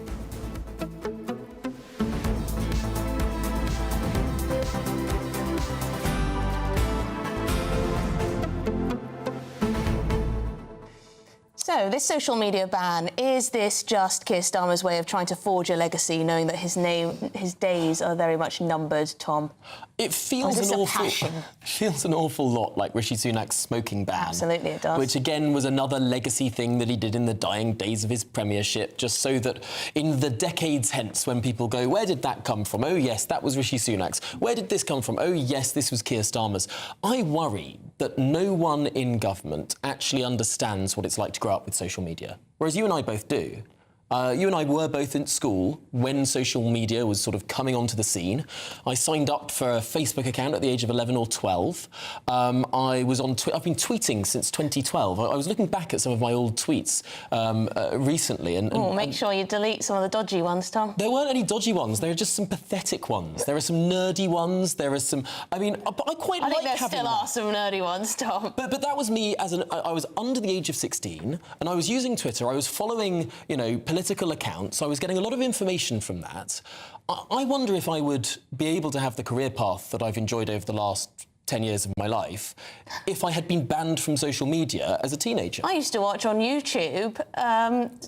So, this social media ban, is this just Keir Starmer's way of trying to forge a legacy, knowing that his days are very much numbered, Tom? It feels an awful lot like Rishi Sunak's smoking ban. Absolutely, it does. Which, again, was another legacy thing that he did in the dying days of his premiership, just so that in the decades hence, when people go, where did that come from? Oh, yes, that was Rishi Sunak's. Where did this come from? Oh, yes, this was Keir Starmer's. I worry that no one in government actually understands what it's like to grow up with social media, whereas you and I both do. You and I were both in school when social media was sort of coming onto the scene. I signed up for a Facebook account at the age of 11 or 12. I've been tweeting since 2012. I was looking back at some of my old tweets recently. Make sure you delete some of the dodgy ones, Tom. There weren't any dodgy ones. There are just some pathetic ones. There are some nerdy ones. There are some... I mean, I think there still are some nerdy ones, Tom. But that was me I was under the age of 16 and I was using Twitter. I was following, political accounts. I was getting a lot of information from that. I wonder if I would be able to have the career path that I've enjoyed over the last 10 years of my life if I had been banned from social media as a teenager. I used to watch on YouTube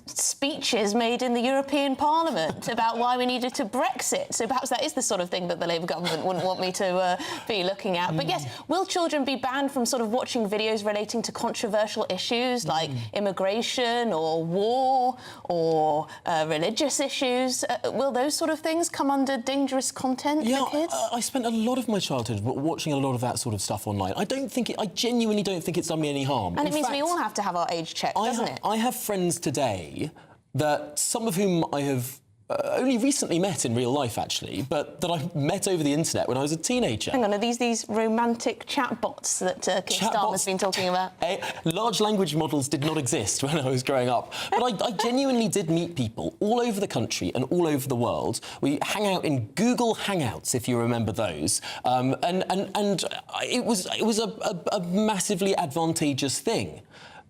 speeches made in the European Parliament about why we needed to Brexit. So perhaps that is the sort of thing that the Labour government wouldn't want me to be looking at. But yes, will children be banned from sort of watching videos relating to controversial issues like immigration or war or religious issues? Will those sort of things come under dangerous content for kids? I spent a lot of my childhood watching a lot of that sort of stuff online. I genuinely don't think it's done me any harm. And it means we all have to have our age checked, doesn't it? I have friends today that some of whom I have only recently met in real life, actually, but that I met over the internet when I was a teenager. Hang on, are these romantic chatbots that Keir Starmer's been talking about? Large language models did not exist when I was growing up. But I genuinely did meet people all over the country and all over the world. We hang out in Google Hangouts, if you remember those. And it was a massively advantageous thing.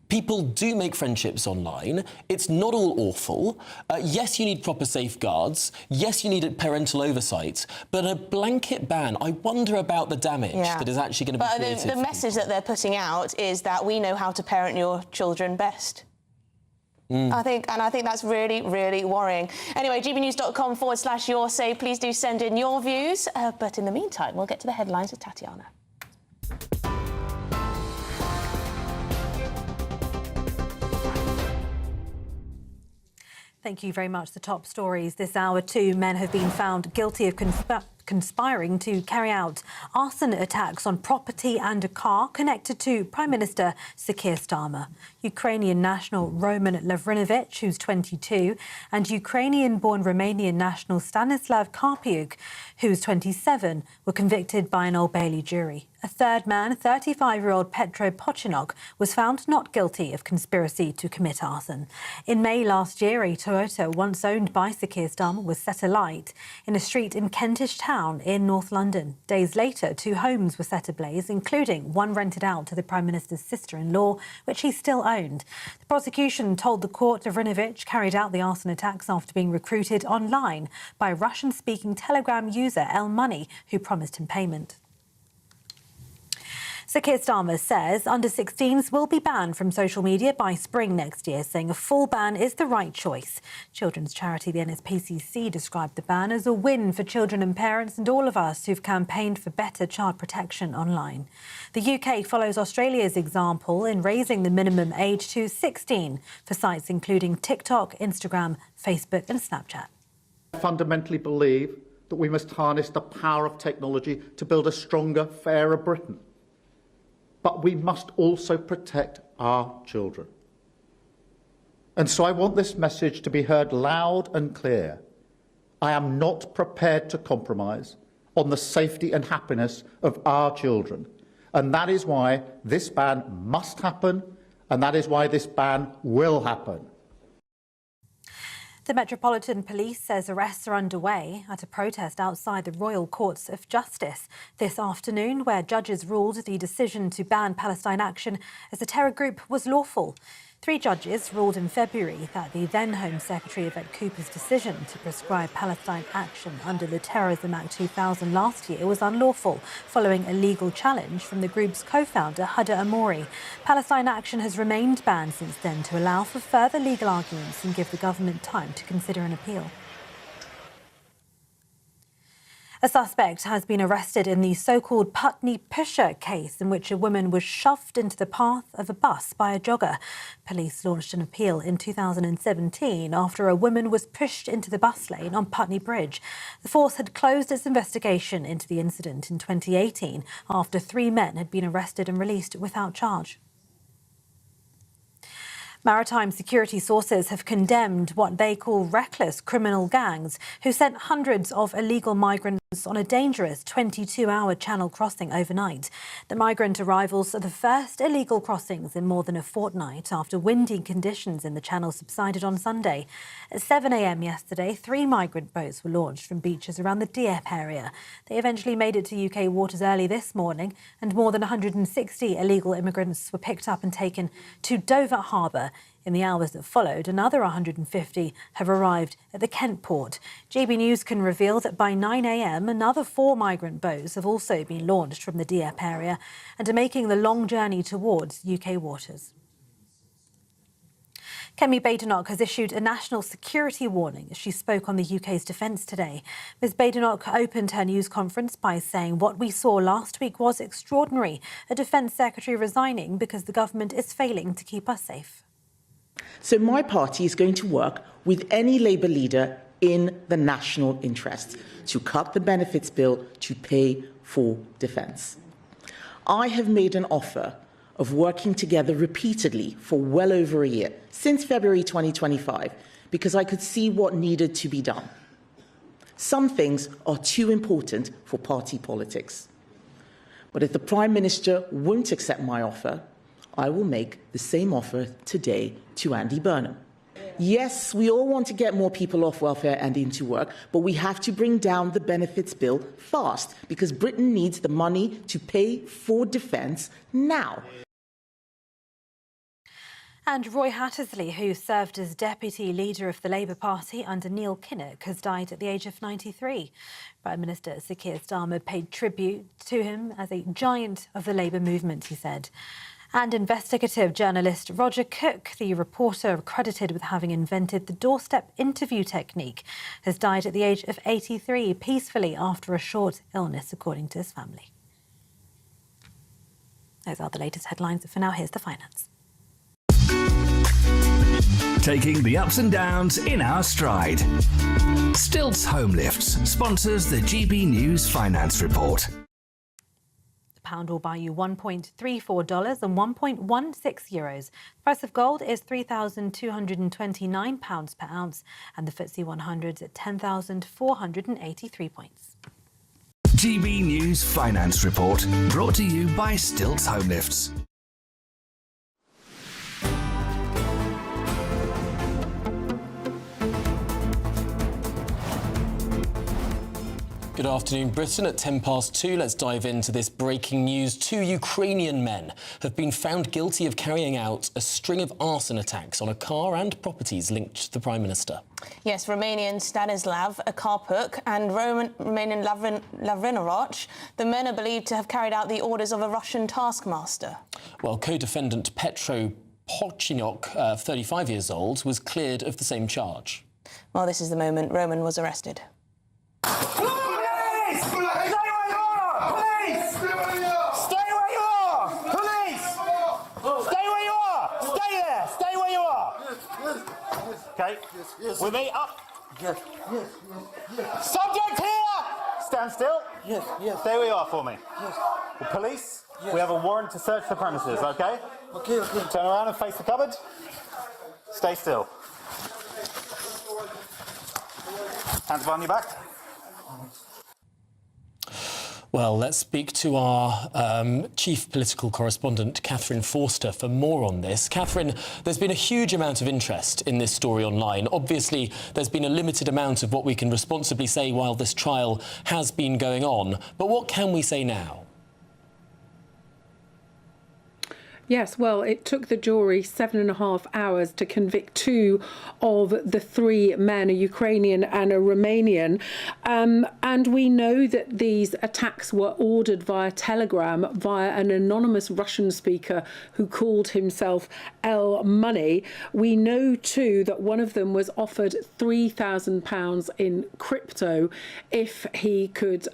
People do make friendships online. It's not all awful. Yes, you need proper safeguards. Yes, you need parental oversight. But a blanket ban, I wonder about the damage that is actually going to be created. But the message that they're putting out is that we know how to parent your children best. I think that's really, really worrying. Anyway, gbnews.com/your say. Please do send in your views. But in the meantime, we'll get to the headlines with Tatiana. Thank you very much. The top stories this hour. 2 men have been found guilty of conspiring to carry out arson attacks on property and a car connected to Prime Minister Sir Keir Starmer. Ukrainian national Roman Lavrinovich, who's 22, and Ukrainian-born Romanian national Stanislav Karpiuk, who's 27, were convicted by an Old Bailey jury. A third man, 35-year-old Petro Pochinok, was found not guilty of conspiracy to commit arson. In May last year, a Toyota once owned by Sir Keir Starmer was set alight in a street in Kentish Town in North London. Days later, 2 homes were set ablaze, including one rented out to the Prime Minister's sister-in-law, which he still owned. The prosecution told the court Lavrinovich carried out the arson attacks after being recruited online by Russian-speaking Telegram user El Money, who promised him payment. Sir Keir Starmer says under-16s will be banned from social media by spring next year, saying a full ban is the right choice. Children's charity, the NSPCC, described the ban as a win for children and parents and all of us who've campaigned for better child protection online. The UK follows Australia's example in raising the minimum age to 16 for sites including TikTok, Instagram, Facebook and Snapchat. I fundamentally believe that we must harness the power of technology to build a stronger, fairer Britain. But we must also protect our children. And so I want this message to be heard loud and clear. I am not prepared to compromise on the safety and happiness of our children. And that is why this ban must happen, and that is why this ban will happen. The Metropolitan Police says arrests are underway at a protest outside the Royal Courts of Justice this afternoon, where judges ruled the decision to ban Palestine Action as a terror group was lawful. 3 judges ruled in February that the then Home Secretary Yvette Cooper's decision to prescribe Palestine Action under the Terrorism Act 2000 last year was unlawful, following a legal challenge from the group's co-founder, Huda Amouri. Palestine Action has remained banned since then to allow for further legal arguments and give the government time to consider an appeal. A suspect has been arrested in the so-called Putney Pusher case, in which a woman was shoved into the path of a bus by a jogger. Police launched an appeal in 2017 after a woman was pushed into the bus lane on Putney Bridge. The force had closed its investigation into the incident in 2018 after 3 men had been arrested and released without charge. Maritime security sources have condemned what they call reckless criminal gangs who sent hundreds of illegal migrants on a dangerous 22-hour channel crossing overnight. The migrant arrivals are the first illegal crossings in more than a fortnight after windy conditions in the channel subsided on Sunday. At 7 a.m. yesterday, 3 migrant boats were launched from beaches around the Dieppe area. They eventually made it to UK waters early this morning, and more than 160 illegal immigrants were picked up and taken to Dover Harbour. In the hours that followed, another 150 have arrived at the Kent port. GBNews can reveal that by 9 a.m, another 4 migrant boats have also been launched from the Dieppe area and are making the long journey towards UK waters. Kemi Badenoch has issued a national security warning as she spoke on the UK's defence today. Ms Badenoch opened her news conference by saying what we saw last week was extraordinary, a Defence Secretary resigning because the government is failing to keep us safe. So my party is going to work with any Labour leader in the national interest to cut the benefits bill to pay for defence. I have made an offer of working together repeatedly for well over a year, since February 2025, because I could see what needed to be done. Some things are too important for party politics. But if the Prime Minister won't accept my offer, I will make the same offer today to Andy Burnham. Yes, we all want to get more people off welfare and into work, but we have to bring down the benefits bill fast, because Britain needs the money to pay for defence now. And Roy Hattersley, who served as deputy leader of the Labour Party under Neil Kinnock, has died at the age of 93. Prime Minister Sir Keir Starmer paid tribute to him as a giant of the Labour movement, he said. And investigative journalist Roger Cook, the reporter credited with having invented the doorstep interview technique, has died at the age of 83 peacefully after a short illness, according to his family. Those are the latest headlines. For now, here's the finance. Taking the ups and downs in our stride. Stilts Home Lifts sponsors the GB News Finance Report. Pound will buy you $1.34 and 1.16 euros. The price of gold is £3,229 per ounce, and the FTSE 100 at 10,483 points. GB News Finance Report, brought to you by Stilts Home Lifts. Good afternoon, Britain. At 2:10, let's dive into this breaking news. 2 Ukrainian men have been found guilty of carrying out a string of arson attacks on a car and properties linked to the Prime Minister. Yes, Romanian Stanislav Akarpuk and Romanian Lavrinovic. The men are believed to have carried out the orders of a Russian taskmaster. Well, co-defendant Petro Pochinok, 35 years old, was cleared of the same charge. Well, this is the moment Roman was arrested. Okay, with me up. Yes. Subject here! Stand still. Yes. Stay where you are for me. Yes. The police, we have a warrant to search the premises, okay? Okay. Turn around and face the cupboard. Stay still. Hands behind your back. Well, let's speak to our chief political correspondent, Catherine Forster, for more on this. Catherine, there's been a huge amount of interest in this story online. Obviously, there's been a limited amount of what we can responsibly say while this trial has been going on. But what can we say now? Yes, well, it took the jury 7.5 hours to convict 2 of the 3 men, a Ukrainian and a Romanian. And we know that these attacks were ordered via telegram via an anonymous Russian speaker who called himself L Money. We know, too, that one of them was offered £3,000 in crypto if he could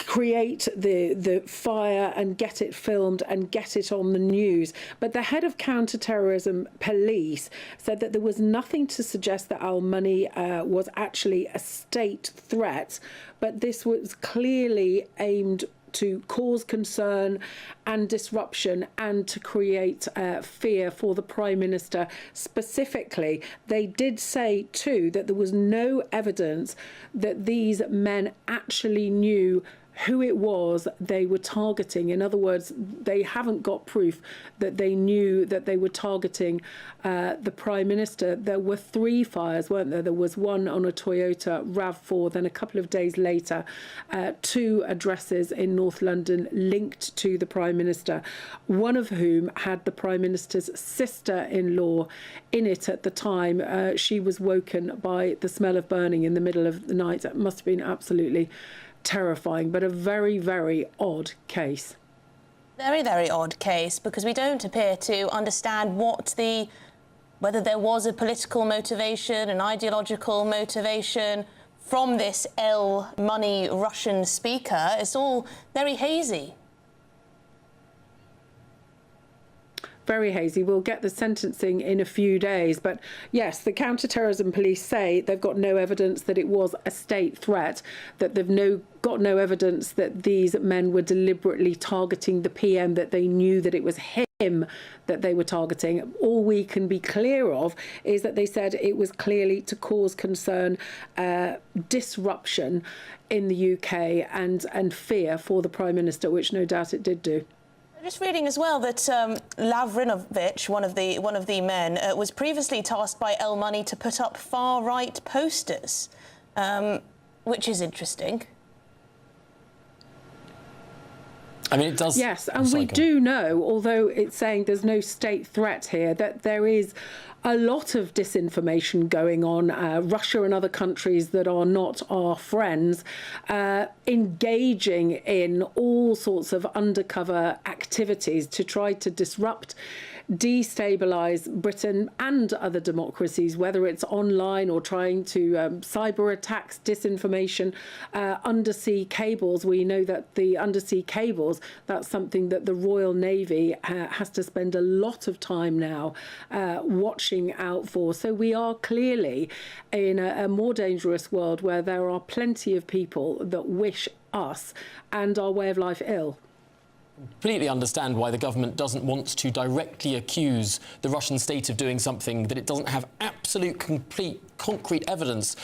create the fire and get it filmed and get it on the news. But the head of counter-terrorism police said that there was nothing to suggest that Al Money was actually a state threat, but this was clearly aimed to cause concern and disruption and to create fear for the Prime Minister specifically. They did say, too, that there was no evidence that these men actually knew who it was they were targeting. In other words, they haven't got proof that they knew that they were targeting the Prime Minister. There were 3 fires, weren't there? There was one on a Toyota RAV4, then a couple of days later, 2 addresses in North London linked to the Prime Minister, one of whom had the Prime Minister's sister-in-law in it at the time. She was woken by the smell of burning in the middle of the night. It must have been absolutely terrifying, but a very, very odd case. Very, very odd case, because we don't appear to understand whether there was a political motivation, an ideological motivation from this L Money Russian speaker. It's all very hazy. Very hazy. We'll get the sentencing in a few days. But yes, the counter-terrorism police say they've got no evidence that it was a state threat, that they've got no evidence that these men were deliberately targeting the PM, that they knew that it was him that they were targeting. All we can be clear of is that they said it was clearly to cause concern, disruption in the UK and fear for the Prime Minister, which no doubt it did do. Just reading as well that Lavrinovic, one of the men, was previously tasked by El Money to put up far-right posters, which is interesting. I mean, it does... Yes, and we do know, although it's saying there's no state threat here, that there is a lot of disinformation going on. Russia and other countries that are not our friends engaging in all sorts of undercover activities to try to disrupt, destabilise Britain and other democracies, whether it's online or trying to cyber attacks, disinformation, undersea cables. We know that the undersea cables, that's something that the Royal Navy has to spend a lot of time now watching out for. So we are clearly in a more dangerous world where there are plenty of people that wish us and our way of life ill. Completely understand why the government doesn't want to directly accuse the Russian state of doing something that it doesn't have absolute, complete, concrete evidence.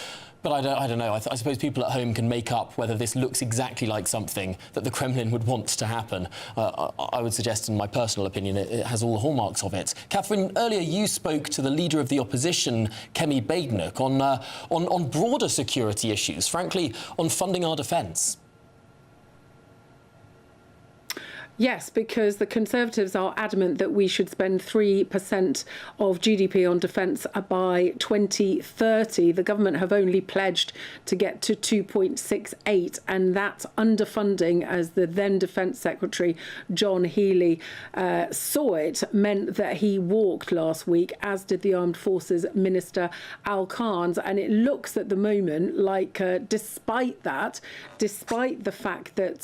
But I don't know. I suppose people at home can make up whether this looks exactly like something that the Kremlin would want to happen. I would suggest, in my personal opinion, it has all the hallmarks of it. Catherine, earlier you spoke to the leader of the opposition, Kemi Badenoch, on broader security issues, frankly, on funding our defence. Yes, because the Conservatives are adamant that we should spend 3% of GDP on defence by 2030. The government have only pledged to get to 2.68, and that underfunding, as the then Defence Secretary John Healey saw it, meant that he walked last week, as did the Armed Forces Minister Al Khan's. And it looks at the moment like, despite the fact that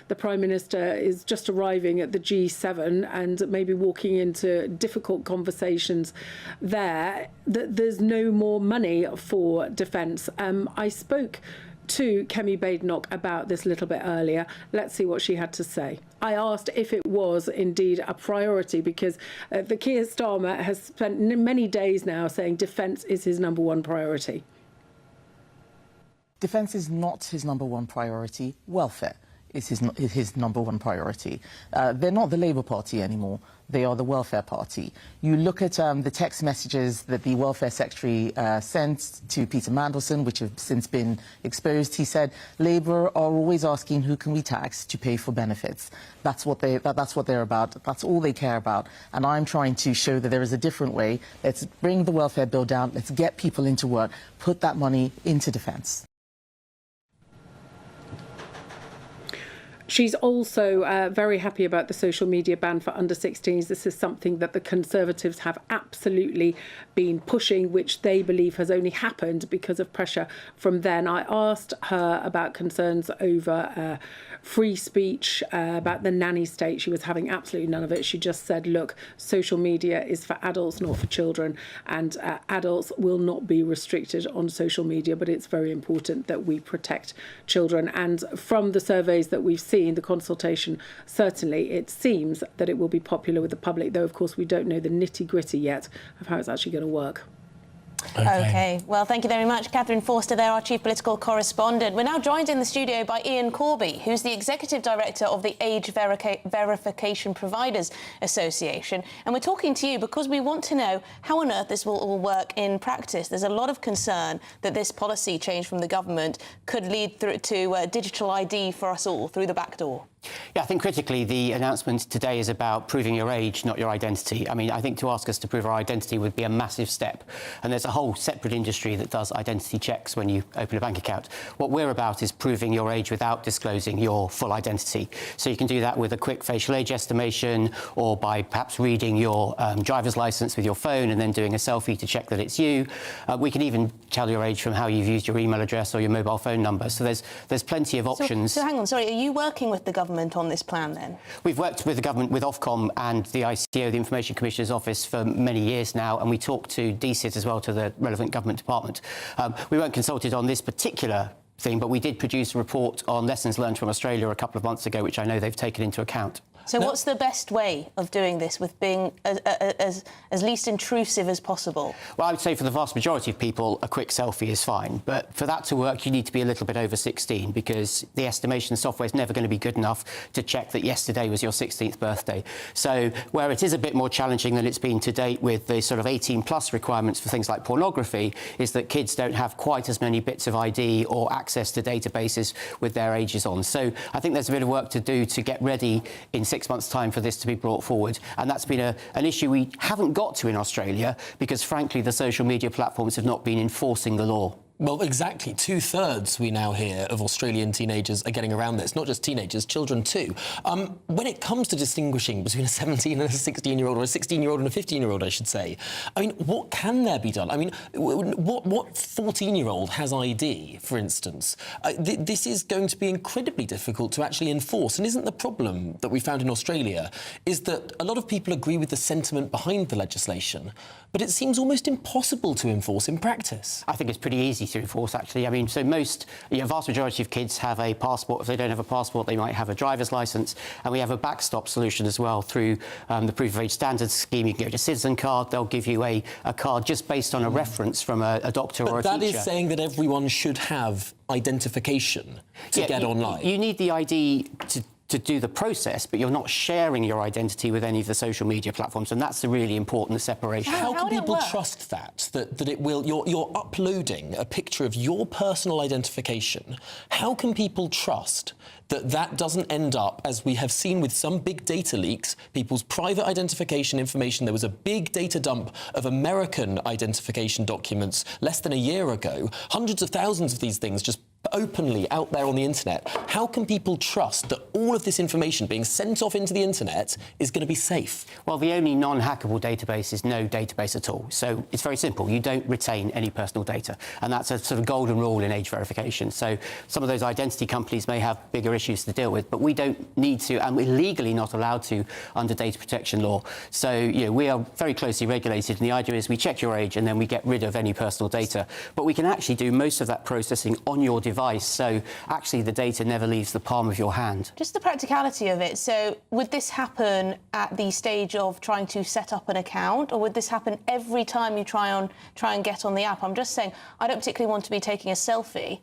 the Prime Minister is just arriving at the G7 and maybe walking into difficult conversations there, that there's no more money for defence. I spoke to Kemi Badenoch about this a little bit earlier. Let's see what she had to say. I asked if it was indeed a priority, because the Keir Starmer has spent many days now saying defence is his number one priority. Defence is not his number one priority. Welfare is his number one priority. They're not the Labour Party anymore. They are the Welfare Party. You look at the text messages that the Welfare Secretary sent to Peter Mandelson, which have since been exposed. He said, Labour are always asking who can we tax to pay for benefits. That's what they're about. That's all they care about. And I'm trying to show that there is a different way. Let's bring the welfare bill down. Let's get people into work. Put that money into defence. She's also very happy about the social media ban for under-16s. This is something that the Conservatives have absolutely been pushing, which they believe has only happened because of pressure from then. I asked her about concerns over free speech, about the nanny state. She was having absolutely none of it. She just said, look, social media is for adults, not for children, and adults will not be restricted on social media, but it's very important that we protect children. And from the surveys that we've seen, the consultation, certainly it seems that it will be popular with the public, though of course we don't know the nitty-gritty yet of how it's actually going to work. OK, well, thank you very much. Catherine Forster there, our chief political correspondent. We're now joined in the studio by Ian Corby, who's the executive director of the Age Verification Providers Association. And we're talking to you because we want to know how on earth this will all work in practice. There's a lot of concern that this policy change from the government could lead through to digital ID for us all through the back door. Yeah, I think critically the announcement today is about proving your age, not your identity. I mean, I think to ask us to prove our identity would be a massive step. And there's a whole separate industry that does identity checks when you open a bank account. What we're about is proving your age without disclosing your full identity. So you can do that with a quick facial age estimation, or by perhaps reading your driver's licence with your phone and then doing a selfie to check that it's you. We can even tell your age from how you've used your email address or your mobile phone number. So there's plenty of options. So hang on, sorry, are you working with the government on this plan then? We've worked with the government, with Ofcom and the ICO, the Information Commissioner's Office, for many years now, and we talked to DCIT as well, to the relevant government department. We weren't consulted on this particular thing, but we did produce a report on lessons learned from Australia a couple of months ago, which I know they've taken into account. So what's the best way of doing this with being as least intrusive as possible? Well, I would say for the vast majority of people, a quick selfie is fine. But for that to work, you need to be a little bit over 16, because the estimation software is never going to be good enough to check that yesterday was your 16th birthday. So where it is a bit more challenging than it's been to date with the sort of 18-plus requirements for things like pornography, is that kids don't have quite as many bits of ID or access to databases with their ages on. So I think there's a bit of work to do to get ready in 6 months' time for this to be brought forward. And that's been an issue we haven't got to in Australia because, frankly, the social media platforms have not been enforcing the law. Well, exactly. 2/3, we now hear, of Australian teenagers are getting around this. Not just teenagers, children too. When it comes to distinguishing between a 17 and a 16-year-old, or a 16-year-old and a 15-year-old, I should say, I mean, what can there be done? I mean, what 14-year-old has ID, for instance? This is going to be incredibly difficult to actually enforce. And isn't the problem that we found in Australia is that a lot of people agree with the sentiment behind the legislation, but it seems almost impossible to enforce in practice? I think it's pretty easy to enforce, actually. I mean, so vast majority of kids have a passport. If they don't have a passport, they might have a driver's licence. And we have a backstop solution as well through the proof of age standards scheme. You can get a citizen card. They'll give you a card just based on a reference from a doctor or a teacher. But that is saying that everyone should have identification to get online. You need the ID to do the process, but you're not sharing your identity with any of the social media platforms, and that's the really important separation. How can people trust that it will? You're uploading a picture of your personal identification. How can people trust that doesn't end up, as we have seen with some big data leaks, people's private identification information? There was a big data dump of American identification documents less than a year ago. Hundreds of thousands of these things just openly out there on the internet. How can people trust that all of this information being sent off into the internet is going to be safe? Well, the only non-hackable database is no database at all. So it's very simple. You don't retain any personal data. And that's a sort of golden rule in age verification. So some of those identity companies may have bigger issues to deal with, but we don't need to, and we're legally not allowed to under data protection law. So, we are very closely regulated, and the idea is we check your age and then we get rid of any personal data. But we can actually do most of that processing on your device, so actually the data never leaves the palm of your hand. Just the practicality of it. So would this happen at the stage of trying to set up an account, or would this happen every time you try and get on the app? I'm just saying, I don't particularly want to be taking a selfie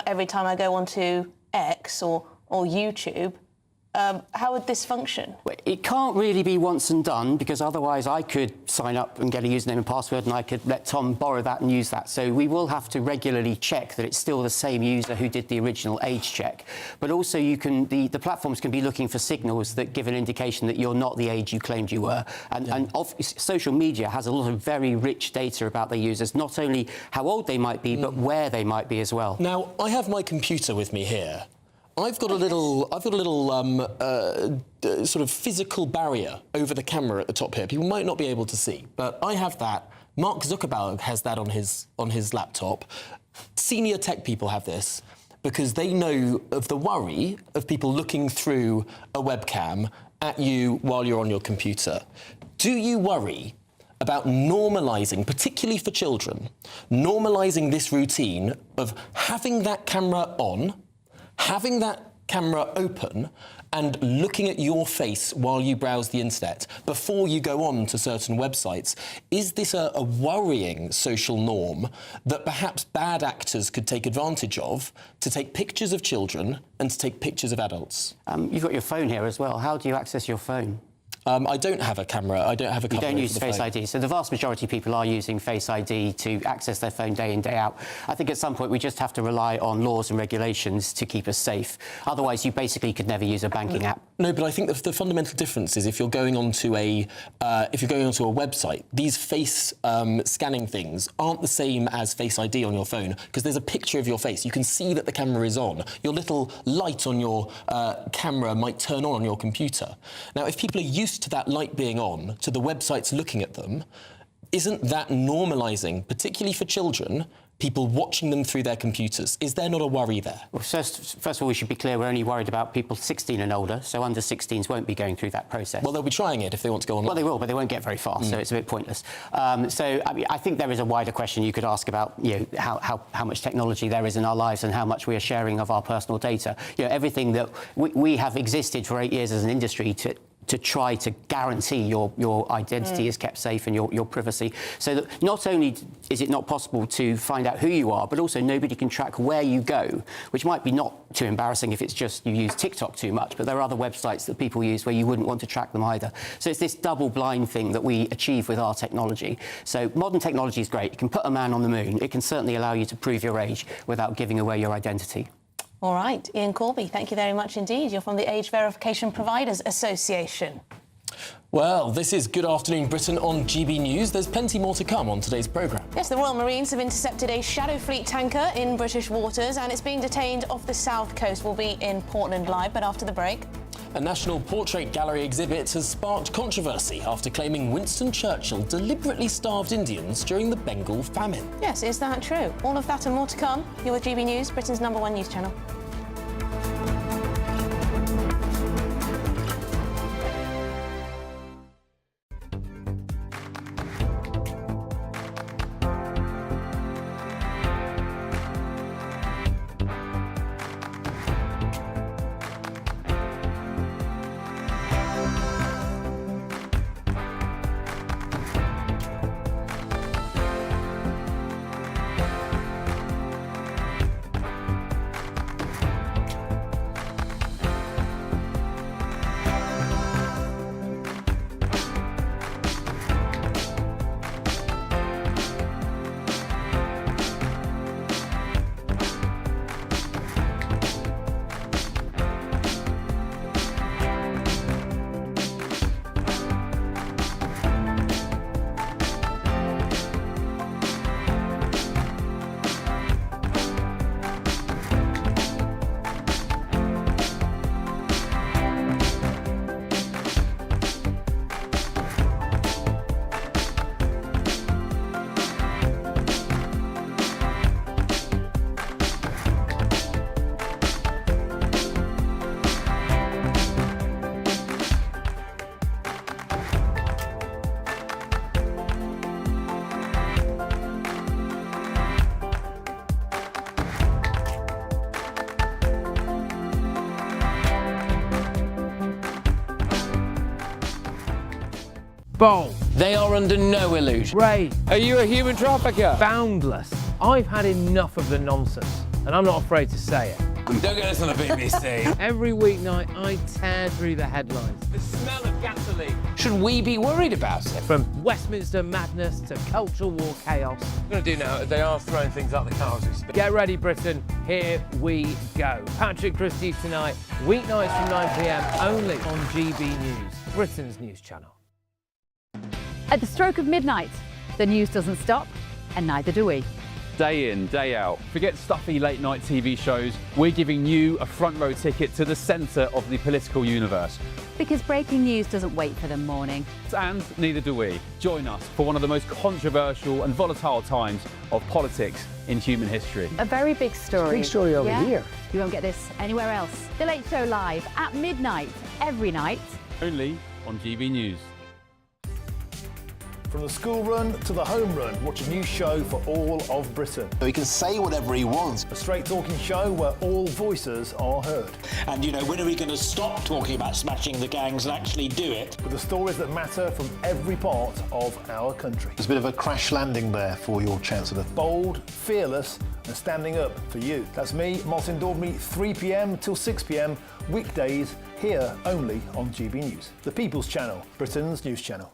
every time I go onto X or YouTube. How would this function? It can't really be once and done, because otherwise I could sign up and get a username and password and I could let Tom borrow that and use that. So we will have to regularly check that it's still the same user who did the original age check. But also the platforms can be looking for signals that give an indication that you're not the age you claimed you were. And social media has a lot of very rich data about their users, not only how old they might be, but where they might be as well. Now, I have my computer with me here. I've got a little sort of physical barrier over the camera at the top here. People might not be able to see, but I have that. Mark Zuckerberg has that on his laptop. Senior tech people have this because they know of the worry of people looking through a webcam at you while you're on your computer. Do you worry about normalising, particularly for children, normalising this routine of having that camera on, having that camera open and looking at your face while you browse the internet before you go on to certain websites? Is this a worrying social norm that perhaps bad actors could take advantage of to take pictures of children and to take pictures of adults? You've got your phone here as well. How do you access your phone? I don't have a camera. I don't have a cover. You don't use Face phone. ID. So the vast majority of people are using Face ID to access their phone day in, day out. I think at some point we just have to rely on laws and regulations to keep us safe. Otherwise, you basically could never use a banking app. No, but I think the fundamental difference is if you're going onto a website, these face scanning things aren't the same as Face ID on your phone, because there's a picture of your face. You can see that the camera is on. Your little light on your camera might turn on your computer. Now, if people are used to that light being on, to the websites looking at them, isn't that normalising, particularly for children, people watching them through their computers? Is there not a worry there? Well, first of all, we should be clear, we're only worried about people 16 and older, so under 16s won't be going through that process. Well, they'll be trying it if they want to go online. Well, they will, but they won't get very far, so it's a bit pointless. So I think there is a wider question you could ask about, how much technology there is in our lives and how much we are sharing of our personal data. Everything that we have existed for 8 years as an industry to try to guarantee your identity is kept safe and your privacy. So that not only is it not possible to find out who you are, but also nobody can track where you go, which might be not too embarrassing if it's just you use TikTok too much, but there are other websites that people use where you wouldn't want to track them either. So it's this double blind thing that we achieve with our technology. So modern technology is great. It can put a man on the moon. It can certainly allow you to prove your age without giving away your identity. All right, Ian Corby, thank you very much indeed. You're from the Age Verification Providers Association. Well, this is Good Afternoon Britain on GB News. There's plenty more to come on today's programme. Yes, the Royal Marines have intercepted a Shadow Fleet tanker in British waters and it's being detained off the south coast. We'll be in Portland Live, but after the break. A National Portrait Gallery exhibit has sparked controversy after claiming Winston Churchill deliberately starved Indians during the Bengal famine. Yes, is that true? All of that and more to come. You're with GB News, Britain's #1 news channel. Bold. They are under no illusion. Brave. Are you a human trafficker? Boundless. I've had enough of the nonsense, and I'm not afraid to say it. Don't get this on the BBC. Every weeknight, I tear through the headlines. The smell of gasoline. Should we be worried about it? From Westminster madness to cultural war chaos. What I'm going to do now is they are throwing things out the car as we speak. Get ready, Britain. Here we go. Patrick Christie tonight, weeknights from 9 p.m. only on GB News, Britain's news channel. At the stroke of midnight, the news doesn't stop, and neither do we. Day in, day out. Forget stuffy late night TV shows. We're giving you a front row ticket to the centre of the political universe. Because breaking news doesn't wait for the morning. And neither do we. Join us for one of the most controversial and volatile times of politics in human history. A very big story. Big story over here. You won't get this anywhere else. The Late Show live at midnight, every night. Only on GB News. From the school run to the home run, watch a new show for all of Britain. He can say whatever he wants. A straight talking show where all voices are heard. And, you know, when are we going to stop talking about smashing the gangs and actually do it? With the stories that matter from every part of our country. There's a bit of a crash landing there for your Chancellor. Bold, fearless and standing up for you. That's me, Martin Daubney, 3 p.m. till 6 p.m, weekdays, here only on GB News. The People's Channel, Britain's news channel.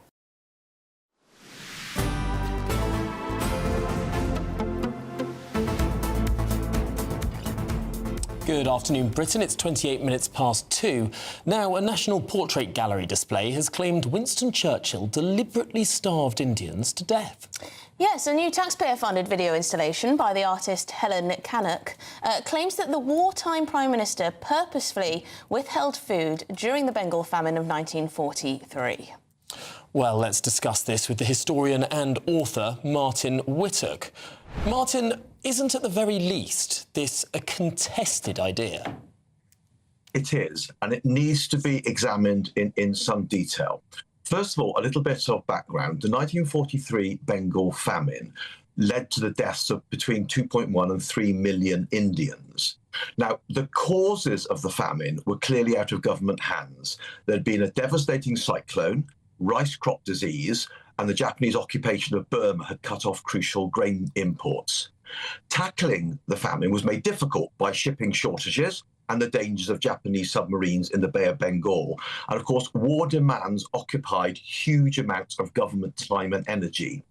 Good afternoon, Britain. It's 28 minutes past 2. Now, a National Portrait Gallery display has claimed Winston Churchill deliberately starved Indians to death. Yes, a new taxpayer-funded video installation by the artist Helen Cannock claims that the wartime Prime Minister purposefully withheld food during the Bengal famine of 1943. Well, let's discuss this with the historian and author Martin Whittock. Martin, isn't at the very least this a contested idea? It is, and it needs to be examined in some detail. First of all, a little bit of background. The 1943 Bengal famine led to the deaths of between 2.1 and 3 million Indians. Now, the causes of the famine were clearly out of government hands. There had been a devastating cyclone, rice crop disease, and the Japanese occupation of Burma had cut off crucial grain imports. Tackling the famine was made difficult by shipping shortages and the dangers of Japanese submarines in the Bay of Bengal. And of course, war demands occupied huge amounts of government time and energy.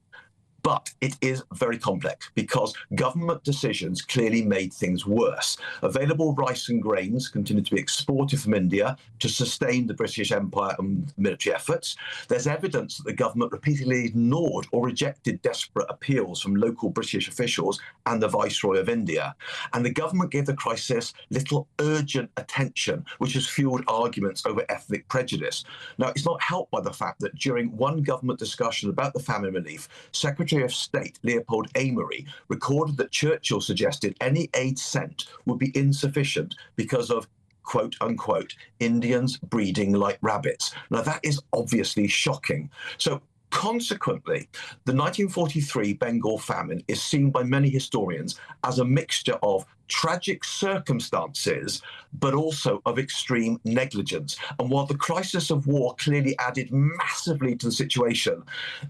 But it is very complex because government decisions clearly made things worse. Available rice and grains continued to be exported from India to sustain the British Empire and military efforts. There's evidence that the government repeatedly ignored or rejected desperate appeals from local British officials and the Viceroy of India. And the government gave the crisis little urgent attention, which has fueled arguments over ethnic prejudice. Now, it's not helped by the fact that during one government discussion about the famine relief, Secretary of State Leopold Amery recorded that Churchill suggested any aid sent would be insufficient because of quote unquote Indians breeding like rabbits. Now that is obviously shocking. So consequently, the 1943 Bengal famine is seen by many historians as a mixture of tragic circumstances, but also of extreme negligence. And while the crisis of war clearly added massively to the situation,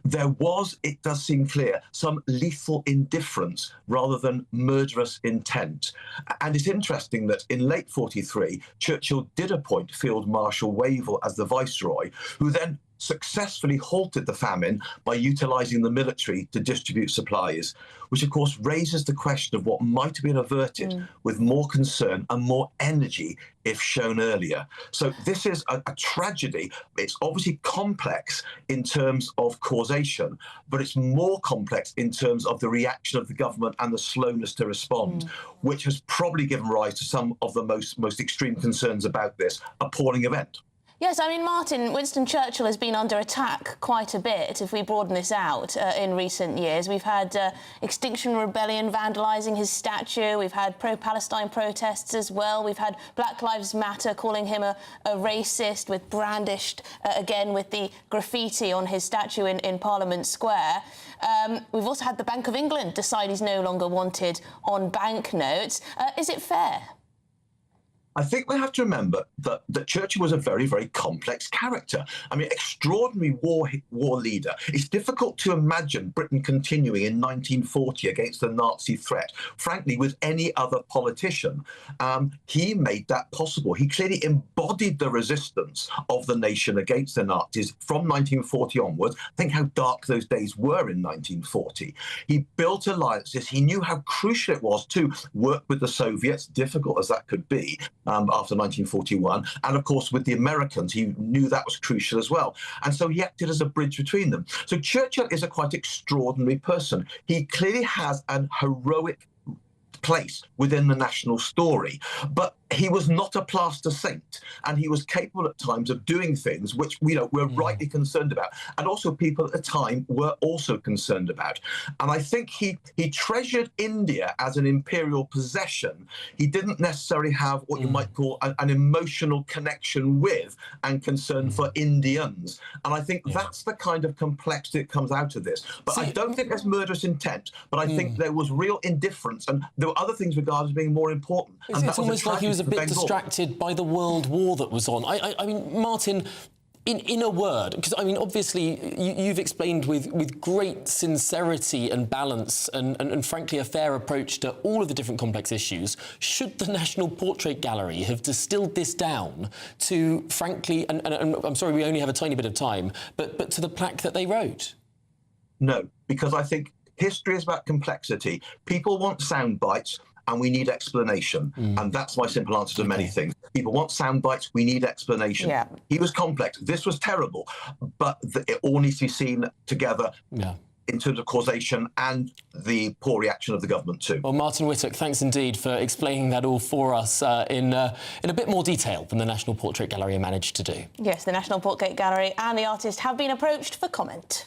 there was, it does seem clear, some lethal indifference rather than murderous intent. And it's interesting that in late 43, Churchill did appoint Field Marshal Wavell as the Viceroy, who then successfully halted the famine by utilising the military to distribute supplies, which of course raises the question of what might have been averted with more concern and more energy if shown earlier. So this is a tragedy. It's obviously complex in terms of causation, but it's more complex in terms of the reaction of the government and the slowness to respond, which has probably given rise to some of the most extreme concerns about this appalling event. Yes, I mean, Martin, Winston Churchill has been under attack quite a bit, if we broaden this out, in recent years. We've had Extinction Rebellion vandalising his statue. We've had pro-Palestine protests as well. We've had Black Lives Matter calling him a racist, with brandished, again, with the graffiti on his statue in Parliament Square. We've also had the Bank of England decide he's no longer wanted on banknotes. Is it fair? I think we have to remember that Churchill was a very, very complex character. I mean, extraordinary war leader. It's difficult to imagine Britain continuing in 1940 against the Nazi threat, frankly, with any other politician. He made that possible. He clearly embodied the resistance of the nation against the Nazis from 1940 onwards. Think how dark those days were in 1940. He built alliances. He knew how crucial it was to work with the Soviets, difficult as that could be, after 1941. And of course, with the Americans, he knew that was crucial as well. And so he acted as a bridge between them. So Churchill is a quite extraordinary person. He clearly has an heroic place within the national story, but he was not a plaster saint, and he was capable at times of doing things which we're rightly concerned about, and also people at the time were also concerned about. And I think he treasured India as an imperial possession. He didn't necessarily have what you might call an emotional connection with and concern for Indians. And I think that's the kind of complexity that comes out of this. But I don't think there's murderous intent, but I think there was real indifference, and there were other things regarded as being more important. It's almost like he was a bit distracted by the World War that was on. I mean, Martin, in a word, because, I mean, obviously, you've explained with great sincerity and balance and frankly, a fair approach to all of the different complex issues. Should the National Portrait Gallery have distilled this down to, frankly, and I'm sorry, we only have a tiny bit of time, but to the plaque that they wrote? No, because I think history is about complexity. People want sound bites, and we need explanation. And that's my simple answer to many things. People want sound bites, we need explanation. Yeah. He was complex. This was terrible, but it all needs to be seen together. Yeah. In terms of causation and the poor reaction of the government too. Well, Martin Whittock, thanks indeed for explaining that all for us in a bit more detail than the National Portrait Gallery managed to do. Yes, the National Portrait Gallery and the artist have been approached for comment.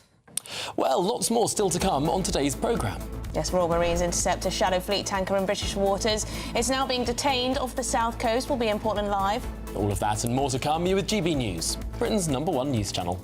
Well, lots more still to come on today's programme. Yes, Royal Marines intercept a Shadow Fleet tanker in British waters. It's now being detained off the south coast. We'll be in Portland Live. All of that and more to come. You're with GB News, Britain's #1 news channel.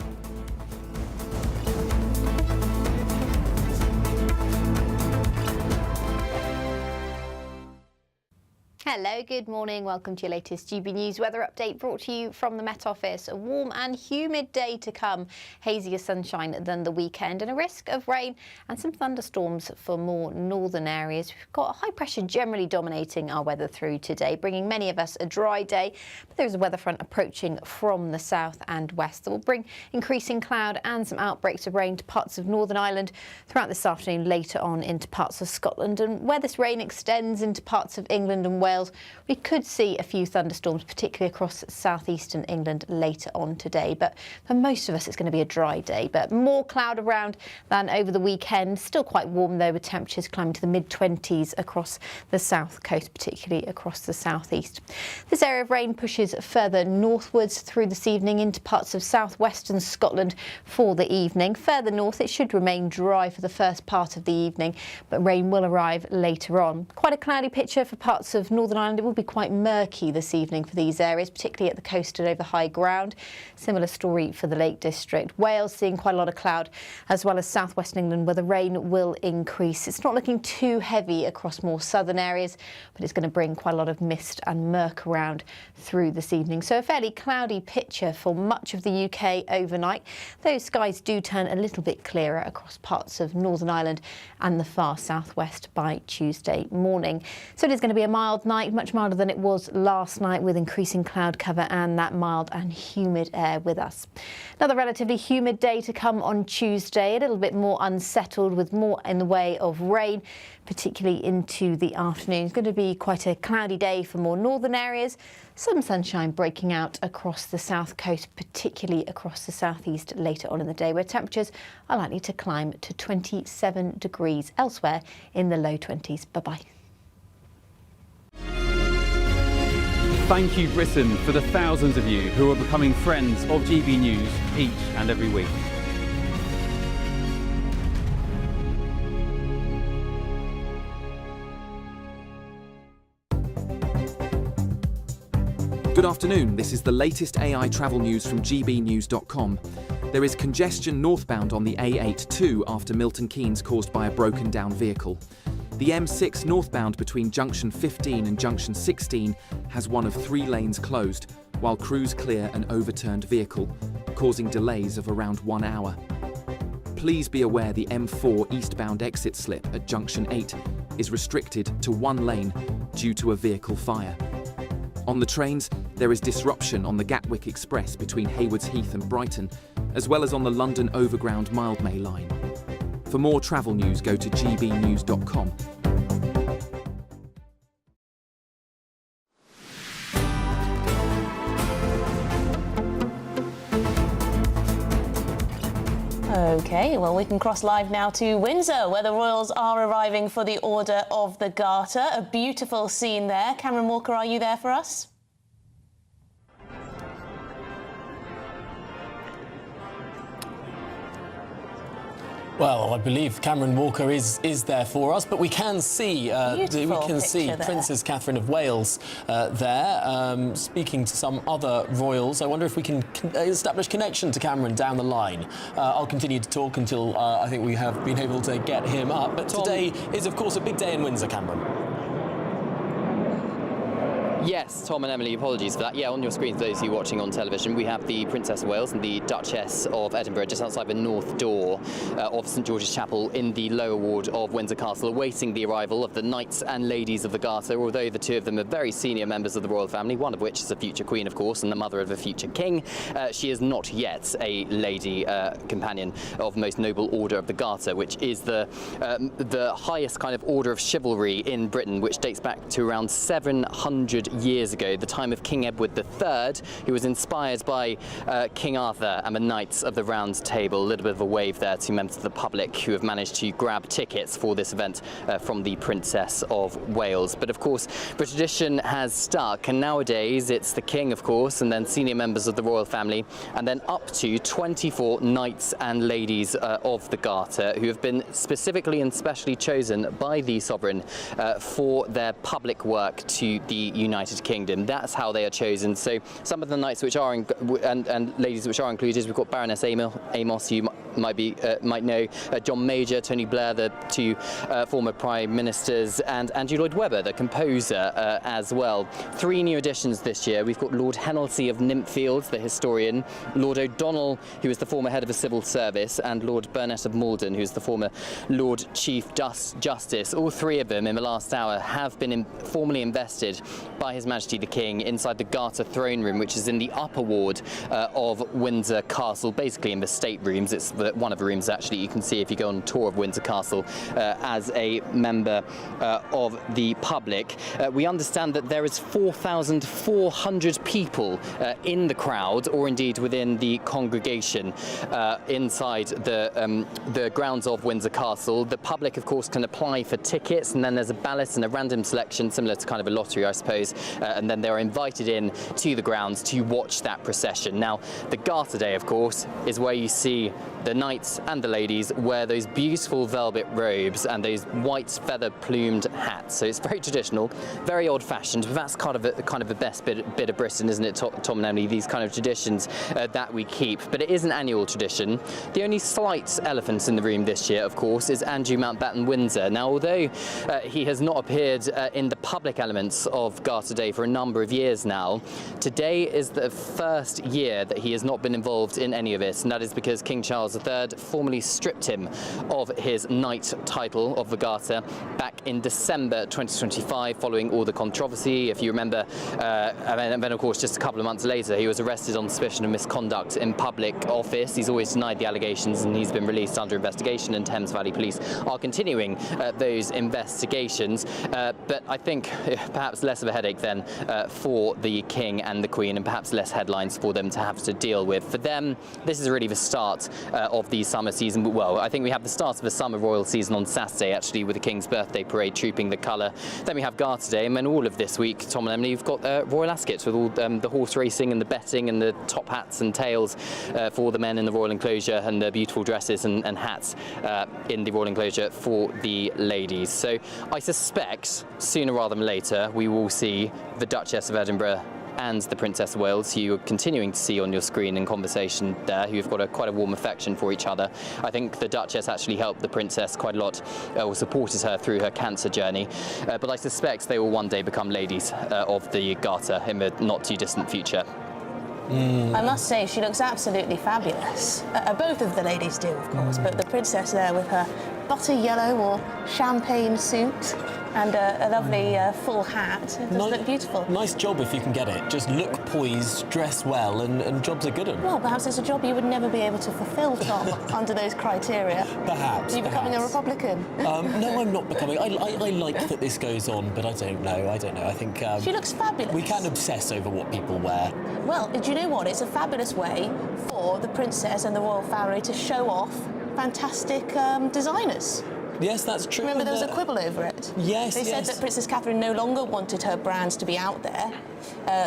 Hello, good morning. Welcome to your latest GB News weather update brought to you from the Met Office. A warm and humid day to come, hazier sunshine than the weekend and a risk of rain and some thunderstorms for more northern areas. We've got high pressure generally dominating our weather through today, bringing many of us a dry day. But there's a weather front approaching from the south and west that will bring increasing cloud and some outbreaks of rain to parts of Northern Ireland throughout this afternoon, later on into parts of Scotland. And where this rain extends into parts of England and Wales, we could see a few thunderstorms, particularly across southeastern England later on today. But for most of us, it's going to be a dry day. But more cloud around than over the weekend. Still quite warm, though, with temperatures climbing to the mid-20s across the south coast, particularly across the southeast. This area of rain pushes further northwards through this evening into parts of southwestern Scotland for the evening. Further north, it should remain dry for the first part of the evening, but rain will arrive later on. Quite a cloudy picture for parts of Northern Ireland. It will be quite murky this evening for these areas, particularly at the coast and over high ground. Similar story for the Lake District. Wales seeing quite a lot of cloud, as well as southwest England, where the rain will increase. It's not looking too heavy across more southern areas, but it's going to bring quite a lot of mist and murk around through this evening. So a fairly cloudy picture for much of the UK overnight. Those skies do turn a little bit clearer across parts of Northern Ireland and the far southwest by Tuesday morning. So it is going to be a mild night, much milder than it was last night, with increasing cloud cover and that mild and humid air with us. Another relatively humid day to come on Tuesday, a little bit more unsettled with more in the way of rain, particularly into the afternoon. It's going to be quite a cloudy day for more northern areas. Some sunshine breaking out across the south coast, particularly across the southeast later on in the day, where temperatures are likely to climb to 27 degrees. Elsewhere in the low 20s. Bye-bye. Thank you, Britain, for the thousands of you who are becoming friends of GB News each and every week. Good afternoon, this is the latest AI travel news from gbnews.com. There is congestion northbound on the A82 after Milton Keynes caused by a broken down vehicle. The M6 northbound between junction 15 and junction 16 has one of 3 lanes closed, while crews clear an overturned vehicle, causing delays of around 1 hour. Please be aware the M4 eastbound exit slip at junction 8 is restricted to 1 lane due to a vehicle fire. On the trains, there is disruption on the Gatwick Express between Haywards Heath and Brighton, as well as on the London Overground Mildmay line. For more travel news, go to gbnews.com. OK, well, we can cross live now to Windsor, where the royals are arriving for the Order of the Garter. A beautiful scene there. Cameron Walker, are you there for us? Well, I believe Cameron Walker is there for us, but we can see Princess Catherine of Wales there speaking to some other royals. I wonder if we can establish connection to Cameron down the line. I'll continue to talk until I think we have been able to get him up. But today is, of course, a big day in Windsor, Cameron. Yes, Tom and Emily, apologies for that. Yeah, on your screen, for those of you watching on television, we have the Princess of Wales and the Duchess of Edinburgh just outside the north door of St George's Chapel in the lower ward of Windsor Castle, awaiting the arrival of the Knights and Ladies of the Garter, although the two of them are very senior members of the royal family, one of which is a future queen, of course, and the mother of a future king. She is not yet a lady companion of Most Noble Order of the Garter, which is the highest kind of order of chivalry in Britain, which dates back to around 700 years ago, the time of King Edward III, who was inspired by King Arthur and the Knights of the Round Table. A little bit of a wave there to members of the public who have managed to grab tickets for this event from the Princess of Wales. But of course, the tradition has stuck, and nowadays it's the King, of course, and then senior members of the royal family, and then up to 24 Knights and Ladies of the Garter, who have been specifically and specially chosen by the Sovereign for their public work to the United Kingdom. That's how they are chosen. So some of the knights which are and ladies which are included, we've got Baroness Amos, who might know, John Major, Tony Blair, the two former prime ministers, and Andrew Lloyd Webber, the composer, as well. 3 new additions this year. We've got Lord Hennelsey of Nympfield, the historian, Lord O'Donnell, who is the former head of the civil service, and Lord Burnett of Malden, who is the former Lord Chief Justice. All 3 of them in the last hour have been formally invested by His Majesty the King inside the Garter throne room, which is in the upper ward of Windsor Castle, basically in the state rooms. It's one of the rooms actually you can see if you go on a tour of Windsor Castle as a member of the public. We understand that there is 4,400 people in the crowd, or indeed within the congregation inside the grounds of Windsor Castle. The public, of course, can apply for tickets, and then there's a ballot and a random selection, similar to kind of a lottery, I suppose, and then they're invited in to the grounds to watch that procession. Now, the Garter Day, of course, is where you see the knights and the ladies wear those beautiful velvet robes and those white feather-plumed hats. So it's very traditional, very old-fashioned, but that's kind of the best bit of Britain, isn't it, Tom and Emily? These kind of traditions that we keep. But it is an annual tradition. The only slight elephant in the room this year, of course, is Andrew Mountbatten Windsor. Now, although he has not appeared in the public elements of Garter Day for a number of years now, today is the first year that he has not been involved in any of it, and that is because King Charles III formally stripped him of his knight title of the Garter back in December 2025, following all the controversy, if you remember. And then, of course, just a couple of months later, he was arrested on suspicion of misconduct in public office. He's always denied the allegations, and he's been released under investigation, and Thames Valley Police are continuing those investigations. But I think perhaps less of a headache then for the King and the Queen, and perhaps less headlines for them to have to deal with. For them, this is really the start of the summer season. Well, I think we have the start of the summer royal season on Saturday, actually, with the King's birthday parade trooping the colour. Then we have Garter Day, and then all of this week, Tom and Emily, you've got Royal Ascot with all the horse racing and the betting and the top hats and tails for the men in the Royal Enclosure, and the beautiful dresses and hats in the Royal Enclosure for the ladies. So I suspect sooner rather than later we will see the Duchess of Edinburgh and the Princess of Wales, who you're continuing to see on your screen in conversation there, who've got quite a warm affection for each other. I think the Duchess actually helped the Princess quite a lot, or supported her through her cancer journey. But I suspect they will one day become ladies of the Garter in the not too distant future. I must say, she looks absolutely fabulous. Both of the ladies do, of course, but the Princess there with her butter yellow or champagne suit and a lovely full hat. It does look beautiful. Nice job if you can get it. Just look poised, dress well, and jobs are good. Well, perhaps it's a job you would never be able to fulfil, Tom, under those criteria. Perhaps. Are you becoming a Republican? No, I'm not becoming. I like that this goes on, but I don't know. I think... she looks fabulous. We can obsess over what people wear. Well, do you know what? It's a fabulous way for the Princess and the royal family to show off fantastic designers. Yes, that's true. Remember, there was a quibble over it. Yes, They said that Princess Catherine no longer wanted her brands to be out there,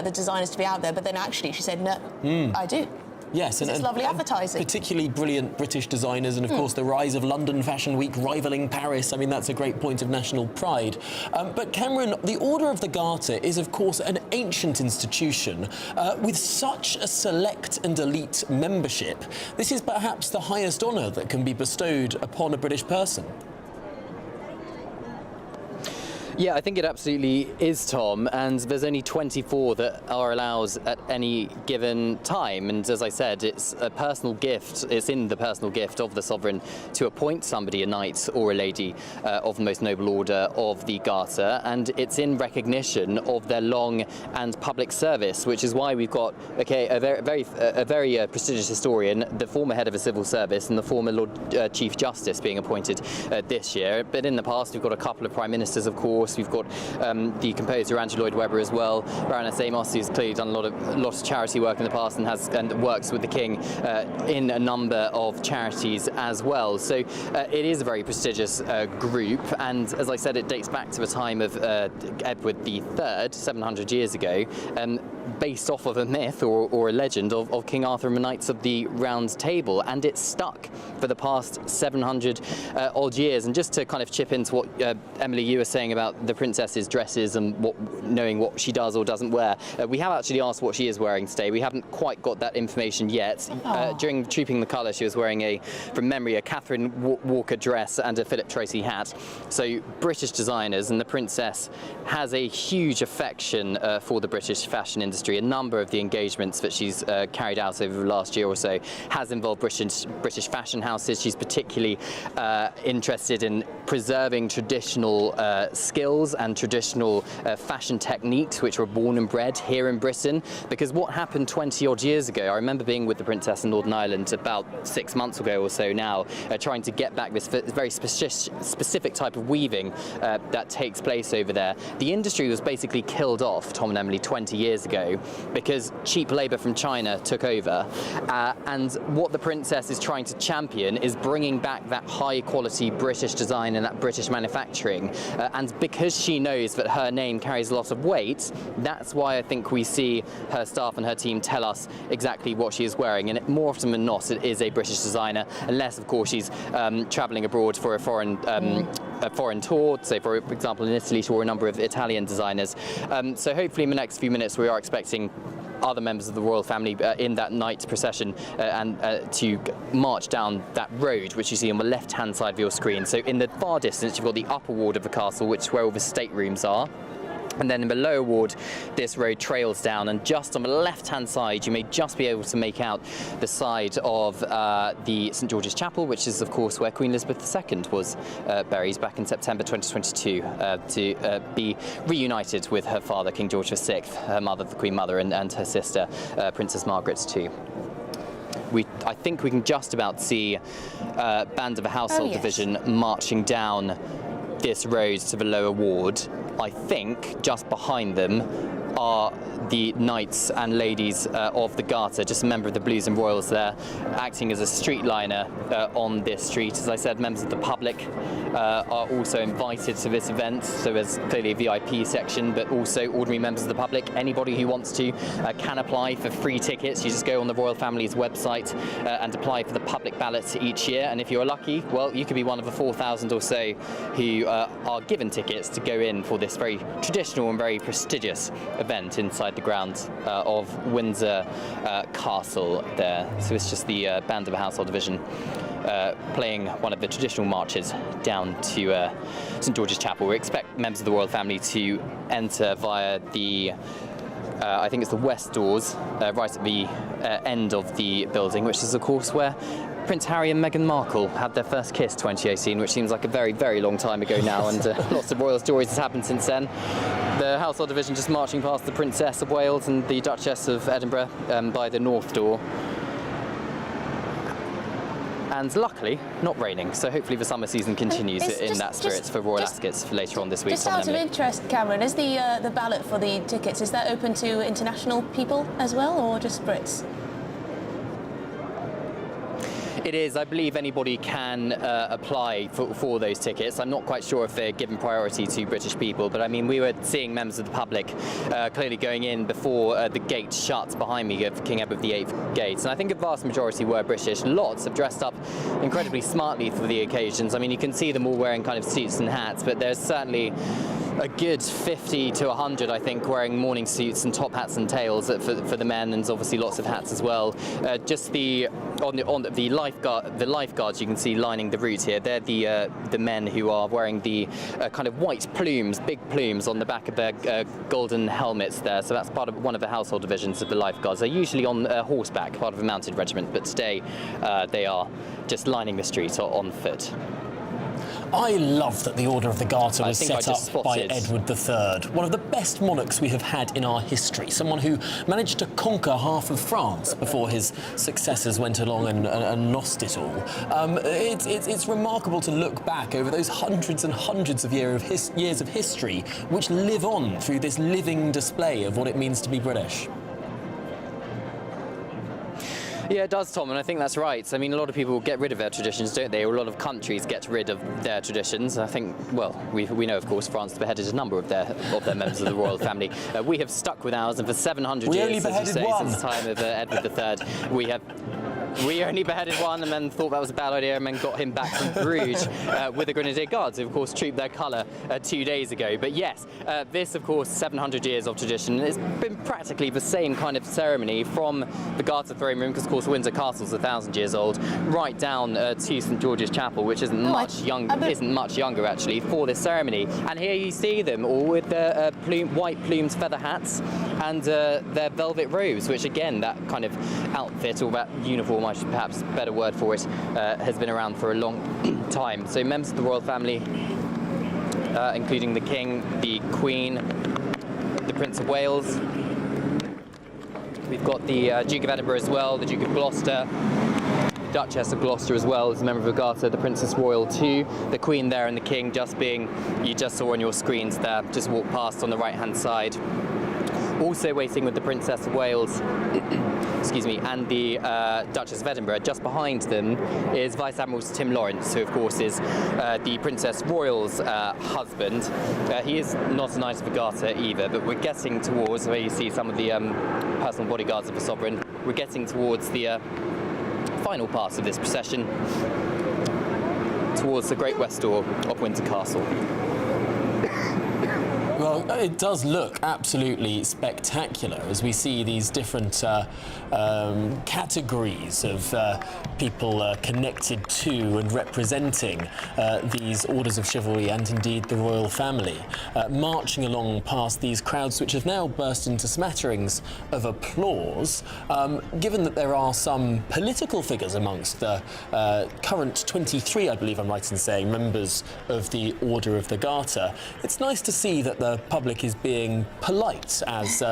the designers to be out there, but then actually she said, no, I do. Yes, and it's lovely advertising. Particularly brilliant British designers, and of course the rise of London Fashion Week rivaling Paris. I mean, that's a great point of national pride. But Cameron, the Order of the Garter is of course an ancient institution with such a select and elite membership. This is perhaps the highest honour that can be bestowed upon a British person. Yeah, I think it absolutely is, Tom, and there's only 24 that are allowed at any given time, and as I said, it's a personal gift, it's in the personal gift of the sovereign to appoint somebody a knight or a lady of the most noble order of the Garter, and it's in recognition of their long and public service, which is why we've got a very prestigious historian, the former head of a civil service and the former Lord Chief Justice being appointed this year. But in the past we've got a couple of prime ministers, of course. We've got the composer Andrew Lloyd Webber as well, Baroness Amos, who's clearly done a lot of charity work in the past and works with the King in a number of charities as well. So it is a very prestigious group, and as I said, it dates back to the time of Edward III, 700 years ago, based off of a myth or a legend of King Arthur and the Knights of the Round Table, and it's stuck for the past 700 odd years. And just to kind of chip into what Emily, you were saying about the princess's dresses and knowing what she does or doesn't wear, we have actually asked what she is wearing today. We haven't quite got that information yet. During Trooping the Colour, she was wearing from memory, a Catherine Walker dress and a Philip Tracy hat. So British designers, and the princess has a huge affection for the British fashion industry. A number of the engagements that she's carried out over the last year or so has involved British fashion houses. She's particularly interested in preserving traditional skills and traditional fashion techniques which were born and bred here in Britain, because what happened 20 odd years ago, I remember being with the Princess in Northern Ireland about 6 months ago or so now, trying to get back this very specific type of weaving that takes place over there. The industry was basically killed off, Tom and Emily, 20 years ago because cheap labour from China took over, and what the Princess is trying to champion is bringing back that high quality British design and that British manufacturing, and because she knows that her name carries a lot of weight, that's why I think we see her staff and her team tell us exactly what she is wearing, and more often than not it is a British designer, unless of course she's travelling abroad for a foreign tour. So for example in Italy she wore a number of Italian designers. So hopefully in the next few minutes we are expecting other members of the royal family in that night procession and to march down that road which you see on the left hand side of your screen. So in the far distance you've got the upper ward of the castle, which is where all the staterooms are. And then in the lower ward, this road trails down, and just on the left-hand side, you may just be able to make out the side of the St George's Chapel, which is, of course, where Queen Elizabeth II was buried back in September 2022 to be reunited with her father, King George VI, her mother, the Queen Mother, and her sister, Princess Margaret too. I think we can just about see Band of a Household Division marching down this road to the lower ward. I think just behind them are the knights and ladies of the Garter, just a member of the Blues and Royals there, acting as a street liner on this street. As I said, members of the public are also invited to this event, so there's clearly a VIP section, but also ordinary members of the public. Anybody who wants to can apply for free tickets. You just go on the royal family's website and apply for the public ballot each year, and if you're lucky, well, you could be one of the 4,000 or so who are given tickets to go in for this very traditional and very prestigious event inside the grounds of Windsor Castle there. So it's just the band of the Household Division playing one of the traditional marches down to St George's Chapel. We expect members of the royal family to enter via the I think it's the west doors, right at the end of the building, which is of course where Prince Harry and Meghan Markle had their first kiss 2018, which seems like a very, very long time ago now, and lots of royal stories has happened since then. The Household Division just marching past the Princess of Wales and the Duchess of Edinburgh by the north door. And luckily, not raining, so hopefully the summer season continues in that spirit for Royal Ascots for later on this week. Just out of interest, Cameron, is the ballot for the tickets, is that open to international people as well, or just Brits? It is. I believe anybody can apply for those tickets. I'm not quite sure if they're given priority to British people, but I mean, we were seeing members of the public clearly going in before the gate shut behind me of King Edward VIII gates, and I think a vast majority were British. Lots have dressed up incredibly smartly for the occasions. I mean, you can see them all wearing kind of suits and hats, but there's certainly a good 50 to 100, I think, wearing morning suits and top hats and tails for the men, and obviously lots of hats as well. Just the lifeguards you can see lining the route here. They're the men who are wearing the kind of white plumes, big plumes on the back of their golden helmets there. So that's part of one of the household divisions of the lifeguards. They're usually on horseback, part of a mounted regiment, but today they are just lining the street on foot. I love that the Order of the Garter was set up by Edward III, one of the best monarchs we have had in our history, someone who managed to conquer half of France before his successors went along and lost it all. It's remarkable to look back over those hundreds and hundreds of years of history which live on through this living display of what it means to be British. Yeah, it does, Tom, and I think that's right. I mean, a lot of people get rid of their traditions, don't they? Or a lot of countries get rid of their traditions. I think, well, we know, of course, France beheaded a number of their members of the royal family. We have stuck with ours, and for 700 years, as you say, since the time of Edward III, we only beheaded one and then thought that was a bad idea and then got him back from Bruges with the Grenadier Guards, who of course trooped their colour 2 days ago. But yes, this of course 700 years of tradition. It's been practically the same kind of ceremony from the Garter throne room, because of course Windsor Castle is 1,000 years old, right down to St George's Chapel, which isn't much younger actually, for this ceremony. And here you see them all with their white plumed feather hats and their velvet robes, which again, that kind of outfit or that uniform, I should perhaps a better word for it, has been around for a long time. So members of the royal family, including the King, the Queen, the Prince of Wales. We've got the Duke of Edinburgh as well, the Duke of Gloucester, Duchess of Gloucester as well as a member of the Garter, the Princess Royal too, the Queen there and the King just being, you just saw on your screens there, just walked past on the right-hand side. Also waiting with the Princess of Wales, excuse me, and the Duchess of Edinburgh. Just behind them is Vice Admiral Tim Lawrence, who of course is the Princess Royal's husband. He is not a Knight of the Garter either, but we're getting towards, where you see some of the personal bodyguards of the Sovereign, we're getting towards the final part of this procession, towards the Great West Door of Windsor Castle. Well, it does look absolutely spectacular as we see these different categories of people connected to and representing these orders of chivalry and indeed the royal family, marching along past these crowds which have now burst into smatterings of applause. Given that there are some political figures amongst the current 23, I believe I'm right in saying, members of the Order of the Garter, it's nice to see that the public is being polite as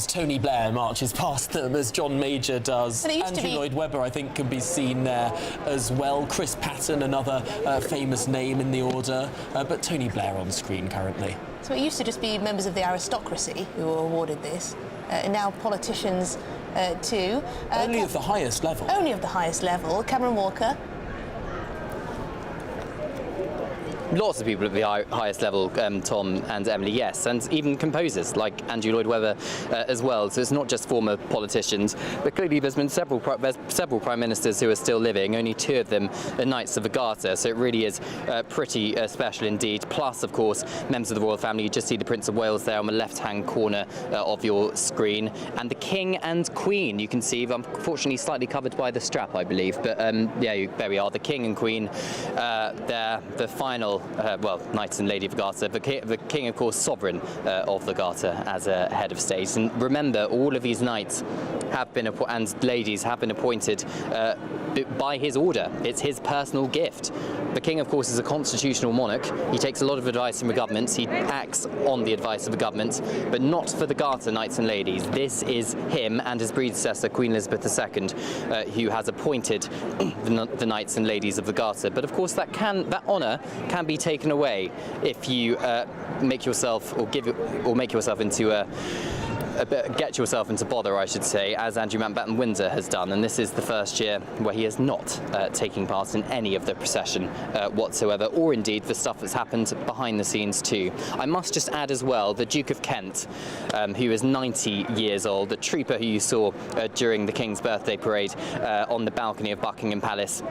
Tony Blair marches past them, as John Major does. Andrew Lloyd Webber, I think, can be seen there as well. Chris Patton, another famous name in the order, but Tony Blair on screen currently. So it used to just be members of the aristocracy who were awarded this, and now politicians too. Only of the highest level. Only of the highest level. Cameron Walker. Lots of people at the highest level, Tom and Emily, yes, and even composers like Andrew Lloyd Webber as well. So it's not just former politicians, but clearly there's been several prime ministers who are still living. Only 2 of them are Knights of the Garter, so it really is pretty special indeed. Plus, of course, members of the royal family. You just see the Prince of Wales there on the left-hand corner of your screen, and the King and Queen. You can see, unfortunately, slightly covered by the strap, I believe, but yeah, there we are. The King and Queen. They're the final. Well, Knights and Lady of the Garter, the King, of course, sovereign of the Garter as a head of state. And remember, all of these knights have been and ladies have been appointed by his order. It's his personal gift. The King, of course, is a constitutional monarch. He takes a lot of advice from the government. He acts on the advice of the government, but not for the Garter knights and ladies. This is him and his predecessor, Queen Elizabeth II, who has appointed the knights and ladies of the Garter. But of course, that honour can be taken away if you make yourself get yourself into bother, I should say, as Andrew Mountbatten Windsor has done, and this is the first year where he is not taking part in any of the procession whatsoever, or indeed the stuff that's happened behind the scenes too. I must just add as well, the Duke of Kent, who is 90 years old, the trooper who you saw during the King's birthday parade on the balcony of Buckingham Palace,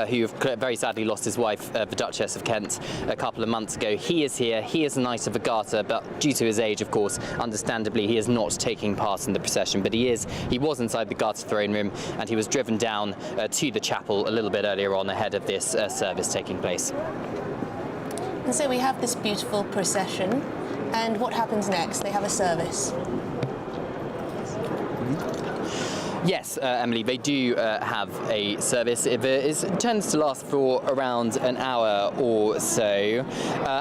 who very sadly lost his wife, the Duchess of Kent, a couple of months ago. He is here. He is a Knight of the Garter, but due to his age, of course, understandably, he is not taking part in the procession. But he was inside the Garter throne room, and he was driven down to the chapel a little bit earlier on ahead of this service taking place. And so we have this beautiful procession, and what happens next? They have a service. Yes, Emily, they do have a service. It tends to last for around an hour or so.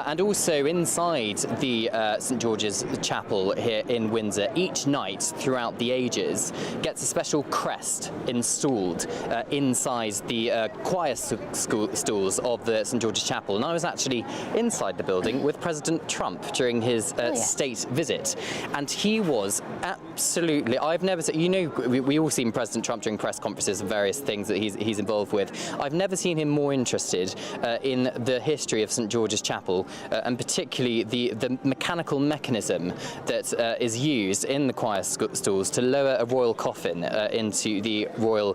And also inside the St George's Chapel here in Windsor, each knight throughout the ages gets a special crest installed inside the choir stalls of the St George's Chapel. And I was actually inside the building with President Trump during his state visit. And he was absolutely, I've never seen, you know, we all seen President Trump during press conferences and various things that he's involved with. I've never seen him more interested in the history of St George's Chapel, and particularly the mechanical mechanism that is used in the choir stalls to lower a royal coffin into the royal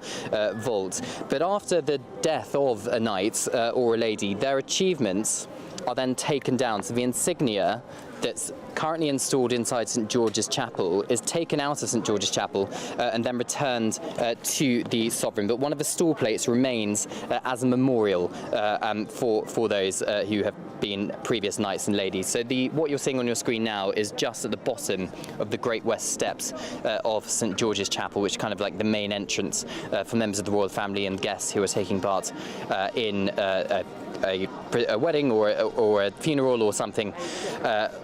vault. But after the death of a knight or a lady, their achievements are then taken down. So the insignia that's currently installed inside St George's Chapel is taken out of St George's Chapel and then returned to the sovereign. But one of the stall plates remains as a memorial for those who have been previous knights and ladies. So what you're seeing on your screen now is just at the bottom of the Great West Steps of St George's Chapel, which is kind of like the main entrance for members of the royal family and guests who are taking part in a wedding or a funeral or something,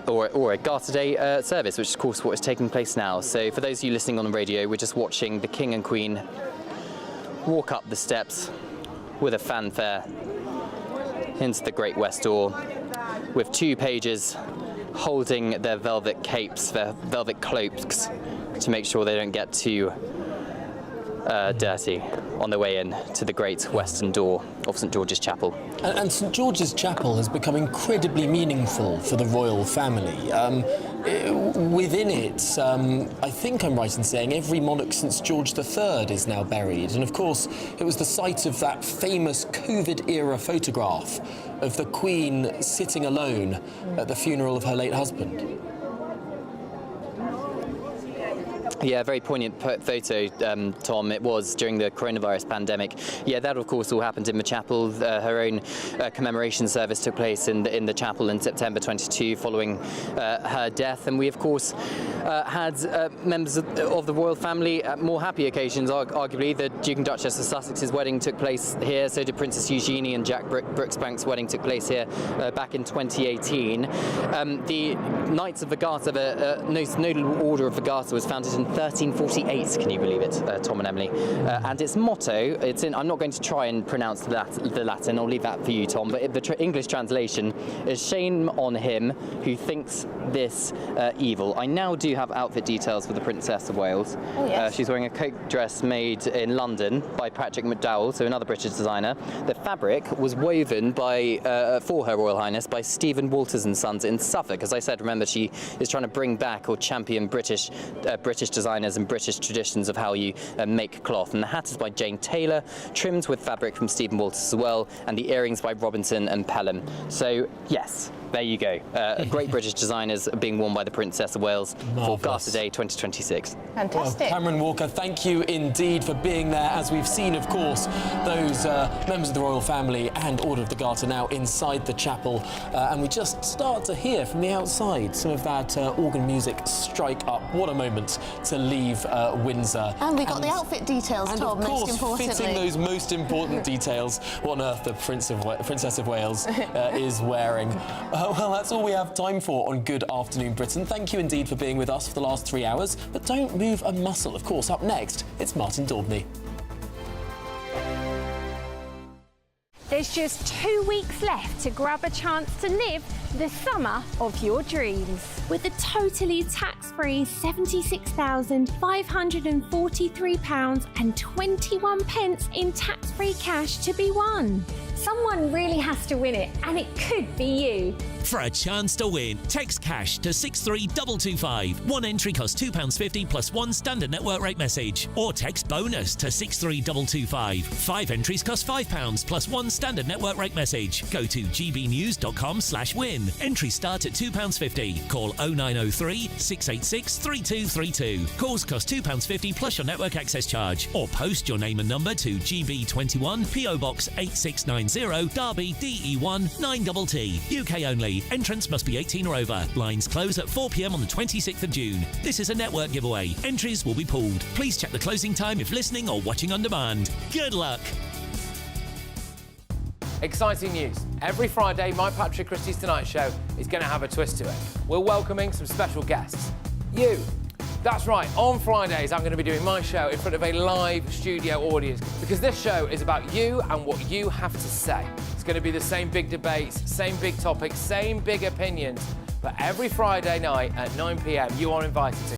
or a Garter Day service, which is of course what is taking place now. So for those of you listening on the radio, we're just watching the King and Queen walk up the steps with a fanfare into the Great West Door, with 2 pages holding their velvet capes, their velvet cloaks, to make sure they don't get too dirty on their way in to the Great Western Door of St George's Chapel. And St George's Chapel has become incredibly meaningful for the royal family. Within it, I think I'm right in saying every monarch since George III is now buried. And of course, it was the site of that famous COVID-era photograph of the Queen sitting alone at the funeral of her late husband. Yeah, very poignant photo, Tom. It was during the coronavirus pandemic. Yeah, that of course all happened in the chapel. Her own commemoration service took place in the chapel in September 22 following her death. And we of course had members of the royal family at more happy occasions. Arguably, the Duke and Duchess of Sussex's wedding took place here. So did Princess Eugenie and Jack Brooksbank's wedding took place here back in 2018. The Knights of the Garter, the Notable Order of the Garter, was founded in 1348. Can you believe it, Tom and Emily? And its motto, it's in. I'm not going to try and pronounce the Latin. I'll leave that for you, Tom. But the English translation is "Shame on him who thinks this evil." I now do have outfit details for the Princess of Wales. Oh, yes. She's wearing a coat dress made in London by Patrick McDowell, so another British designer. The fabric was woven by for Her Royal Highness by Stephen Walters and Sons in Suffolk. As I said, remember, she is trying to bring back or champion British designers and British traditions of how you make cloth. And the hat is by Jane Taylor, trimmed with fabric from Stephen Walters as well, and the earrings by Robinson and Pelham. So yes, there you go. Great British designers being worn by the Princess of Wales for Garter Day 2026. Fantastic. Well, Cameron Walker, thank you indeed for being there. As we've seen, of course, those members of the royal family and Order of the Garter now inside the chapel, and we just start to hear from the outside some of that organ music strike up. What a moment to leave Windsor. And we got the outfit details, and Tom, of course, most importantly. fitting those most important details, what on earth the Princess of Wales is wearing. Well, that's all we have time for on Good Afternoon Britain. Thank you indeed for being with us for the last 3 hours, but don't move a muscle. Of course, up next, it's Martin Daubney. There's just 2 weeks left to grab a chance to live the summer of your dreams. With a totally tax-free £76,543.21 in tax-free cash to be won. Someone really has to win it, and it could be you. For a chance to win, text cash to 63225. One entry costs £2.50 plus one standard network rate message. Or text bonus to 63225. 5 entries cost £5 plus one standard network rate message. Go to gbnews.com/win. Entries start at £2.50. Call 0903 686 3232. Calls cost £2.50 plus your network access charge. Or post your name and number to GB21 PO Box 8690 Derby DE1 9TT. UK only. Entrance must be 18 or over. Lines close at 4 p.m. on the 26th of June. This is a network giveaway. Entries will be pooled. Please check the closing time if listening or watching on demand. Good luck. Exciting news. Every Friday, my Patrick Christie's Tonight Show is going to have a twist to it. We're welcoming some special guests. You. That's right, on Fridays I'm going to be doing my show in front of a live studio audience, because this show is about you and what you have to say. It's going to be the same big debates, same big topics, same big opinions, but every Friday night at 9 p.m. you are invited to